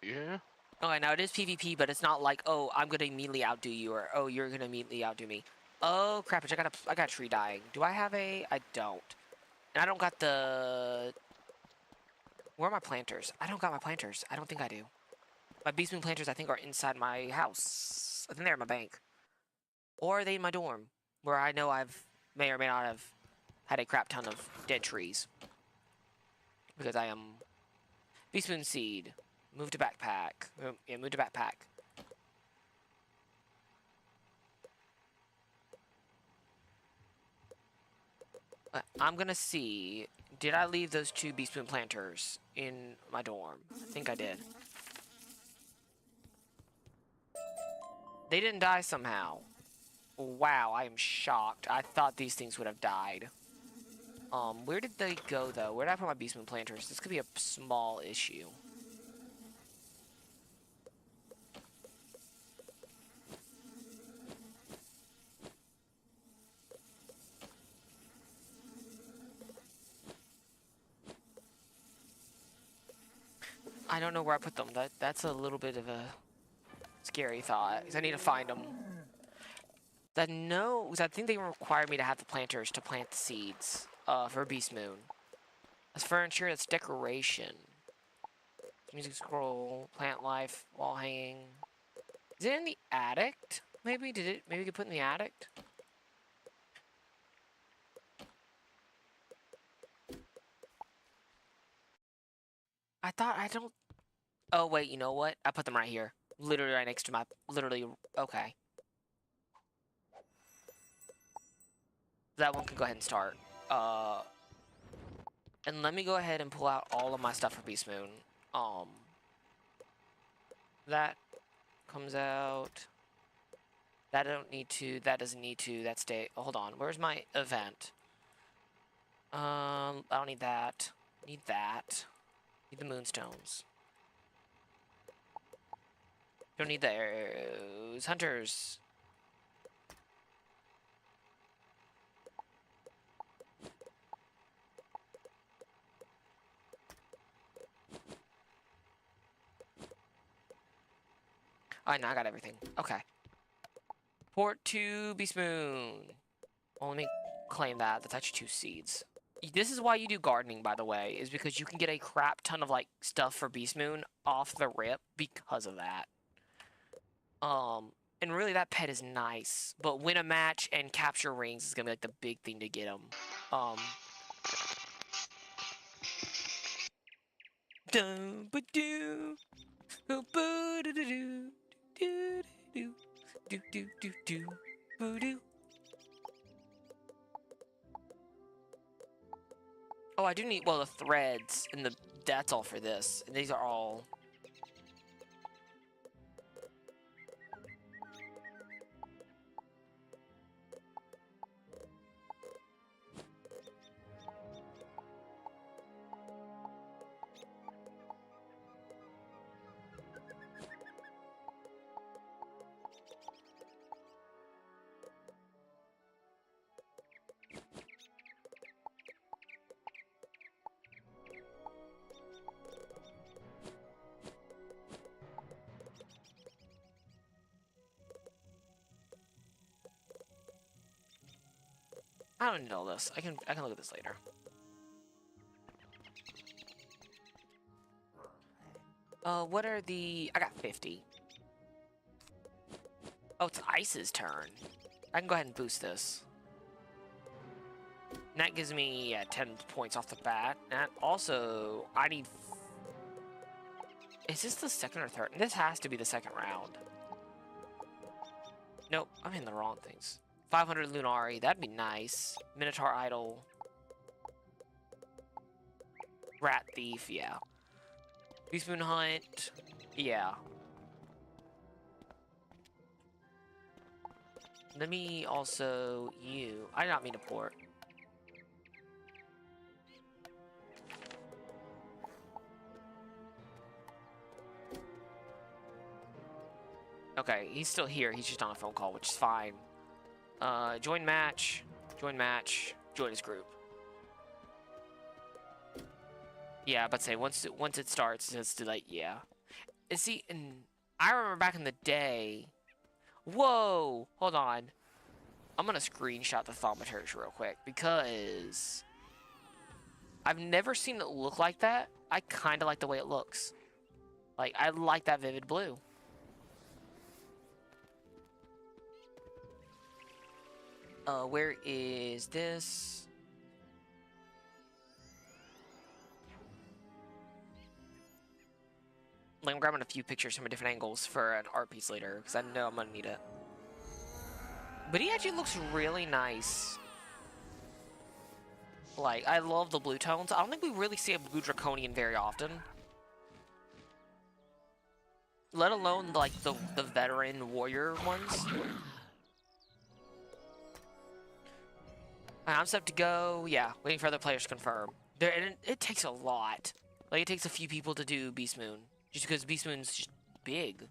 [SPEAKER 9] Yeah.
[SPEAKER 1] Okay, now it is PvP, but it's not like, oh, I'm gonna immediately outdo you, or oh, you're gonna immediately outdo me. Oh crap! I got a tree dying. Do I have a? I don't. And I don't got the... Where are my planters? I don't got my planters. I don't think I do. My Beast Moon planters, I think, are inside my house. I think they're in my bank. Or are they in my dorm? Where I know may or may not have had a crap ton of dead trees. Because I am... Beast Moon seed. Move to backpack. Yeah, move to backpack. I'm gonna see, did I leave those 2 Beast Moon planters in my dorm? I think I did. They didn't die somehow. Wow, I am shocked. I thought these things would have died. Where did they go though? Where did I put my Beast Moon planters? This could be a small issue. I don't know where I put them. That's a little bit of a scary thought, because I need to find them. That no, because I think they require me to have the planters to plant the seeds for Beast Moon. That's furniture, that's decoration. Music scroll, plant life, wall hanging. Is it in the attic? Maybe maybe we could put in the attic? I don't. Oh wait, you know what? I put them right here. Literally right next to my, okay. That one can go ahead and start. And let me go ahead and pull out all of my stuff for Beast Moon. That comes out. That I don't need to, that doesn't need to, that's hold on, where's my event? I don't need that. Need that. Need the moonstones. Don't need those. Hunters. Alright, now I got everything. Okay. Port to Beast Moon. Well, let me claim that. That's actually 2 seeds. This is why you do gardening, by the way, is because you can get a crap ton of, like, stuff for Beast Moon off the rip because of that. And really that pet is nice, but win a match and capture rings is gonna be, like, the big thing to get them. Dum ba doo, boo boo doo doo doo doo doo doo doo doo boo doo. Oh, I do need, well, the threads and that's all for this. And these are all. I don't need all this. I can look at this later. What are the? I got 50. Oh, it's Ice's turn. I can go ahead and boost this. And that gives me 10 points off the bat. And also, I need. Is this the second or third? This has to be the second round. Nope, I'm in the wrong things. 500 Lunari, that'd be nice. Minotaur Idol. Rat Thief, yeah. Beast Moon Hunt, yeah. Let me also, I did not mean to port. Okay, he's still here, he's just on a phone call, which is fine. Join match, join his group. Yeah, but say once it starts, it's like, yeah. And see, and I remember back in the day. Whoa, hold on. I'm gonna screenshot the thaumaturge real quick because I've never seen it look like that. I kind of like the way it looks. Like, I like that vivid blue. Where is this? Like, I'm grabbing a few pictures from different angles for an art piece later, because I know I'm gonna need it. But he actually looks really nice. Like, I love the blue tones. I don't think we really see a blue draconian very often. Let alone, like, the veteran warrior ones. I'm set to go. Yeah, waiting for other players to confirm. It takes a lot. Like, it takes a few people to do Beast Moon. Just because Beast Moon's just big.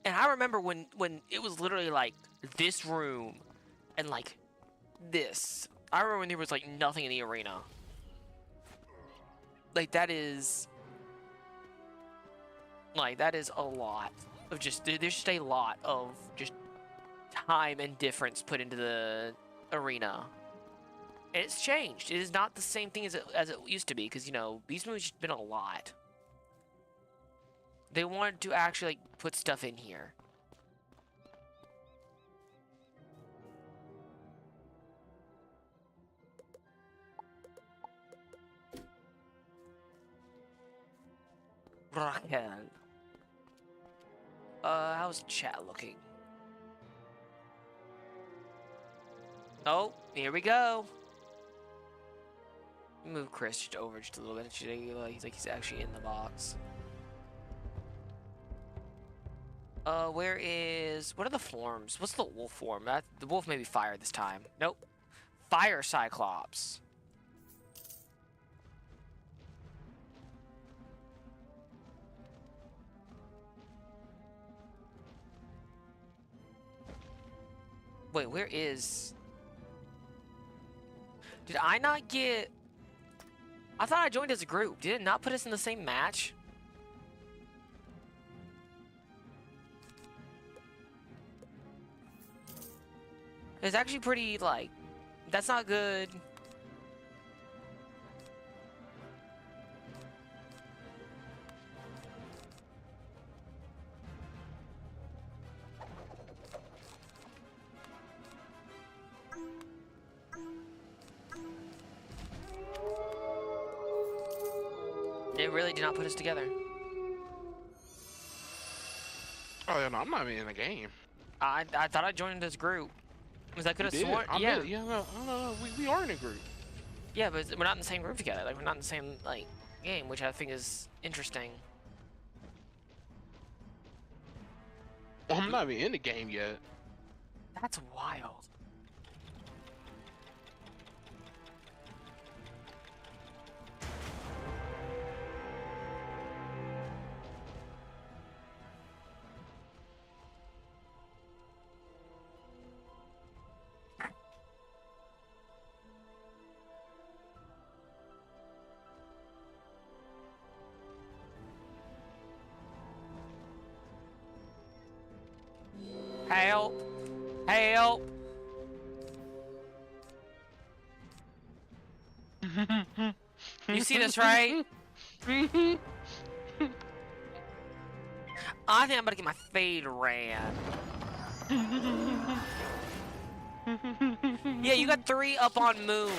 [SPEAKER 1] And I remember when it was literally, like, this room and, like, this. I remember when there was, like, nothing in the arena. Like, that is... Like, that is a lot. of just there's just a lot of just time and difference put into the arena. And it's changed. It is not the same thing as it used to be, because you know, Beast Mode's just been a lot. They wanted to actually like put stuff in here. Raquel. How's chat looking? Oh, here we go. Move Chris just over just a little bit. He's like he's actually in the box. What are the forms? What's the wolf form? The wolf may be fire this time. Nope. Fire Cyclops. Wait, where is... Did I not get... I thought I joined as a group. Did it not put us in the same match? It's actually pretty, like... That's not good. It really did not put us together.
[SPEAKER 9] Oh yeah, no, I'm not even in the game.
[SPEAKER 1] I thought I joined this group. Because I could have sworn.
[SPEAKER 9] Yeah, no, we are in a group.
[SPEAKER 1] Yeah, but we're not in the same group together. Like, we're not in the same, like, game, which I think is interesting.
[SPEAKER 9] Well, I'm not even in the game yet.
[SPEAKER 1] That's wild. Help! Help! You see this, right? I think I'm about to get my fade ran. Yeah, you got 3 up on Moon.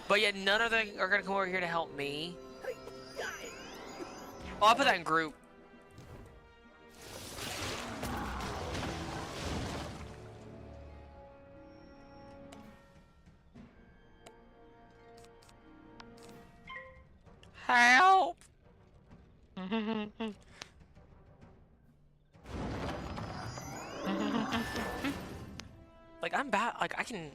[SPEAKER 1] But yet none of them are gonna come over here to help me. Oh, I'll put that in group. Help! Like, I'm bad. Like, I can.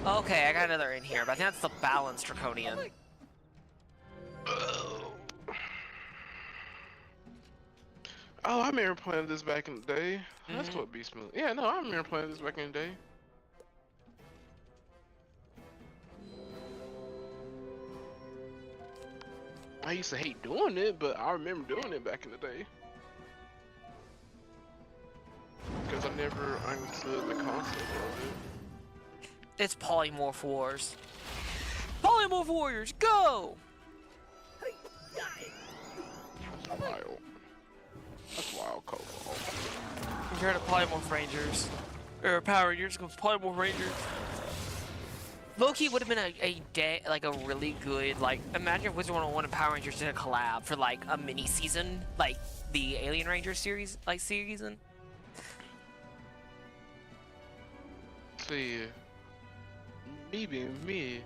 [SPEAKER 1] Okay, I got another in here, but I think that's the balanced Draconian.
[SPEAKER 9] Oh, I remember playing this back in the day. That's what Beast Mode. Yeah, no, I remember playing this back in the day. I used to hate doing it, but I remember doing it back in the day. Because I never understood the concept of it.
[SPEAKER 1] It's Polymorph Wars. Polymorph Warriors, go!
[SPEAKER 9] That's wild. That's wild, Coco.
[SPEAKER 1] Compared to Polymorph Rangers. Or Power Rangers, goes Polymorph Rangers. Loki would have been a day, like a really good, like, imagine if Wizard 101 and Power Rangers did a collab for like a mini season, like the Alien Rangers series, like season.
[SPEAKER 9] See, me being me,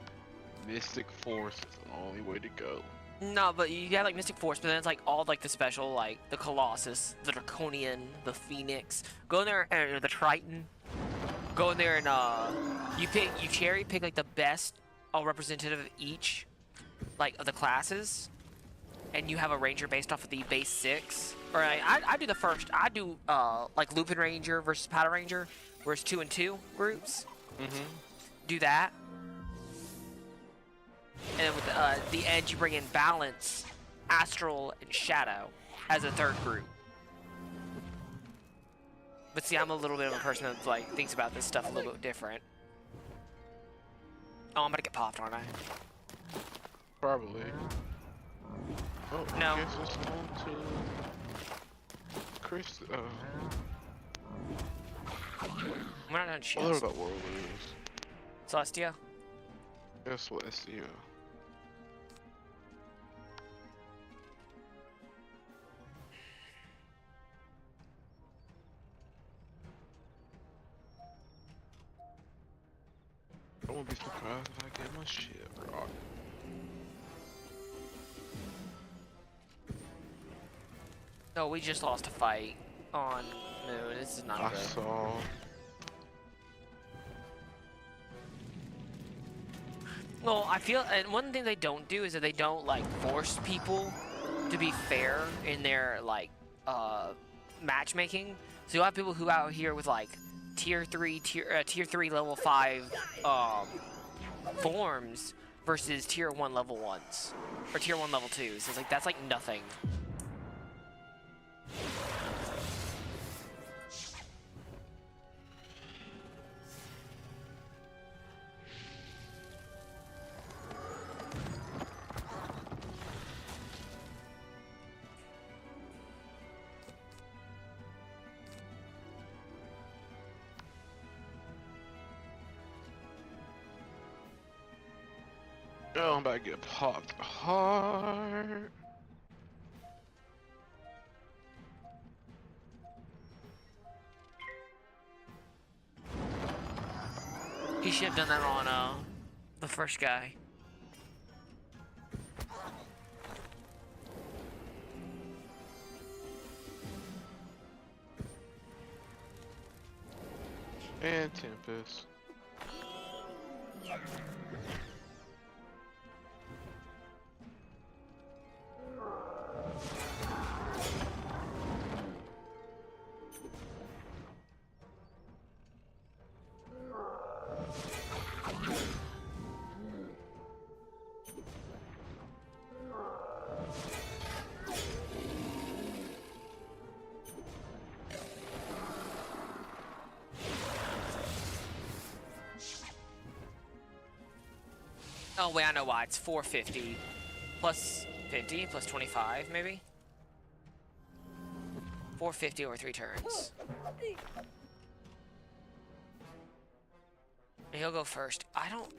[SPEAKER 9] Mystic Force is the only way to go.
[SPEAKER 1] No, but you got like Mystic Force, but then it's like all like the special, like the Colossus, the Draconian, the Phoenix. Go in there, and the Triton. Go in there and you cherry pick like the best representative of each, like of the classes, and you have a ranger based off of the base 6. Or I do the first. I do like Lupin Ranger versus Powder Ranger, where it's 2 and 2 groups.
[SPEAKER 9] Mm-hmm.
[SPEAKER 1] Do that. And then with the end, you bring in Balance, Astral, and Shadow as a third group. But see, I'm a little bit of a person that like thinks about this stuff a little bit different. Oh, I'm gonna get popped, aren't I?
[SPEAKER 9] Probably. Oh,
[SPEAKER 1] No.
[SPEAKER 9] I guess it's on to Chris.
[SPEAKER 1] We're not on shields.
[SPEAKER 9] Whatever that world is.
[SPEAKER 1] Celestia?
[SPEAKER 9] Guess what? It's you. I won't be surprised if I get my shit rocked.
[SPEAKER 1] No, we just lost a fight on Moon. This is not
[SPEAKER 9] I
[SPEAKER 1] good.
[SPEAKER 9] saw.
[SPEAKER 1] Well, I feel, and one thing they don't do is that they don't like force people to be fair in their like matchmaking. So you'll have people who out here with like tier 3 level 5 forms versus tier 1 level 1s or tier 1 level 2s. It's like that's like nothing.
[SPEAKER 9] Oh, I'm about to get popped hard.
[SPEAKER 1] He should have done that on the first guy.
[SPEAKER 9] And Tempest.
[SPEAKER 1] Oh wait, I know why. It's 450 plus 50 plus 25, maybe? 450 over 3 turns. And he'll go first. I don't...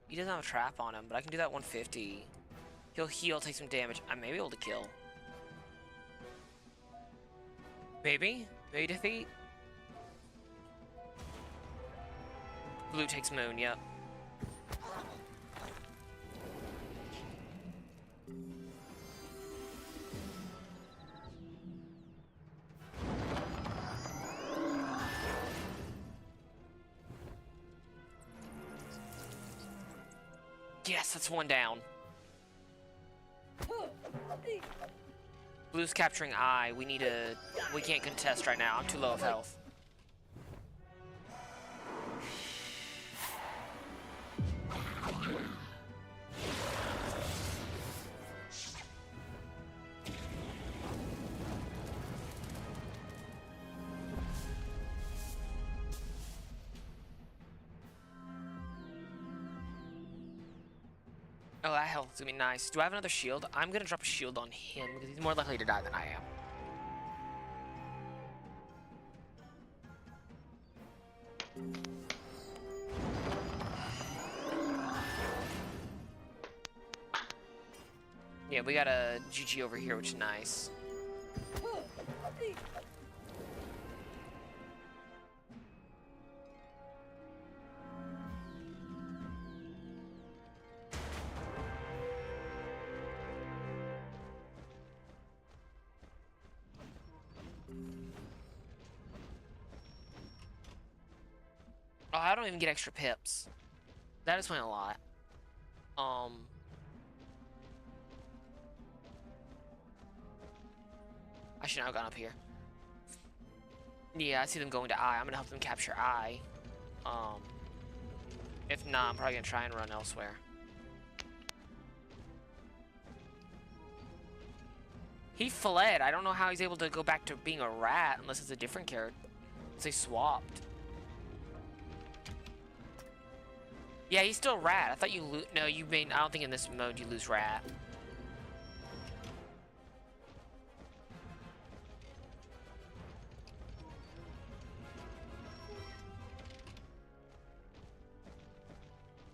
[SPEAKER 1] He doesn't have a trap on him, but I can do that 150. He'll heal, take some damage. I may be able to kill. Maybe? Maybe defeat? Blue takes Moon, yep. Yes, that's one down. Blue's capturing I. We need a... We can't contest right now. I'm too low of health. Oh, that health is gonna be nice. Do I have another shield? I'm gonna drop a shield on him because he's more likely to die than I am. Yeah, we got a GG over here, which is nice. Oh, I don't even get extra pips. That is playing a lot. I should not have gone up here. Yeah, I see them going to I. I'm gonna help them capture I. If not, I'm probably gonna try and run elsewhere. He fled. I don't know how he's able to go back to being a rat unless it's a different character. Unless they swapped. Yeah, he's still rat. I thought you no, you mean I don't think in this mode you lose rat.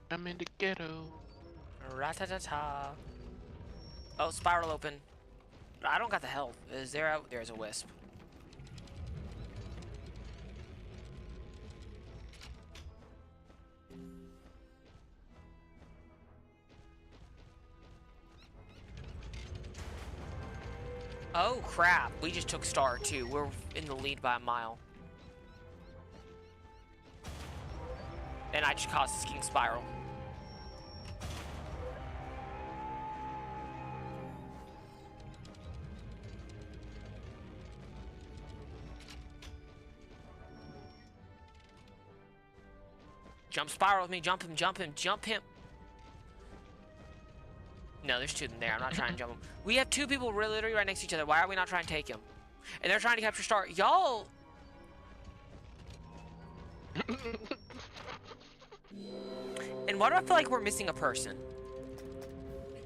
[SPEAKER 9] I'm in the ghetto.
[SPEAKER 1] Ratatata. Oh, spiral open. I don't got the health. Is there out? There's a wisp. Oh crap, we just took star too. We're in the lead by a mile. And I just caused this king spiral. Jump spiral with me, jump him, jump him, jump him. No, there's two of them there. I'm not trying to jump them. We have two people literally right next to each other. Why are we not trying to take him? And they're trying to capture star. Y'all. And why do I feel like we're missing a person?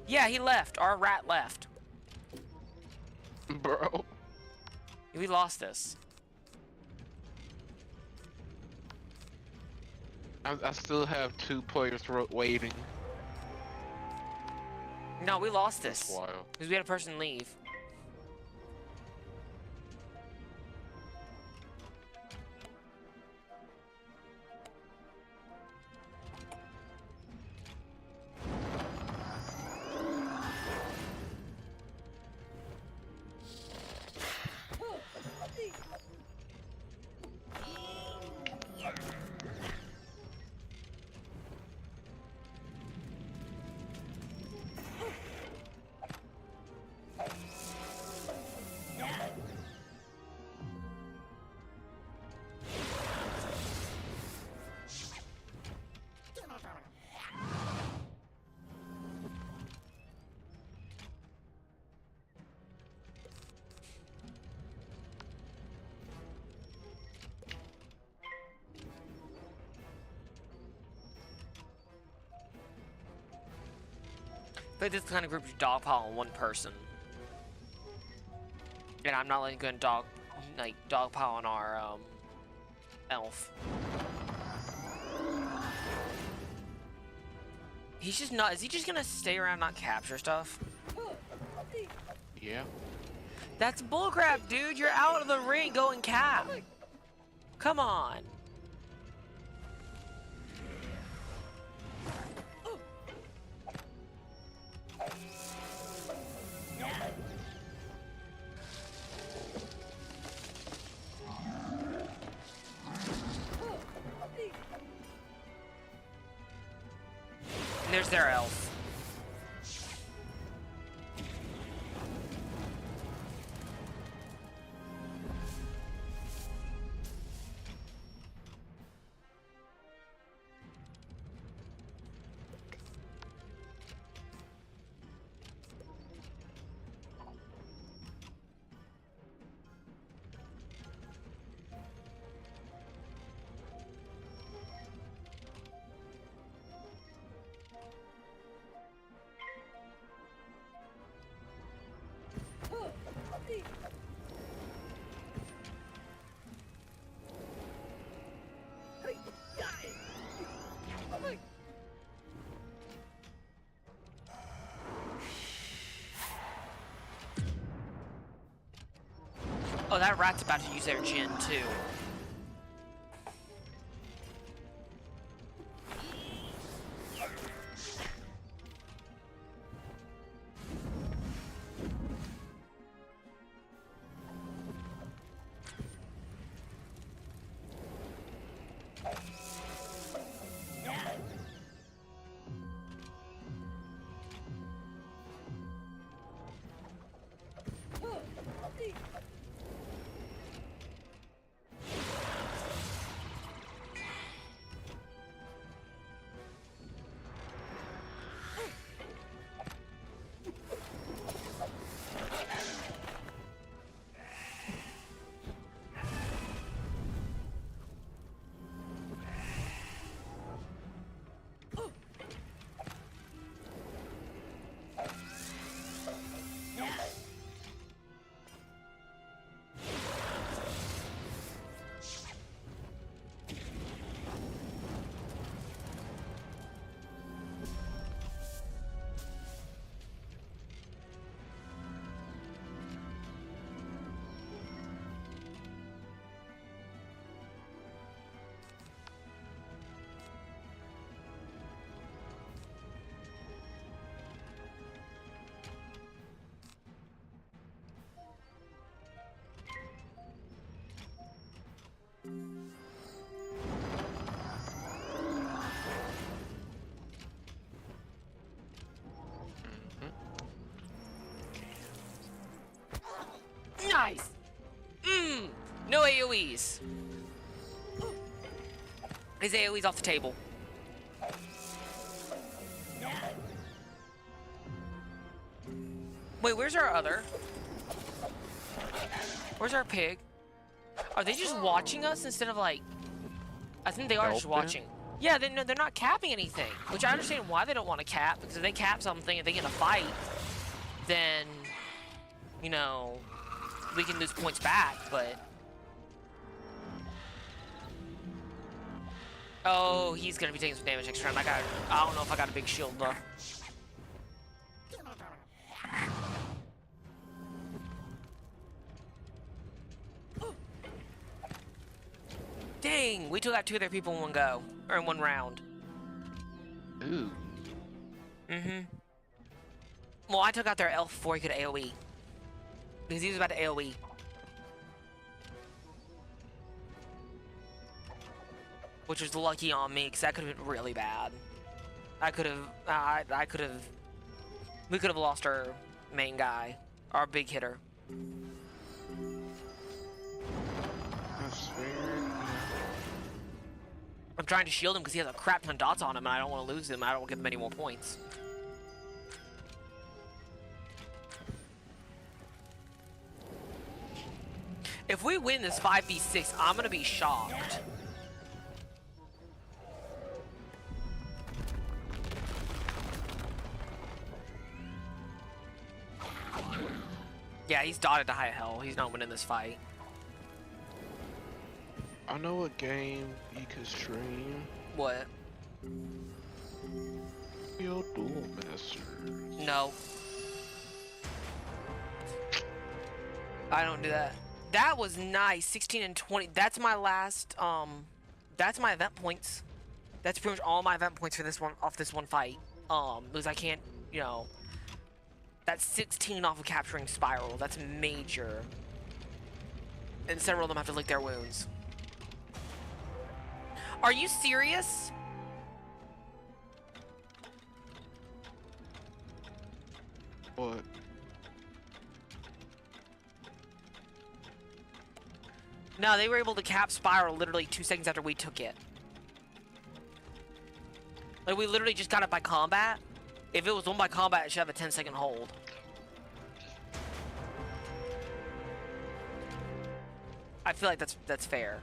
[SPEAKER 1] Yeah, he left. Our rat left.
[SPEAKER 9] Bro.
[SPEAKER 1] We lost this.
[SPEAKER 9] I still have 2 players waiting.
[SPEAKER 1] No, we lost this.
[SPEAKER 9] That's wild.
[SPEAKER 1] Because we had a person leave. But this kind of group you dogpile on one person. And I'm not letting go and dogpile on our elf. He's just not. Is he just gonna stay around, not capture stuff?
[SPEAKER 9] Yeah.
[SPEAKER 1] That's bullcrap, dude. You're out of the ring. Go and cap. Come on. And there's their elf. Oh, that rat's about to use their Jin, too. AoEs. His AoE's off the table. Wait, where's our other? Where's our pig? Are they just watching us instead of like... I think they are just watching. Yeah, they're not capping anything. Which I understand why they don't want to cap. Because if they cap something and they get in a fight, then... You know... We can lose points back, but... Oh, he's gonna be taking some damage next round. I don't know if I got a big shield though. Dang, we took out 2 of their people in one go. Or in one round.
[SPEAKER 9] Ooh.
[SPEAKER 1] Mm-hmm. Well, I took out their elf before he could AoE. Because he was about to AoE. Which was lucky on me, because that could have been really bad. I could have... We could have lost our main guy. Our big hitter.
[SPEAKER 9] That's fair.
[SPEAKER 1] I'm trying to shield him because he has a crap ton of dots on him, and I don't want to lose him. I don't want to give him any more points. If we win this 5v6, I'm going to be shocked. Yeah, he's dotted to high hell. He's not winning this fight.
[SPEAKER 9] I know a game you could stream.
[SPEAKER 1] What?
[SPEAKER 9] Yo, Duel Masters.
[SPEAKER 1] No. I don't do that. That was nice. 16 and 20. That's my last, that's my event points. That's pretty much all my event points for this one, off this one fight. Because I can't, you know, that's 16 off of capturing Spiral. That's major. And several of them have to lick their wounds. Are you serious?
[SPEAKER 9] What?
[SPEAKER 1] No, they were able to cap Spiral literally 2 seconds after we took it. Like, we literally just got it by combat. If it was won by combat, it should have a 10-second hold. I feel like that's fair.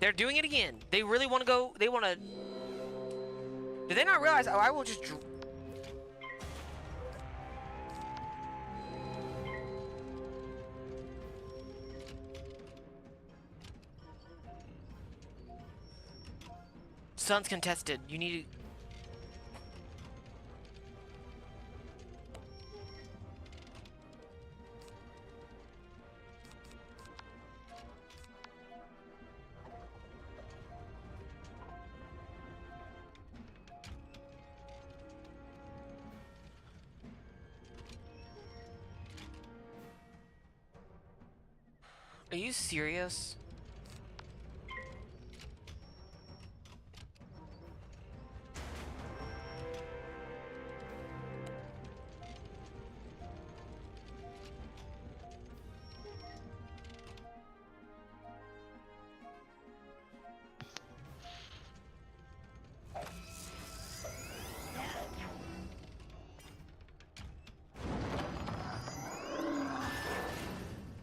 [SPEAKER 1] They're doing it again. They really want to go. They want to. Did they not realize? Oh, I will just. Sun's contested. You need to. Are you serious?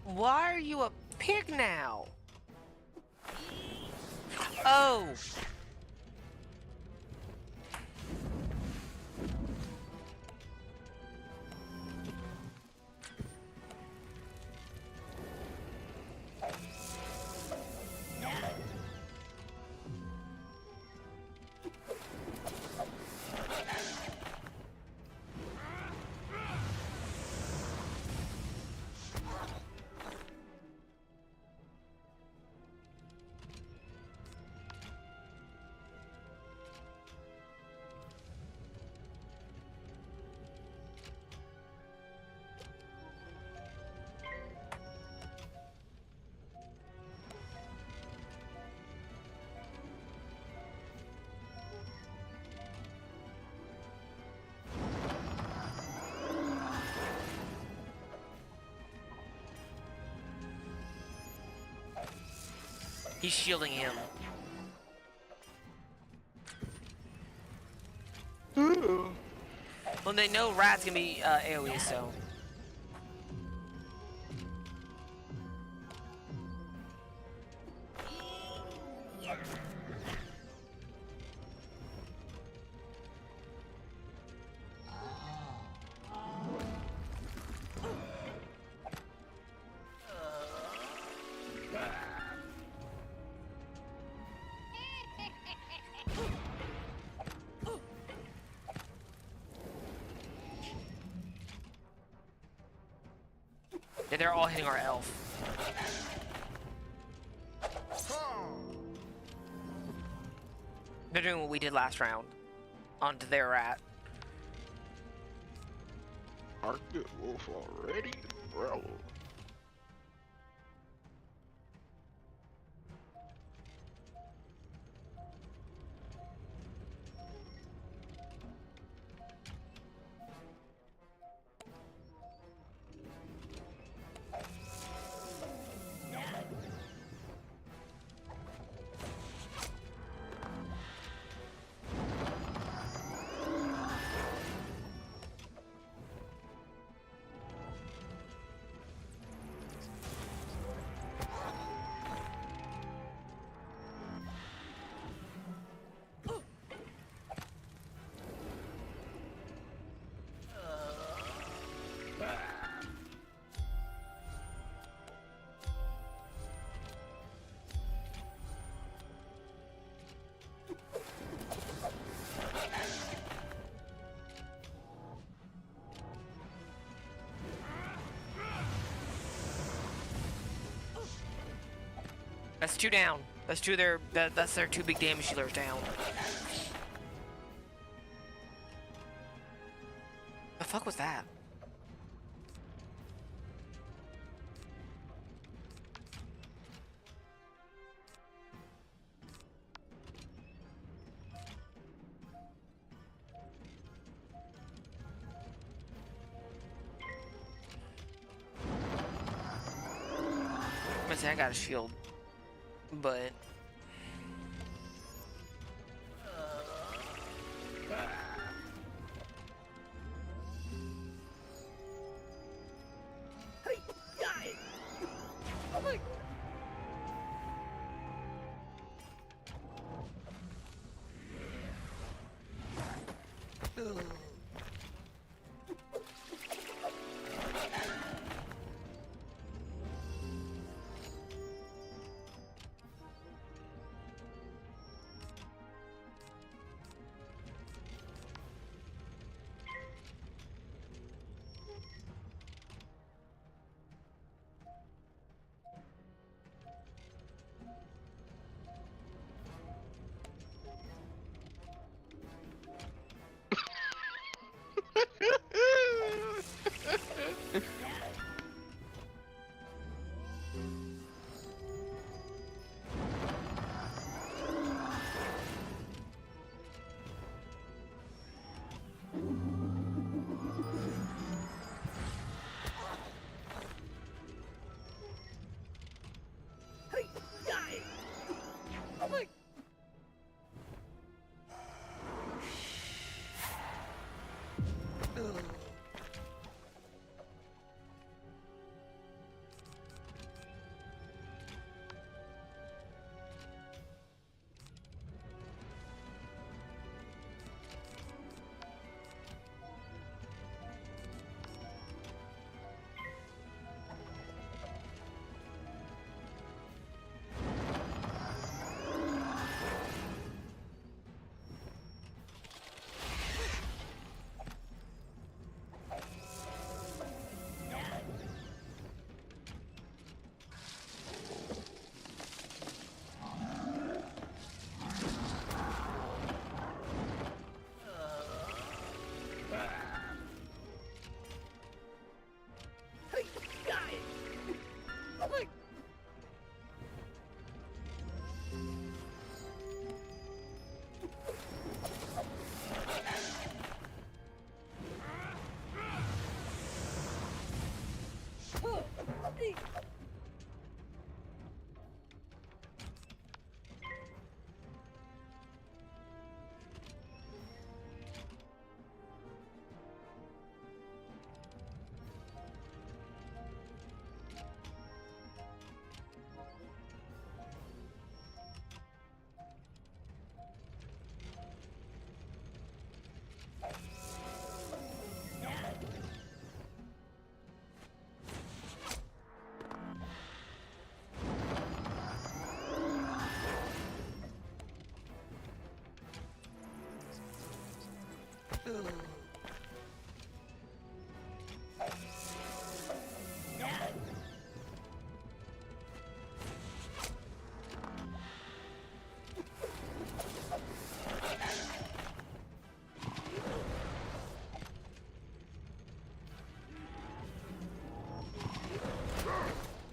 [SPEAKER 1] Why are you a pig now? Oh. He's shielding him. Well, they know Rat's gonna be AoE, so. Yeah, they're all hitting our elf. They're doing what we did last round. Onto their Rat.
[SPEAKER 9] Arctic Wolf already? Bro.
[SPEAKER 1] That's 2 down. That's 2 of their. That's their 2 big damage dealers down. The fuck was that? I'm gonna say I got a shield, but.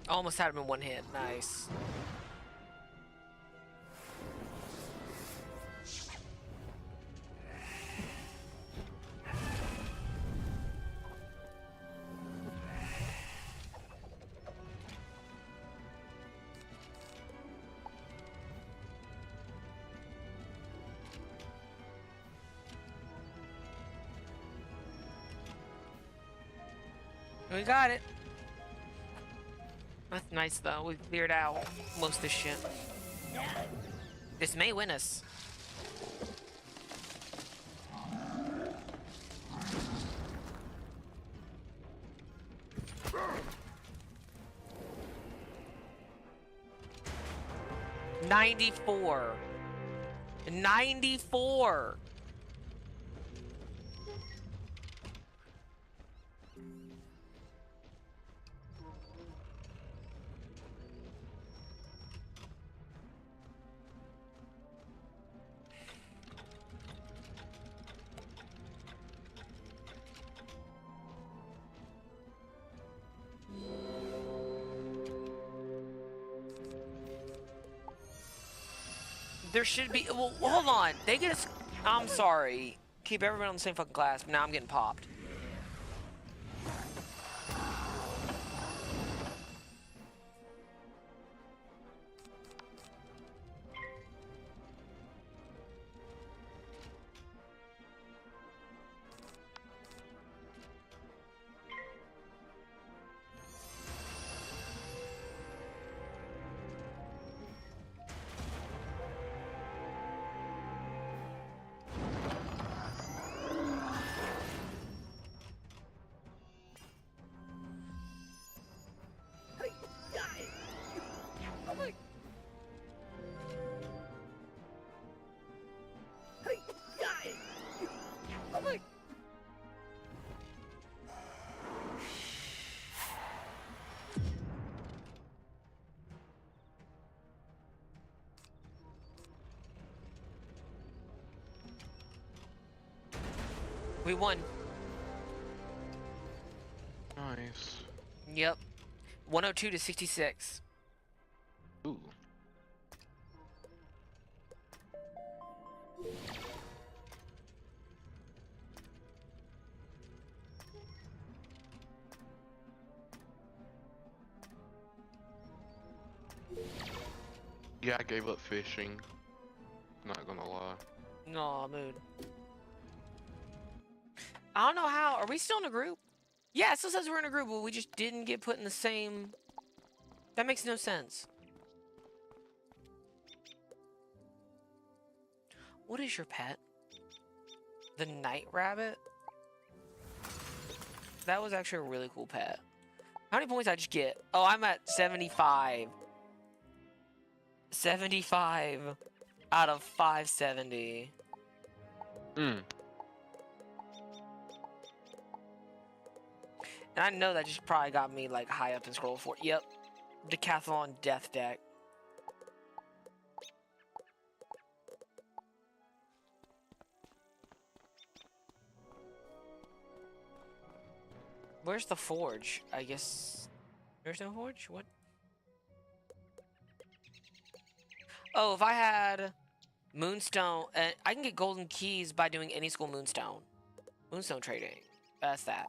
[SPEAKER 1] Almost had him in one hit. Nice. We got it. That's nice though. We cleared out most of this shit. This may win us. $94. $94. There should be. Well, hold on. They get us. I'm sorry. Keep everybody on the same fucking class, but now I'm getting popped. We won.
[SPEAKER 9] Nice.
[SPEAKER 1] Yep. 102 to 66.
[SPEAKER 9] Ooh. Yeah, I gave up fishing. Not gonna lie.
[SPEAKER 1] No, mood. I don't know how. Are we still in a group? Yeah, it still says we're in a group, but we just didn't get put in the same. That makes no sense. What is your pet? The night rabbit? That was actually a really cool pet. How many points did I just get? Oh, I'm at 75. 75 out of 570.
[SPEAKER 9] Hmm.
[SPEAKER 1] And I know that just probably got me like high up in scroll 4. Yep. Decathlon Death Deck. Where's the forge? I guess there's no forge? What? Oh, if I had Moonstone, I can get golden keys by doing any school Moonstone. Moonstone trading. That's that.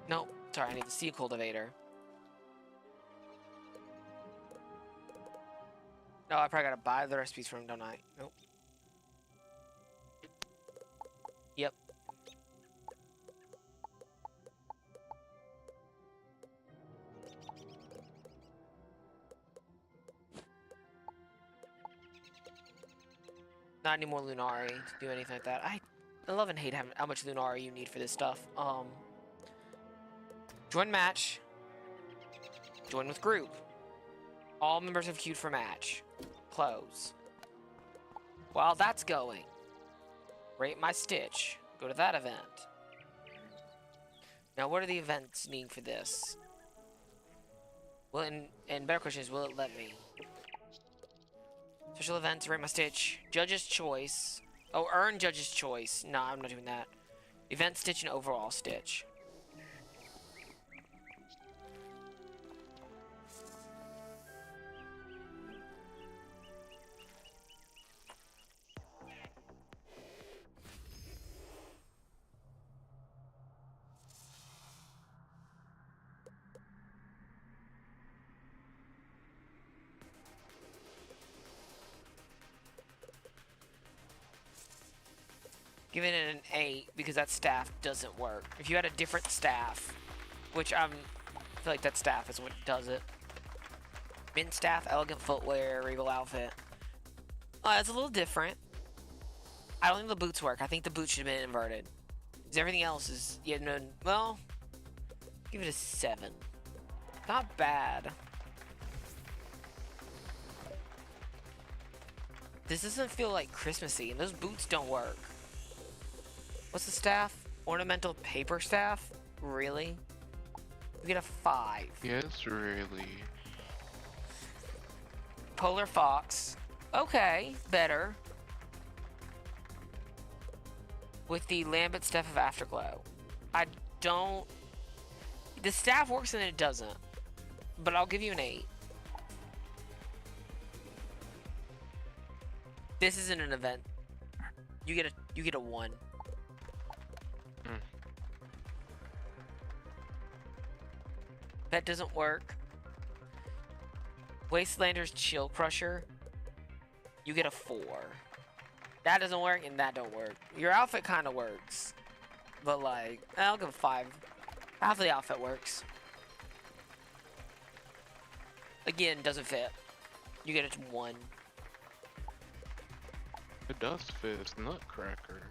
[SPEAKER 1] Nope. Sorry, I need the Sea Cultivator. No, I probably gotta buy the recipes from him, don't I? Nope. Yep. Not any more Lunari to do anything like that. I love and hate how much Lunara you need for this stuff. Join match. Join with group. All members have queued for match. Close. While that's going, rate my Stitch. Go to that event. Now, what are the events needing for this? Well, and better question is, will it let me? Special events, rate my Stitch. Judge's choice. Oh, earn Judge's choice. No, I'm not doing that. Event Stitch and overall Stitch. Giving it an 8 because that staff doesn't work. If you had a different staff, which I feel like that staff is what does it. Mint staff, elegant footwear, regal outfit. It's a little different. I don't think the boots work. I think the boots should have been inverted. Because everything else is, yeah, no, well, give it a 7. Not bad. This doesn't feel like Christmassy, and those boots don't work. What's the staff? Ornamental paper staff? Really? We get a 5.
[SPEAKER 9] Yes, really.
[SPEAKER 1] Polar fox. Okay, better. With the Lambent staff of Afterglow. I don't... The staff works and it doesn't. But I'll give you an 8. This isn't an event. You get a 1. That doesn't work. Wastelander's Chill Crusher. You get a 4. That doesn't work and that don't work. Your outfit kind of works. But like, I'll give a 5. Half of the outfit works. Again, doesn't fit. You get a 1.
[SPEAKER 9] It does fit. It's Nutcracker.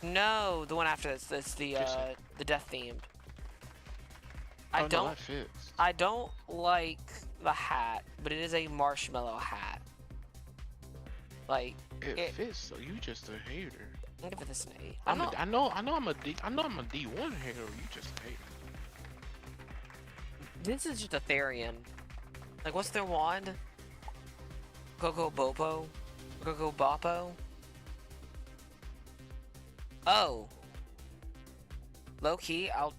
[SPEAKER 1] No, the one after this. It's the death themed.
[SPEAKER 9] Oh, no, that fits.
[SPEAKER 1] I don't like the hat, but it is a marshmallow hat. Like
[SPEAKER 9] it fits. So you just a hater.
[SPEAKER 1] I'm gonna give this an 8.
[SPEAKER 9] I know I'm a D1 hater. You just a hater.
[SPEAKER 1] This is just a Therian. Like, what's their wand? Coco Bopo? Coco Boppo? Oh. Low key, I'll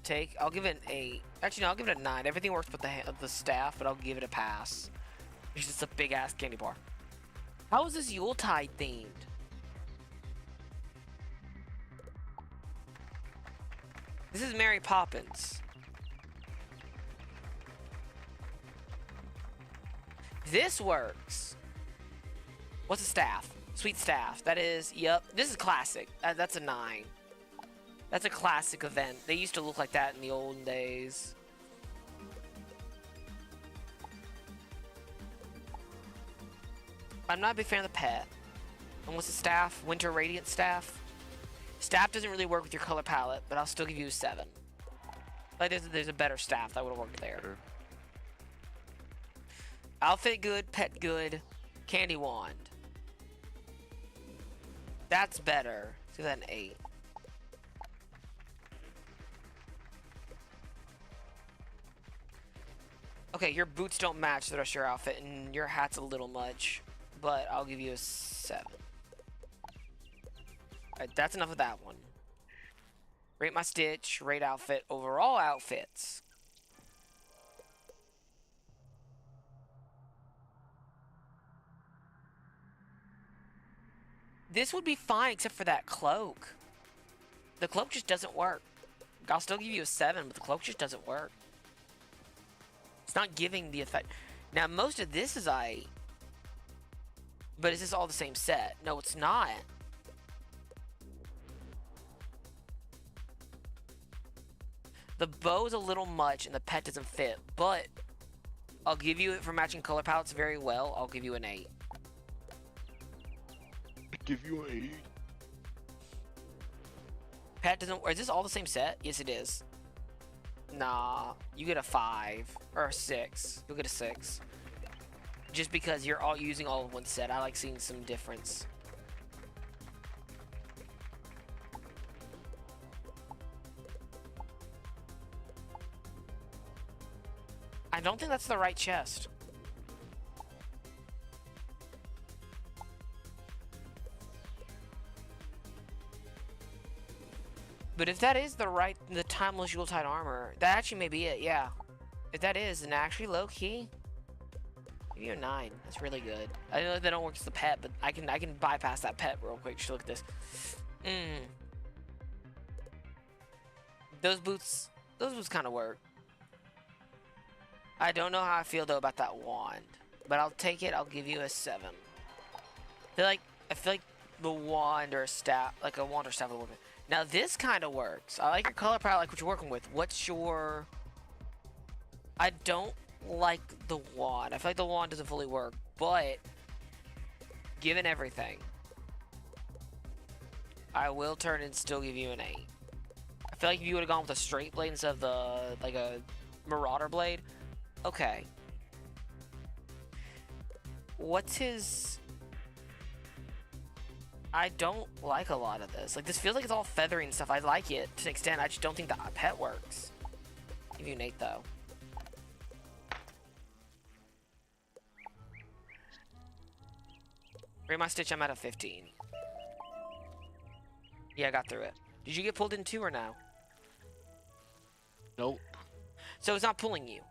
[SPEAKER 1] give it an 8. Actually, no, I'll give it a 9. Everything works with the staff, but I'll give it a pass. It's just a big ass candy bar. How is this Yuletide themed? This is Mary Poppins. This works. What's a staff? Sweet staff. That is, yep. This is classic. That's a 9. That's a classic event. They used to look like that in the olden days. I'm not a big fan of the pet. And what's the staff? Winter Radiant staff. Staff doesn't really work with your color palette, but I'll still give you a 7. Like there's a better staff that would have worked there.
[SPEAKER 9] Sure.
[SPEAKER 1] Outfit good, pet good, candy wand. That's better. Let's give that an 8. Okay, your boots don't match the rest of your outfit, and your hat's a little much, but I'll give you a 7. Alright, that's enough of that one. Rate my Stitch, rate outfit, overall outfits. This would be fine except for that cloak. The cloak just doesn't work. I'll still give you a 7, but the cloak just doesn't work. It's not giving the effect. Now, most of this is but is this all the same set? No, it's not. The bow is a little much and the pet doesn't fit, but I'll give you it for matching color palettes very well. I'll give you an 8.
[SPEAKER 9] Give you an 8.
[SPEAKER 1] Pet doesn't. Is this all the same set? Yes, it is. Nah, you get a 5 or a 6. You'll get a 6. Just because you're all using all of one set. I like seeing some difference. I don't think that's the right chest. But if that is the timeless Yuletide armor, that actually may be it, yeah. If that is, then actually low-key, give you a 9. That's really good. I know they don't work as the pet, but I can bypass that pet real quick. Just look at this. Those boots kind of work. I don't know how I feel though about that wand, but I'll take it. I'll give you a 7. I feel like the wand or staff, like a wand or staff would work. Now this kind of works. I like your color palette, I like what you're working with. What's your... I don't like the wand. I feel like the wand doesn't fully work, but given everything, I will turn and still give you an 8. I feel like if you would have gone with a straight blade instead of like a marauder blade, okay. What's his... I don't like a lot of this. Like, this feels like it's all feathery and stuff. I like it to an extent. I just don't think the pet works. Give you an 8, though. Rate my Stitch, I'm at a 15. Yeah, I got through it. Did you get pulled in too or no?
[SPEAKER 9] Nope.
[SPEAKER 1] So it's not pulling you.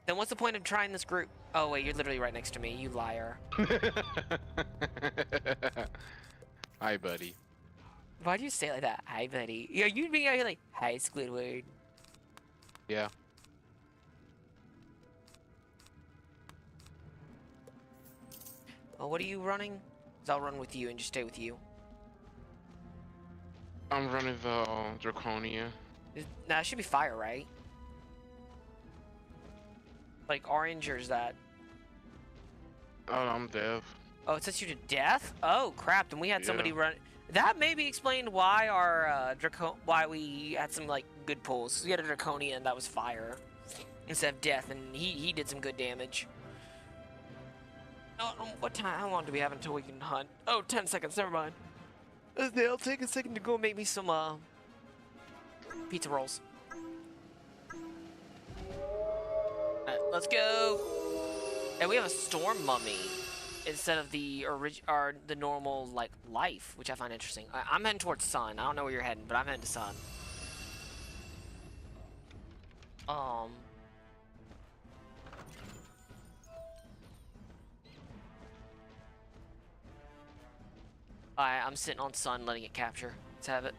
[SPEAKER 1] Then what's the point of trying this group? Oh wait, you're literally right next to me, you liar.
[SPEAKER 9] Hi, buddy.
[SPEAKER 1] Why do you say it like that? Hi, buddy. Yeah, you'd be out here like, hi, Squidward.
[SPEAKER 9] Yeah.
[SPEAKER 1] Well, what are you running? 'Cause I'll run with you and just stay with you.
[SPEAKER 9] I'm running the Draconia.
[SPEAKER 1] Nah, it should be fire, right? Like orange, or is that?
[SPEAKER 9] Oh, I'm deaf.
[SPEAKER 1] Oh, it sets you to death? Oh, crap. Then we had somebody run. That maybe explained why our why we had some like good pulls. We had a Draconia and that was fire instead of death, and he did some good damage. Oh, what time? How long do we have until we can hunt? Oh, 10 seconds. Never mind. It'll take a second to go make me some pizza rolls. Alright, let's go. And we have a storm mummy instead of the the normal like life, which I find interesting. I'm heading towards sun. I don't know where you're heading, but I'm heading to sun. Alright, I'm sitting on sun, letting it capture. Let's have it.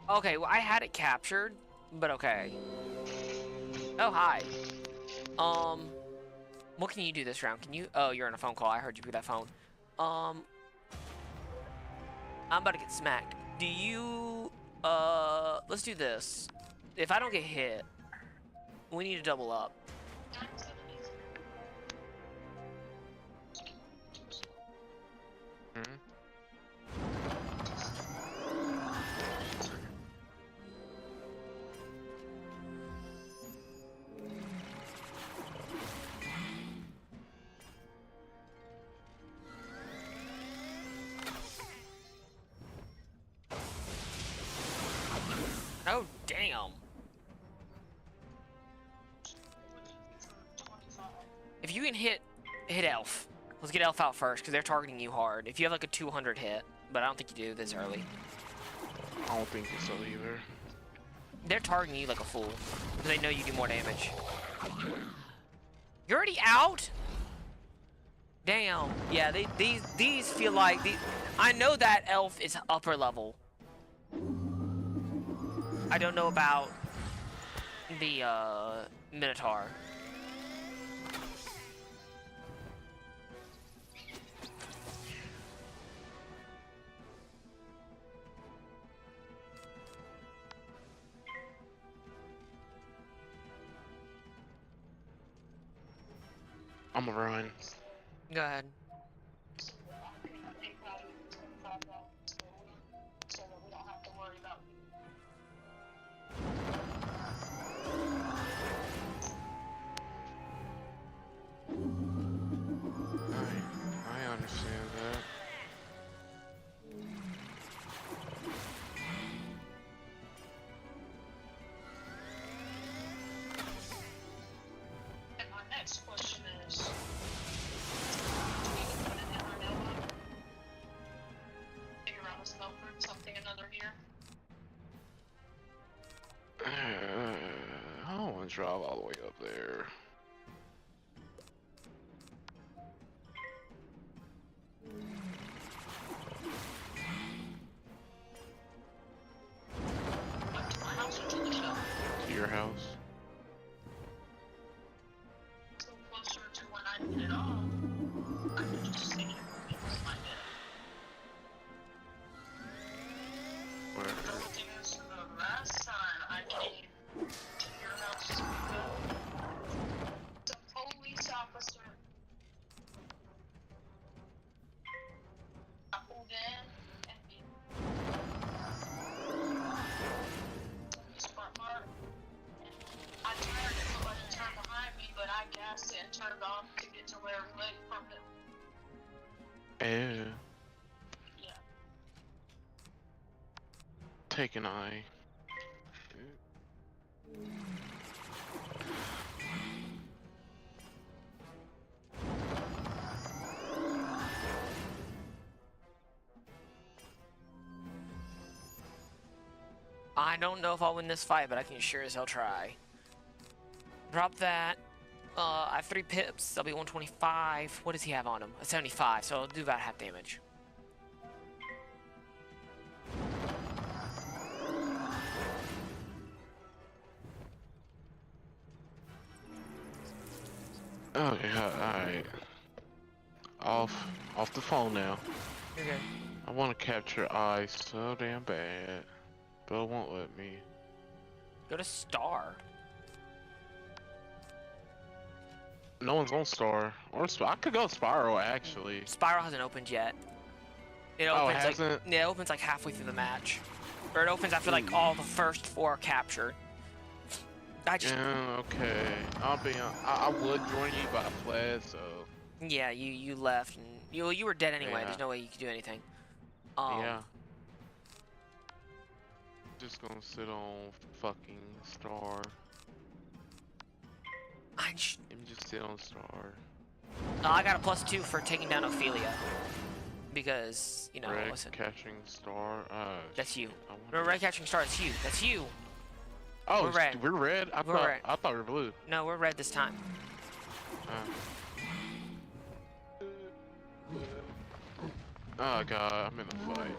[SPEAKER 1] Okay, well, I had it captured, but okay. Oh, hi. What can you do this round? Can you... Oh, you're on a phone call. I heard you pick that phone. I'm about to get smacked. Do you... let's do this. If I don't get hit, we need to double up. Oh, damn. If you can hit Elf. Let's get Elf out first, because they're targeting you hard. If you have like a 200 hit, but I don't think you do this early.
[SPEAKER 9] I don't think so either.
[SPEAKER 1] They're targeting you like a fool, because they know you do more damage. You're already out? Damn. Yeah, these feel like... I know that Elf is upper level. I don't know about the Minotaur.
[SPEAKER 9] I'm gonna run.
[SPEAKER 1] Go ahead.
[SPEAKER 9] I understand that.
[SPEAKER 10] And my next question is, do we put it in our mailbox? Figure out a spell for something another here?
[SPEAKER 9] I don't want to drive all the way up there.
[SPEAKER 10] Up to my house or to the shop?
[SPEAKER 9] To your house.
[SPEAKER 10] So closer to when I get it off, I can just sit here and use my bed.
[SPEAKER 9] Where?
[SPEAKER 10] The thing is, the last time I came to your house to the police officer, I pulled in and he smart mark. I turned and somebody turned behind me, but I gassed it and turned off to get to where we went from it.
[SPEAKER 9] Ew.
[SPEAKER 10] Yeah.
[SPEAKER 9] Take an eye.
[SPEAKER 1] I don't know if I'll win this fight, but I can sure as hell try. Drop that. I have 3 pips. That'll be 125. What does he have on him? A 75, so I'll do about half damage.
[SPEAKER 9] Oh yeah, alright. Off the phone now.
[SPEAKER 1] Okay.
[SPEAKER 9] I want to capture eyes so damn bad, but it won't let me.
[SPEAKER 1] Go to Star.
[SPEAKER 9] No one's on Star or I could go Spiral actually.
[SPEAKER 1] Spiral hasn't opened yet. It
[SPEAKER 9] Oh, it
[SPEAKER 1] opens
[SPEAKER 9] hasn't?
[SPEAKER 1] yeah, it opens like halfway through the match. Or it opens after like all the first 4 are captured. I just
[SPEAKER 9] Yeah, okay. I would join you, but I fled, so
[SPEAKER 1] yeah, you left and you were dead anyway.
[SPEAKER 9] Yeah.
[SPEAKER 1] There's no way you could do anything.
[SPEAKER 9] yeah. Just gonna sit on fucking Star.
[SPEAKER 1] I
[SPEAKER 9] Let me just sit on Star.
[SPEAKER 1] I got a +2 for taking down Ophelia. Because, you know,
[SPEAKER 9] Red
[SPEAKER 1] listen.
[SPEAKER 9] catching Star.
[SPEAKER 1] That's you.
[SPEAKER 9] I wanna
[SPEAKER 1] No,
[SPEAKER 9] be-
[SPEAKER 1] red catching star, it's you. That's you.
[SPEAKER 9] Oh,
[SPEAKER 1] we're red.
[SPEAKER 9] We're red. I
[SPEAKER 1] We're
[SPEAKER 9] thought
[SPEAKER 1] red.
[SPEAKER 9] I thought we were blue.
[SPEAKER 1] No, we're red this time.
[SPEAKER 9] Oh god, I'm in the fight.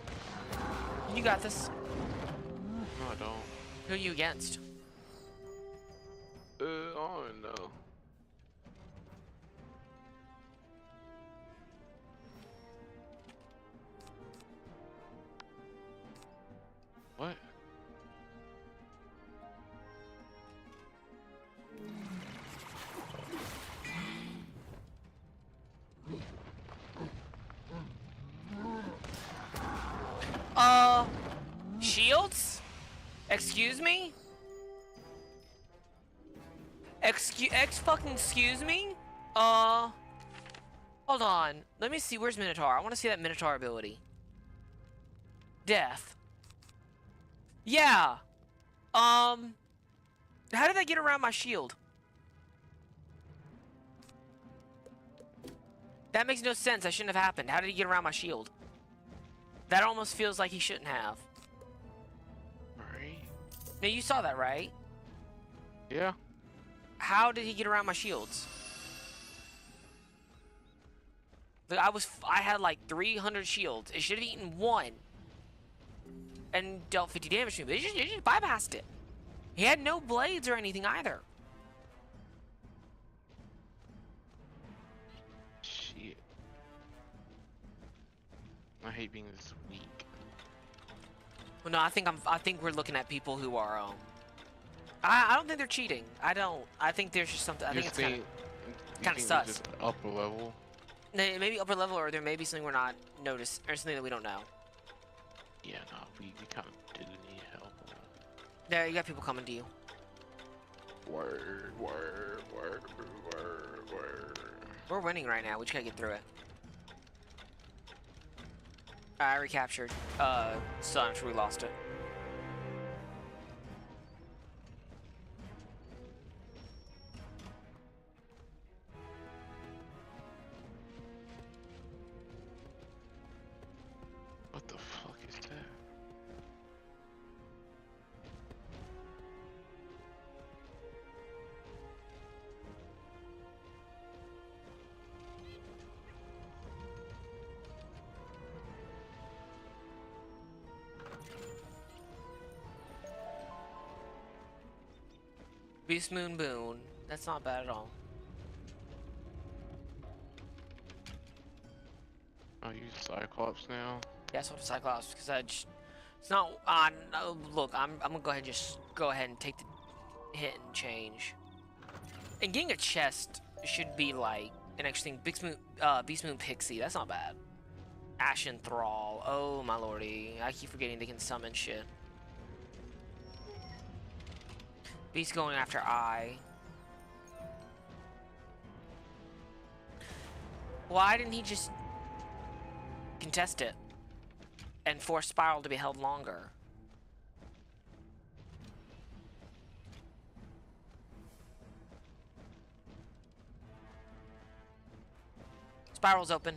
[SPEAKER 1] You got this.
[SPEAKER 9] No, I don't.
[SPEAKER 1] Who are you against?
[SPEAKER 9] I don't know. What?
[SPEAKER 1] Shields? Excuse me? Excuse me? Hold on. Let me see. Where's Minotaur? I want to see that Minotaur ability. Death. Yeah. How did I get around my shield? That makes no sense. That shouldn't have happened. How did he get around my shield? That almost feels like he shouldn't have.
[SPEAKER 9] Right.
[SPEAKER 1] Now, you saw that, right?
[SPEAKER 9] Yeah.
[SPEAKER 1] How did he get around my shields? Look, I had like 300 shields. It should have eaten 1. And dealt 50 damage to me, but it just bypassed it. He had no blades or anything either.
[SPEAKER 9] Shit. I hate being this weak.
[SPEAKER 1] Well, no, I think we're looking at people who are I don't think they're cheating. I don't. I think there's just something. I think it's kind of. Kind of
[SPEAKER 9] think
[SPEAKER 1] sus.
[SPEAKER 9] it's just upper level.
[SPEAKER 1] Maybe upper level, or there may be something we're not noticed, or something that we don't know.
[SPEAKER 9] Yeah, no, we kind of do need help.
[SPEAKER 1] There, you got people coming to you.
[SPEAKER 9] Word.
[SPEAKER 1] We're winning right now. We just gotta get through it. I recaptured. So I'm sure we lost it.
[SPEAKER 9] What the fuck is that?
[SPEAKER 1] Beast Moon Boon. That's not bad at all.
[SPEAKER 9] I use Cyclops now.
[SPEAKER 1] Yeah, so Cyclops, because it's not on. Look, I'm gonna go ahead and just go ahead and take the hit and change. And getting a chest should be like an extra thing. Beast Moon Pixie. That's not bad. Ashen Thrall. Oh my lordy, I keep forgetting they can summon shit. Beast going after I. Why didn't he just contest it and force Spiral to be held longer? Spiral's open.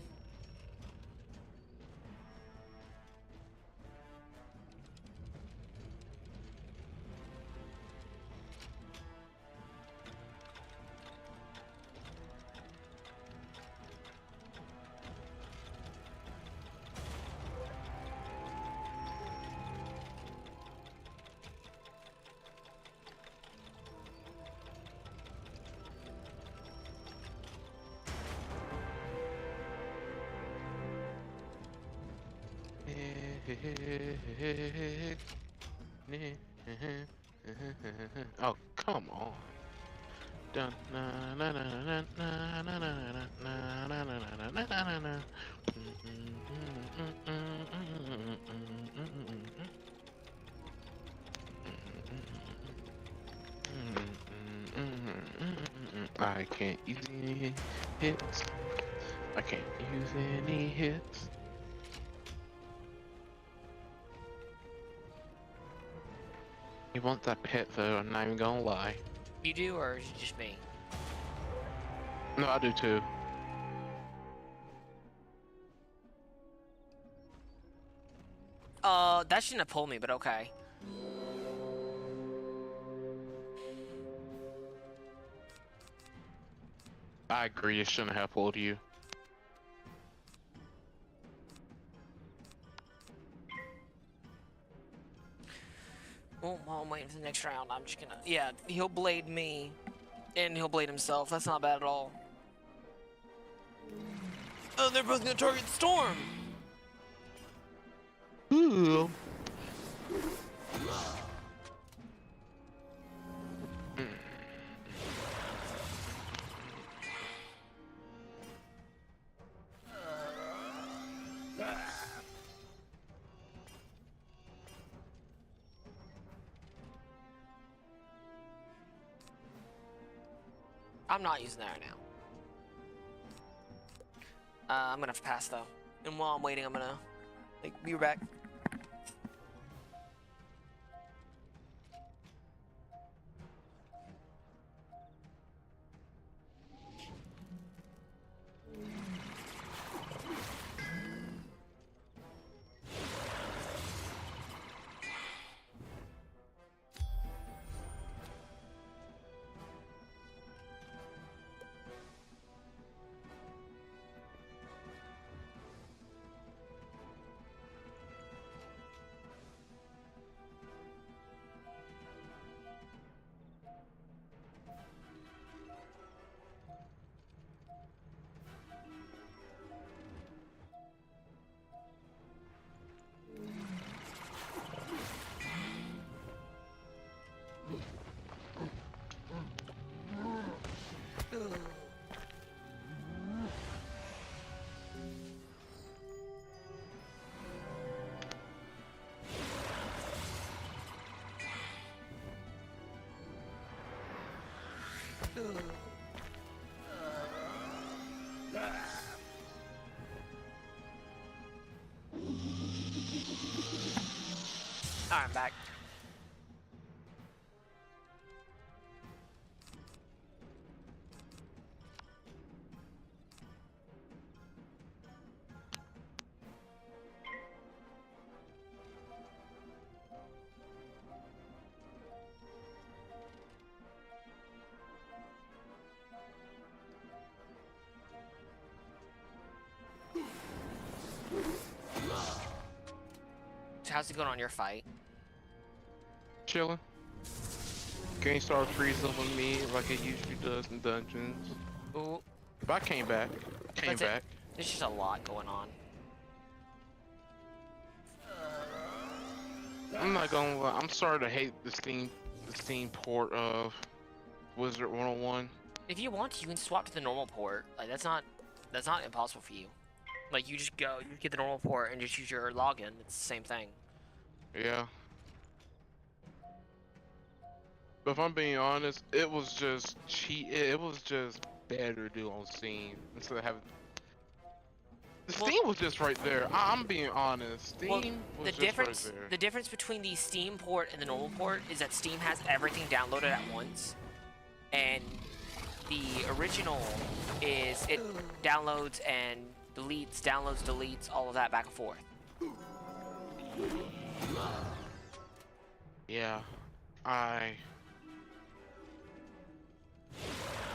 [SPEAKER 9] Oh, come on. Dun, na, na, na, na, na, na, na, na, na, na, na, na, na, na. I can't use any hits. I can't use any hits. You want that pet though, I'm not even gonna lie.
[SPEAKER 1] You do, or is it just me?
[SPEAKER 9] No, I do too.
[SPEAKER 1] That shouldn't have pulled me, but okay.
[SPEAKER 9] I agree, it shouldn't have pulled you.
[SPEAKER 1] Well, while I'm waiting for the next round, I'm just gonna... Yeah, he'll blade me, and he'll blade himself. That's not bad at all. Oh, they're both gonna target Storm!
[SPEAKER 9] Ooh.
[SPEAKER 1] I'm not using that right now. I'm gonna have to pass though. And while I'm waiting, I'm gonna be back. Alright, I'm back. So how's it going on your fight?
[SPEAKER 9] Chilling. Game started freezing up on me like it usually does in dungeons.
[SPEAKER 1] Ooh.
[SPEAKER 9] But I came back.
[SPEAKER 1] There's just a lot going on.
[SPEAKER 9] I'm not gonna lie, I'm starting to hate the Steam port of Wizard 101.
[SPEAKER 1] If you want to, you can swap to the normal port. Like that's not impossible for you. Like you just get the normal port and just use your login. It's the same thing.
[SPEAKER 9] Yeah. But if I'm being honest, it was just it was just better to do on Steam instead of having. Steam was just right there. I'm being honest. Steam was just right there.
[SPEAKER 1] The difference between the Steam port and the normal port is that Steam has everything downloaded at once, and the original is it downloads and deletes, deletes, all of that back and forth.
[SPEAKER 9] Yeah, I'm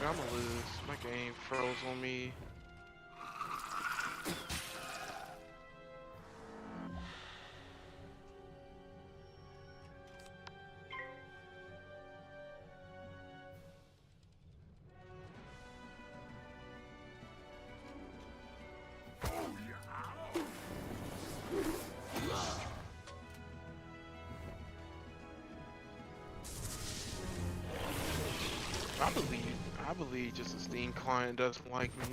[SPEAKER 9] gonna lose. My game froze on me. I believe just the Steam client doesn't like me.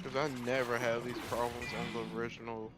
[SPEAKER 9] Cause I never had these problems on the original.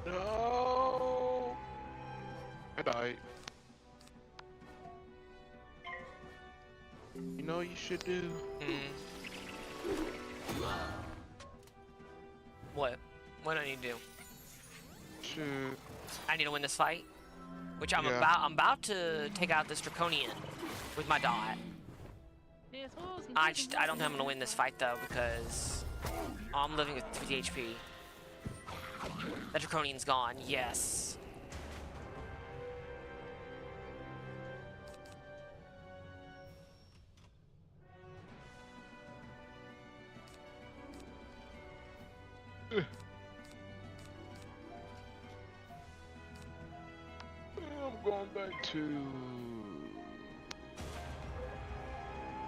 [SPEAKER 9] No, I died. You know what you should do?
[SPEAKER 1] What? What do I need to do?
[SPEAKER 9] Shoot.
[SPEAKER 1] I need to win this fight, which I'm about to take out this Draconian with my dot. I don't think I'm gonna win this fight though because I'm living with 50 HP. That Draconian's gone. Yes.
[SPEAKER 9] I'm going back to.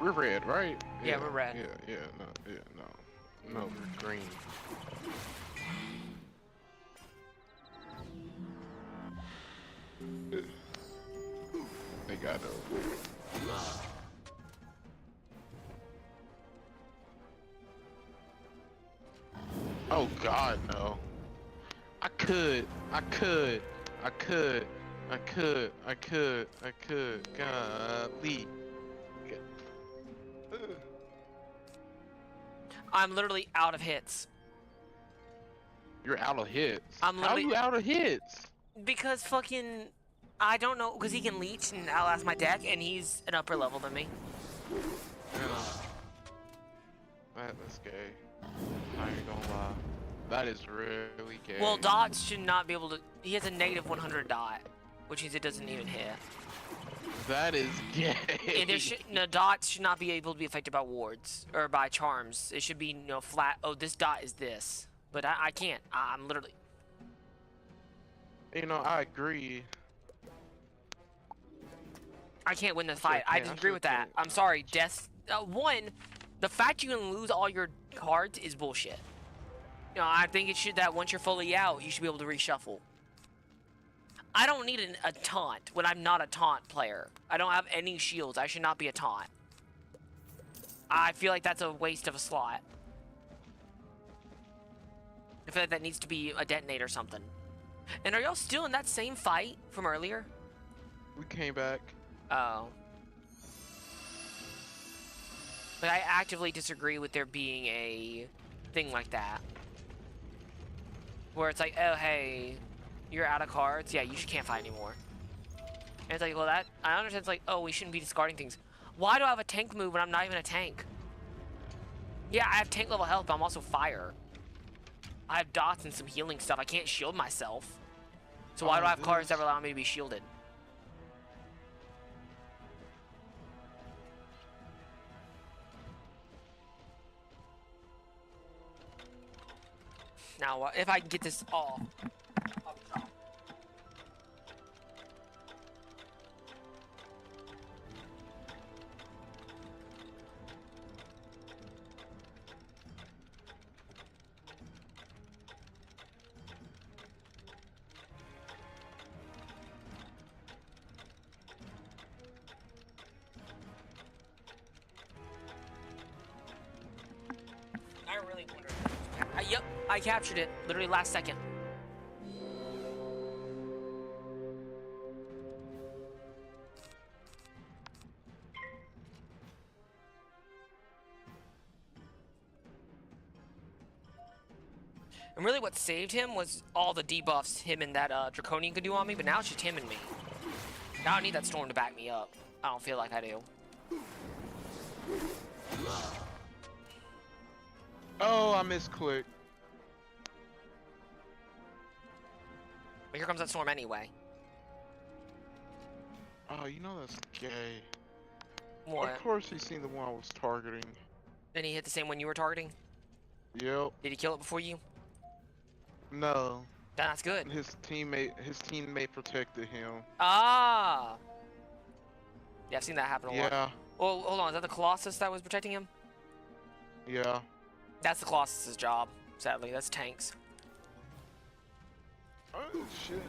[SPEAKER 9] We're red, right?
[SPEAKER 1] Yeah, we're red.
[SPEAKER 9] No, we're green. They got over. Oh God, no. I could. Golly.
[SPEAKER 1] I'm literally out of hits.
[SPEAKER 9] You're out of hits.
[SPEAKER 1] I'm
[SPEAKER 9] How
[SPEAKER 1] literally
[SPEAKER 9] you out of hits?
[SPEAKER 1] because fucking I don't know because he can leech and outlast my deck, and he's an upper level than me.
[SPEAKER 9] That's gay. I ain't gonna lie. That is really gay.
[SPEAKER 1] Well, dots should not be able to. He has a negative 100 dot, which means it doesn't even hit.
[SPEAKER 9] That is gay.
[SPEAKER 1] No, dots should not be able to be affected by wards or by charms. It should be flat. Oh, this dot is this, but I can't. I'm literally.
[SPEAKER 9] You know, I agree.
[SPEAKER 1] I can't win this fight. I disagree with that. I'm sorry. Death. One, the fact you can lose all your cards is bullshit. I think it should that once you're fully out, you should be able to reshuffle. I don't need a taunt when I'm not a taunt player. I don't have any shields. I should not be a taunt. I feel like that's a waste of a slot. I feel like that needs to be a detonate or something. And are y'all still in that same fight from earlier?
[SPEAKER 9] We came back.
[SPEAKER 1] Oh. But I actively disagree with there being a thing like that. Where it's like, oh, hey, you're out of cards. Yeah, you just can't fight anymore. And it's like, well, that, I understand. It's like, oh, we shouldn't be discarding things. Why do I have a tank move when I'm not even a tank? Yeah, I have tank level health, but I'm also fire. I have dots and some healing stuff. I can't shield myself. So why do I have cards that allow me to be shielded? Now, if I can get this off. I really wonder. Yep, I captured it literally last second. And really what saved him was all the debuffs him and that Draconian could do on me, but now it's just him and me. Now I need that Storm to back me up. I don't feel like I do.
[SPEAKER 9] Oh, I misclicked.
[SPEAKER 1] But here comes that Storm anyway.
[SPEAKER 9] Oh, you know that's gay.
[SPEAKER 1] What?
[SPEAKER 9] Of course he's seen the one I was targeting.
[SPEAKER 1] Then he hit the same one you were targeting?
[SPEAKER 9] Yep.
[SPEAKER 1] Did he kill it before you?
[SPEAKER 9] No.
[SPEAKER 1] That's good.
[SPEAKER 9] His teammate protected him.
[SPEAKER 1] Ah! Yeah, I've seen that happen a lot.
[SPEAKER 9] Yeah.
[SPEAKER 1] Well, hold on. Is that the Colossus that was protecting him?
[SPEAKER 9] Yeah.
[SPEAKER 1] That's the Colossus's job, sadly. That's tanks.
[SPEAKER 9] Oh, shit.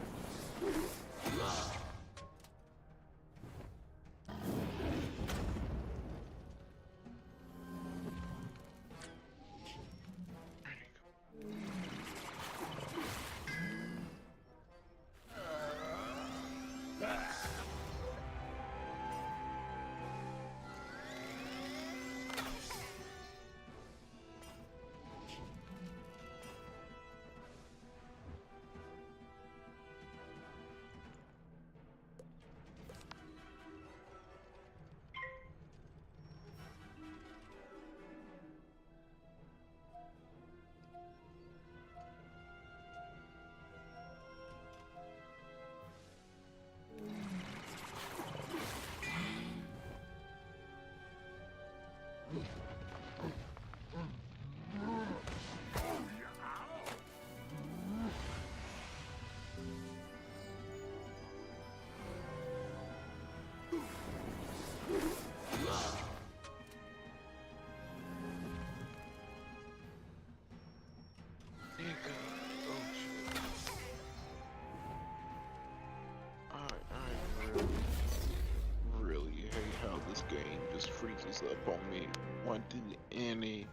[SPEAKER 9] Freezes up on me when do any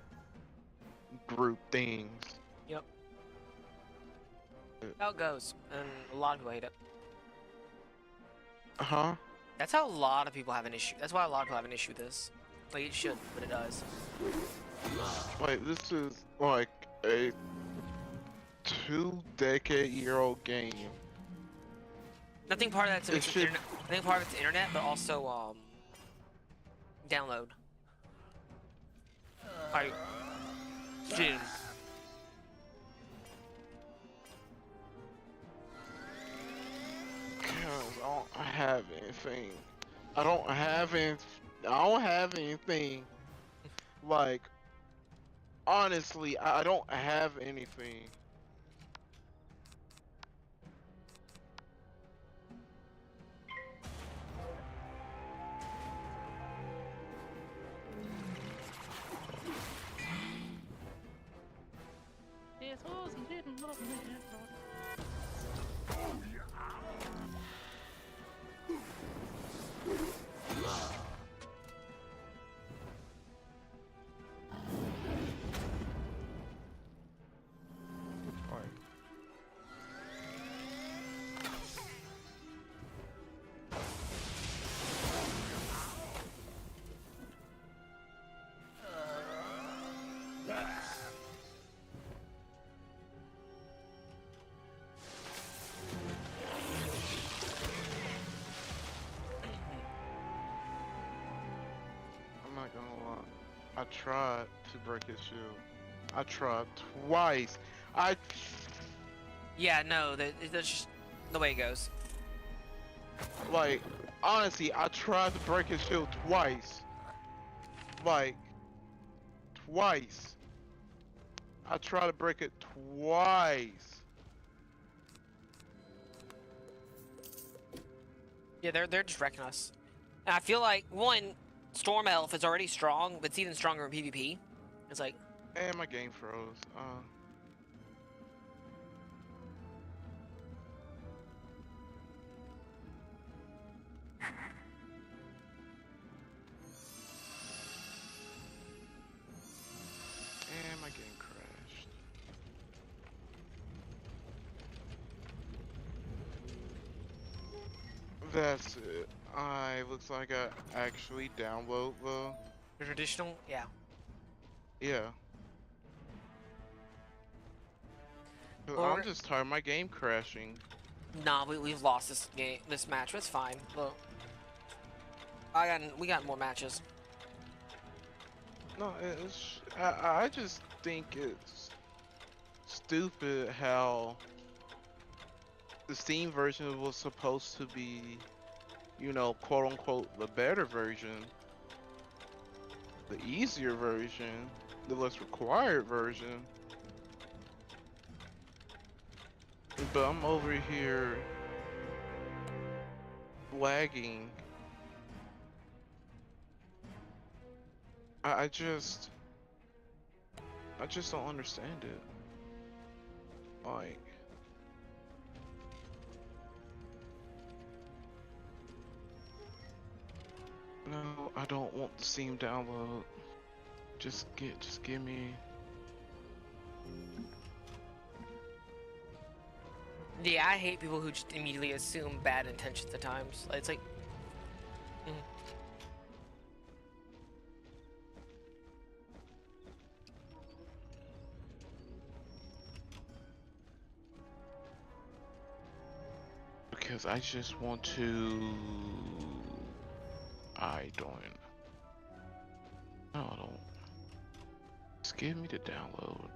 [SPEAKER 9] group things.
[SPEAKER 1] Yep. How it goes, and a lot of people hate it.
[SPEAKER 9] Huh?
[SPEAKER 1] That's how a lot of people have an issue. That's why a lot of people have an issue with this. Like, it should, but it does.
[SPEAKER 9] Like, this is like a 2-decade-year-old game.
[SPEAKER 1] I think part of that's
[SPEAKER 9] It should-
[SPEAKER 1] internet. I think part of it's internet, but also download. Like, dude.
[SPEAKER 9] Cause I don't have anything. I don't have anything. Like, honestly, I don't have anything. I'm not gonna lie. I tried to break his shield. I tried twice.
[SPEAKER 1] Yeah, no, that's just the way it goes.
[SPEAKER 9] Like, honestly, I tried to break his shield twice. Like, twice. I tried to break it twice.
[SPEAKER 1] Yeah, they're just wrecking us. And I feel like one, Storm Elf is already strong, but it's even stronger in PvP. It's like,
[SPEAKER 9] And my game froze. And my game crashed. That's it. Looks like I actually download
[SPEAKER 1] the traditional, yeah.
[SPEAKER 9] yeah. 'Cause
[SPEAKER 1] Or-
[SPEAKER 9] I'm just tired of my game crashing.
[SPEAKER 1] Nah, we've lost this match. But it's fine. Look, we got more matches.
[SPEAKER 9] No, I just think it's stupid how the Steam version was supposed to be, you know, quote unquote, the better version, the easier version, the less required version. But I'm over here lagging. I just don't understand it. Like, no, I don't want the Steam download. Just give me.
[SPEAKER 1] Yeah, I hate people who just immediately assume bad intentions at times. It's like,
[SPEAKER 9] Because I just want to. I don't. No, I don't. Just give me the download.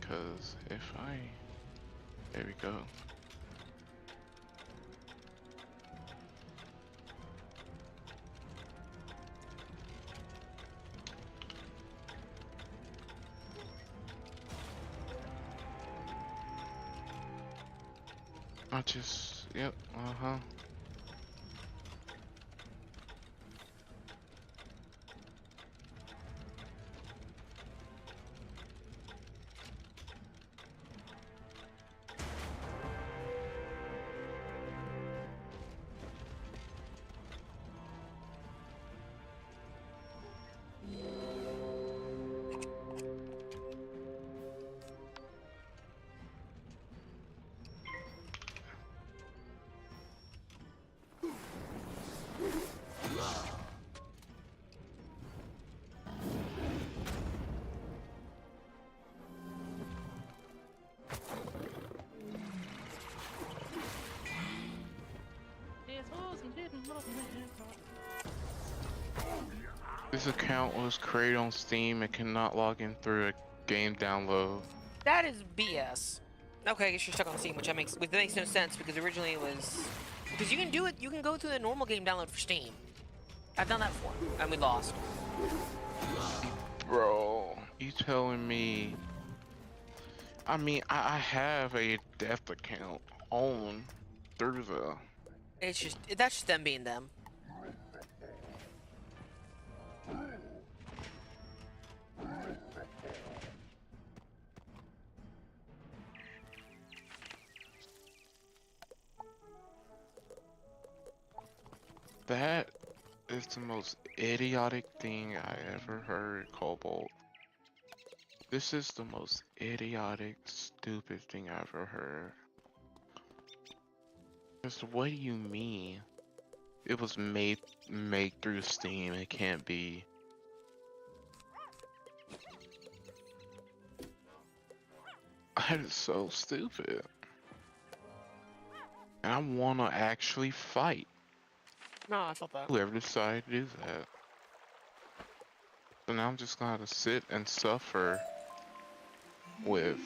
[SPEAKER 9] Because if I. There we go. Yep, uh-huh. This account was created on Steam and cannot log in through a game download.
[SPEAKER 1] That is BS. Okay, I guess you're stuck on Steam, which makes no sense because originally it was because you can do it. You can go through the normal game download for Steam. I've done that before, and we lost.
[SPEAKER 9] Bro, you telling me? I mean, I have a Death account on through the.
[SPEAKER 1] It's just that's just them being them.
[SPEAKER 9] That is the most idiotic thing I ever heard, Cobalt. This is the most idiotic, stupid thing I ever heard. Just what do you mean? It was made through Steam. It can't be. That is so stupid. And I wanna actually fight.
[SPEAKER 1] No, I thought that.
[SPEAKER 9] Whoever decided to do that. So now I'm just gonna have to sit and suffer with.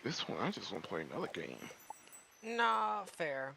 [SPEAKER 9] This one, I just want to play another game.
[SPEAKER 1] Nah, fair.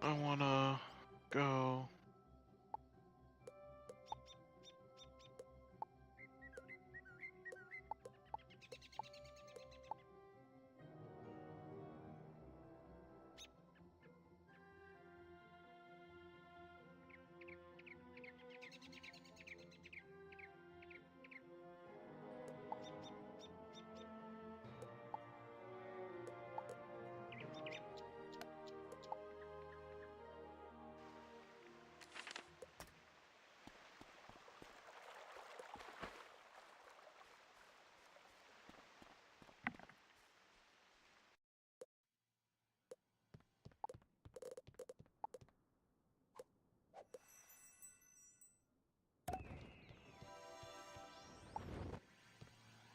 [SPEAKER 9] I wanna go.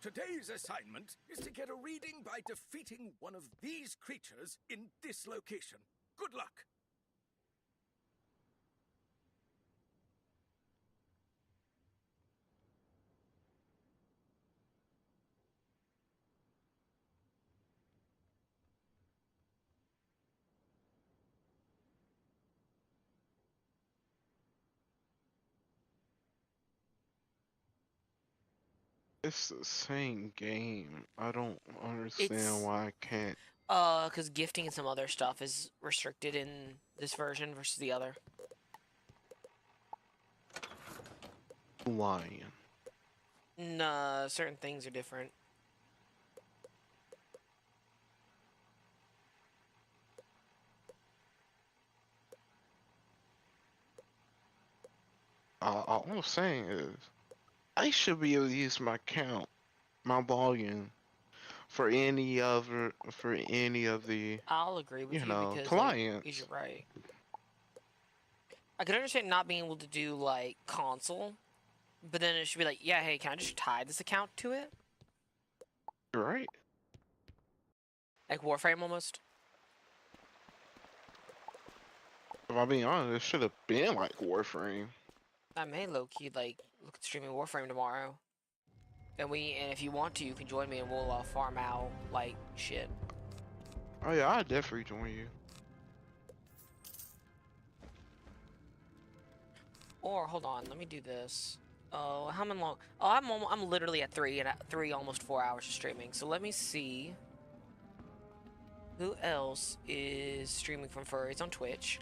[SPEAKER 7] Today's assignment is to get a reading by defeating one of these creatures in this location. Good luck!
[SPEAKER 9] It's the same game. I don't understand
[SPEAKER 1] It's
[SPEAKER 9] why I can't.
[SPEAKER 1] because gifting and some other stuff is restricted in this version versus the other.
[SPEAKER 9] Lion.
[SPEAKER 1] Nah, certain things are different.
[SPEAKER 9] All I'm saying is, I should be able to use my count, my volume, for any of the,
[SPEAKER 1] I'll agree with
[SPEAKER 9] you
[SPEAKER 1] you
[SPEAKER 9] know,
[SPEAKER 1] because, like,
[SPEAKER 9] clients.
[SPEAKER 1] you're right. I could understand not being able to do, like, console, but then it should be like, yeah, hey, can I just tie this account to it?
[SPEAKER 9] Right?
[SPEAKER 1] Like Warframe almost?
[SPEAKER 9] If I'm being honest, it should have been like Warframe.
[SPEAKER 1] I may low-key, like, look at streaming Warframe tomorrow. And if you want to, you can join me and we'll farm out, like, shit.
[SPEAKER 9] Oh yeah, I'd definitely join you.
[SPEAKER 1] Or, hold on, let me do this. Oh, how many long? Oh, I'm literally at 3 almost 4 hours of streaming. So let me see. Who else is streaming from Furries on Twitch?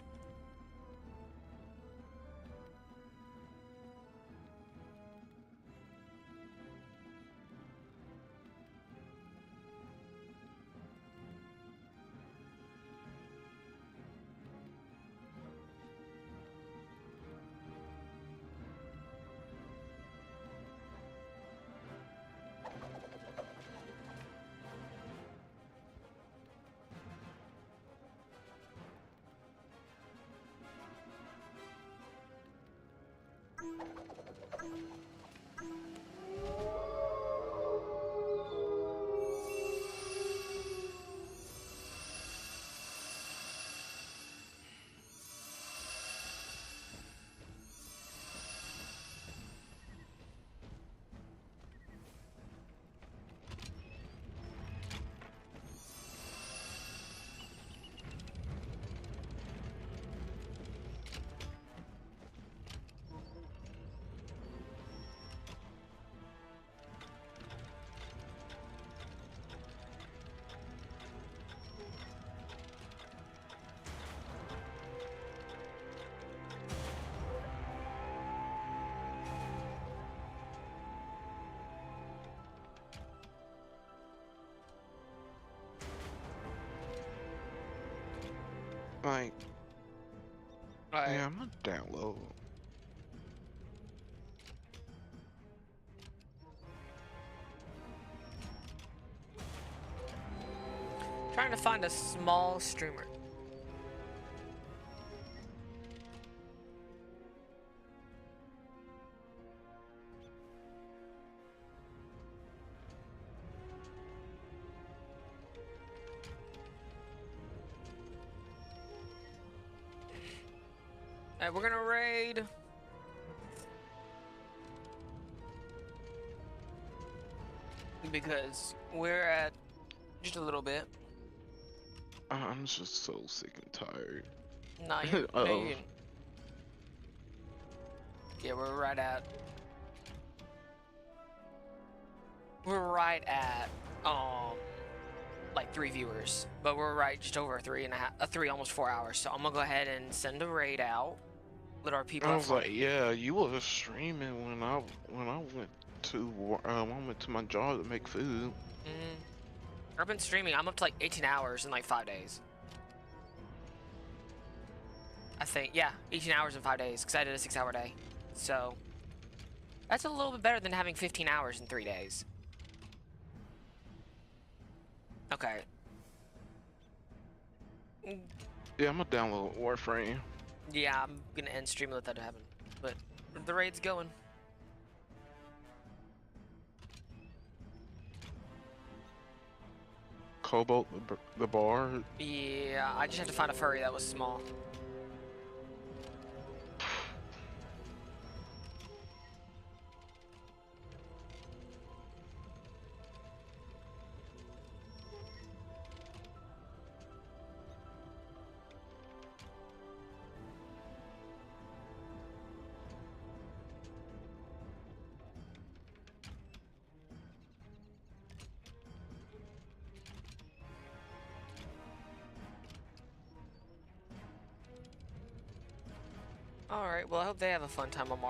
[SPEAKER 9] Like,
[SPEAKER 1] Right.
[SPEAKER 9] yeah, I'm gonna download.
[SPEAKER 1] Trying to find a small streamer. Alright, we're gonna raid. Because we're at just a little bit.
[SPEAKER 9] I'm just so sick and tired.
[SPEAKER 1] Nah, you yeah, we're right at like 3 viewers, but we're right just over 3 almost 4 hours. So I'm gonna go ahead and send a raid out. Let our people.
[SPEAKER 9] I was like, yeah, you were streaming when I went to my job to make food.
[SPEAKER 1] I've been streaming. I'm up to like 18 hours in like 5 days. I think, yeah, 18 hours in 5 days because I did a 6-hour day. So that's a little bit better than having 15 hours in 3 days. Okay.
[SPEAKER 9] Yeah, I'm gonna download Warframe.
[SPEAKER 1] Yeah, I'm gonna end stream and let that happen. But the raid's going.
[SPEAKER 9] Cobalt the bar.
[SPEAKER 1] Yeah, I just had to find a furry that was small. Alright, well I hope they have a fun time on Mario.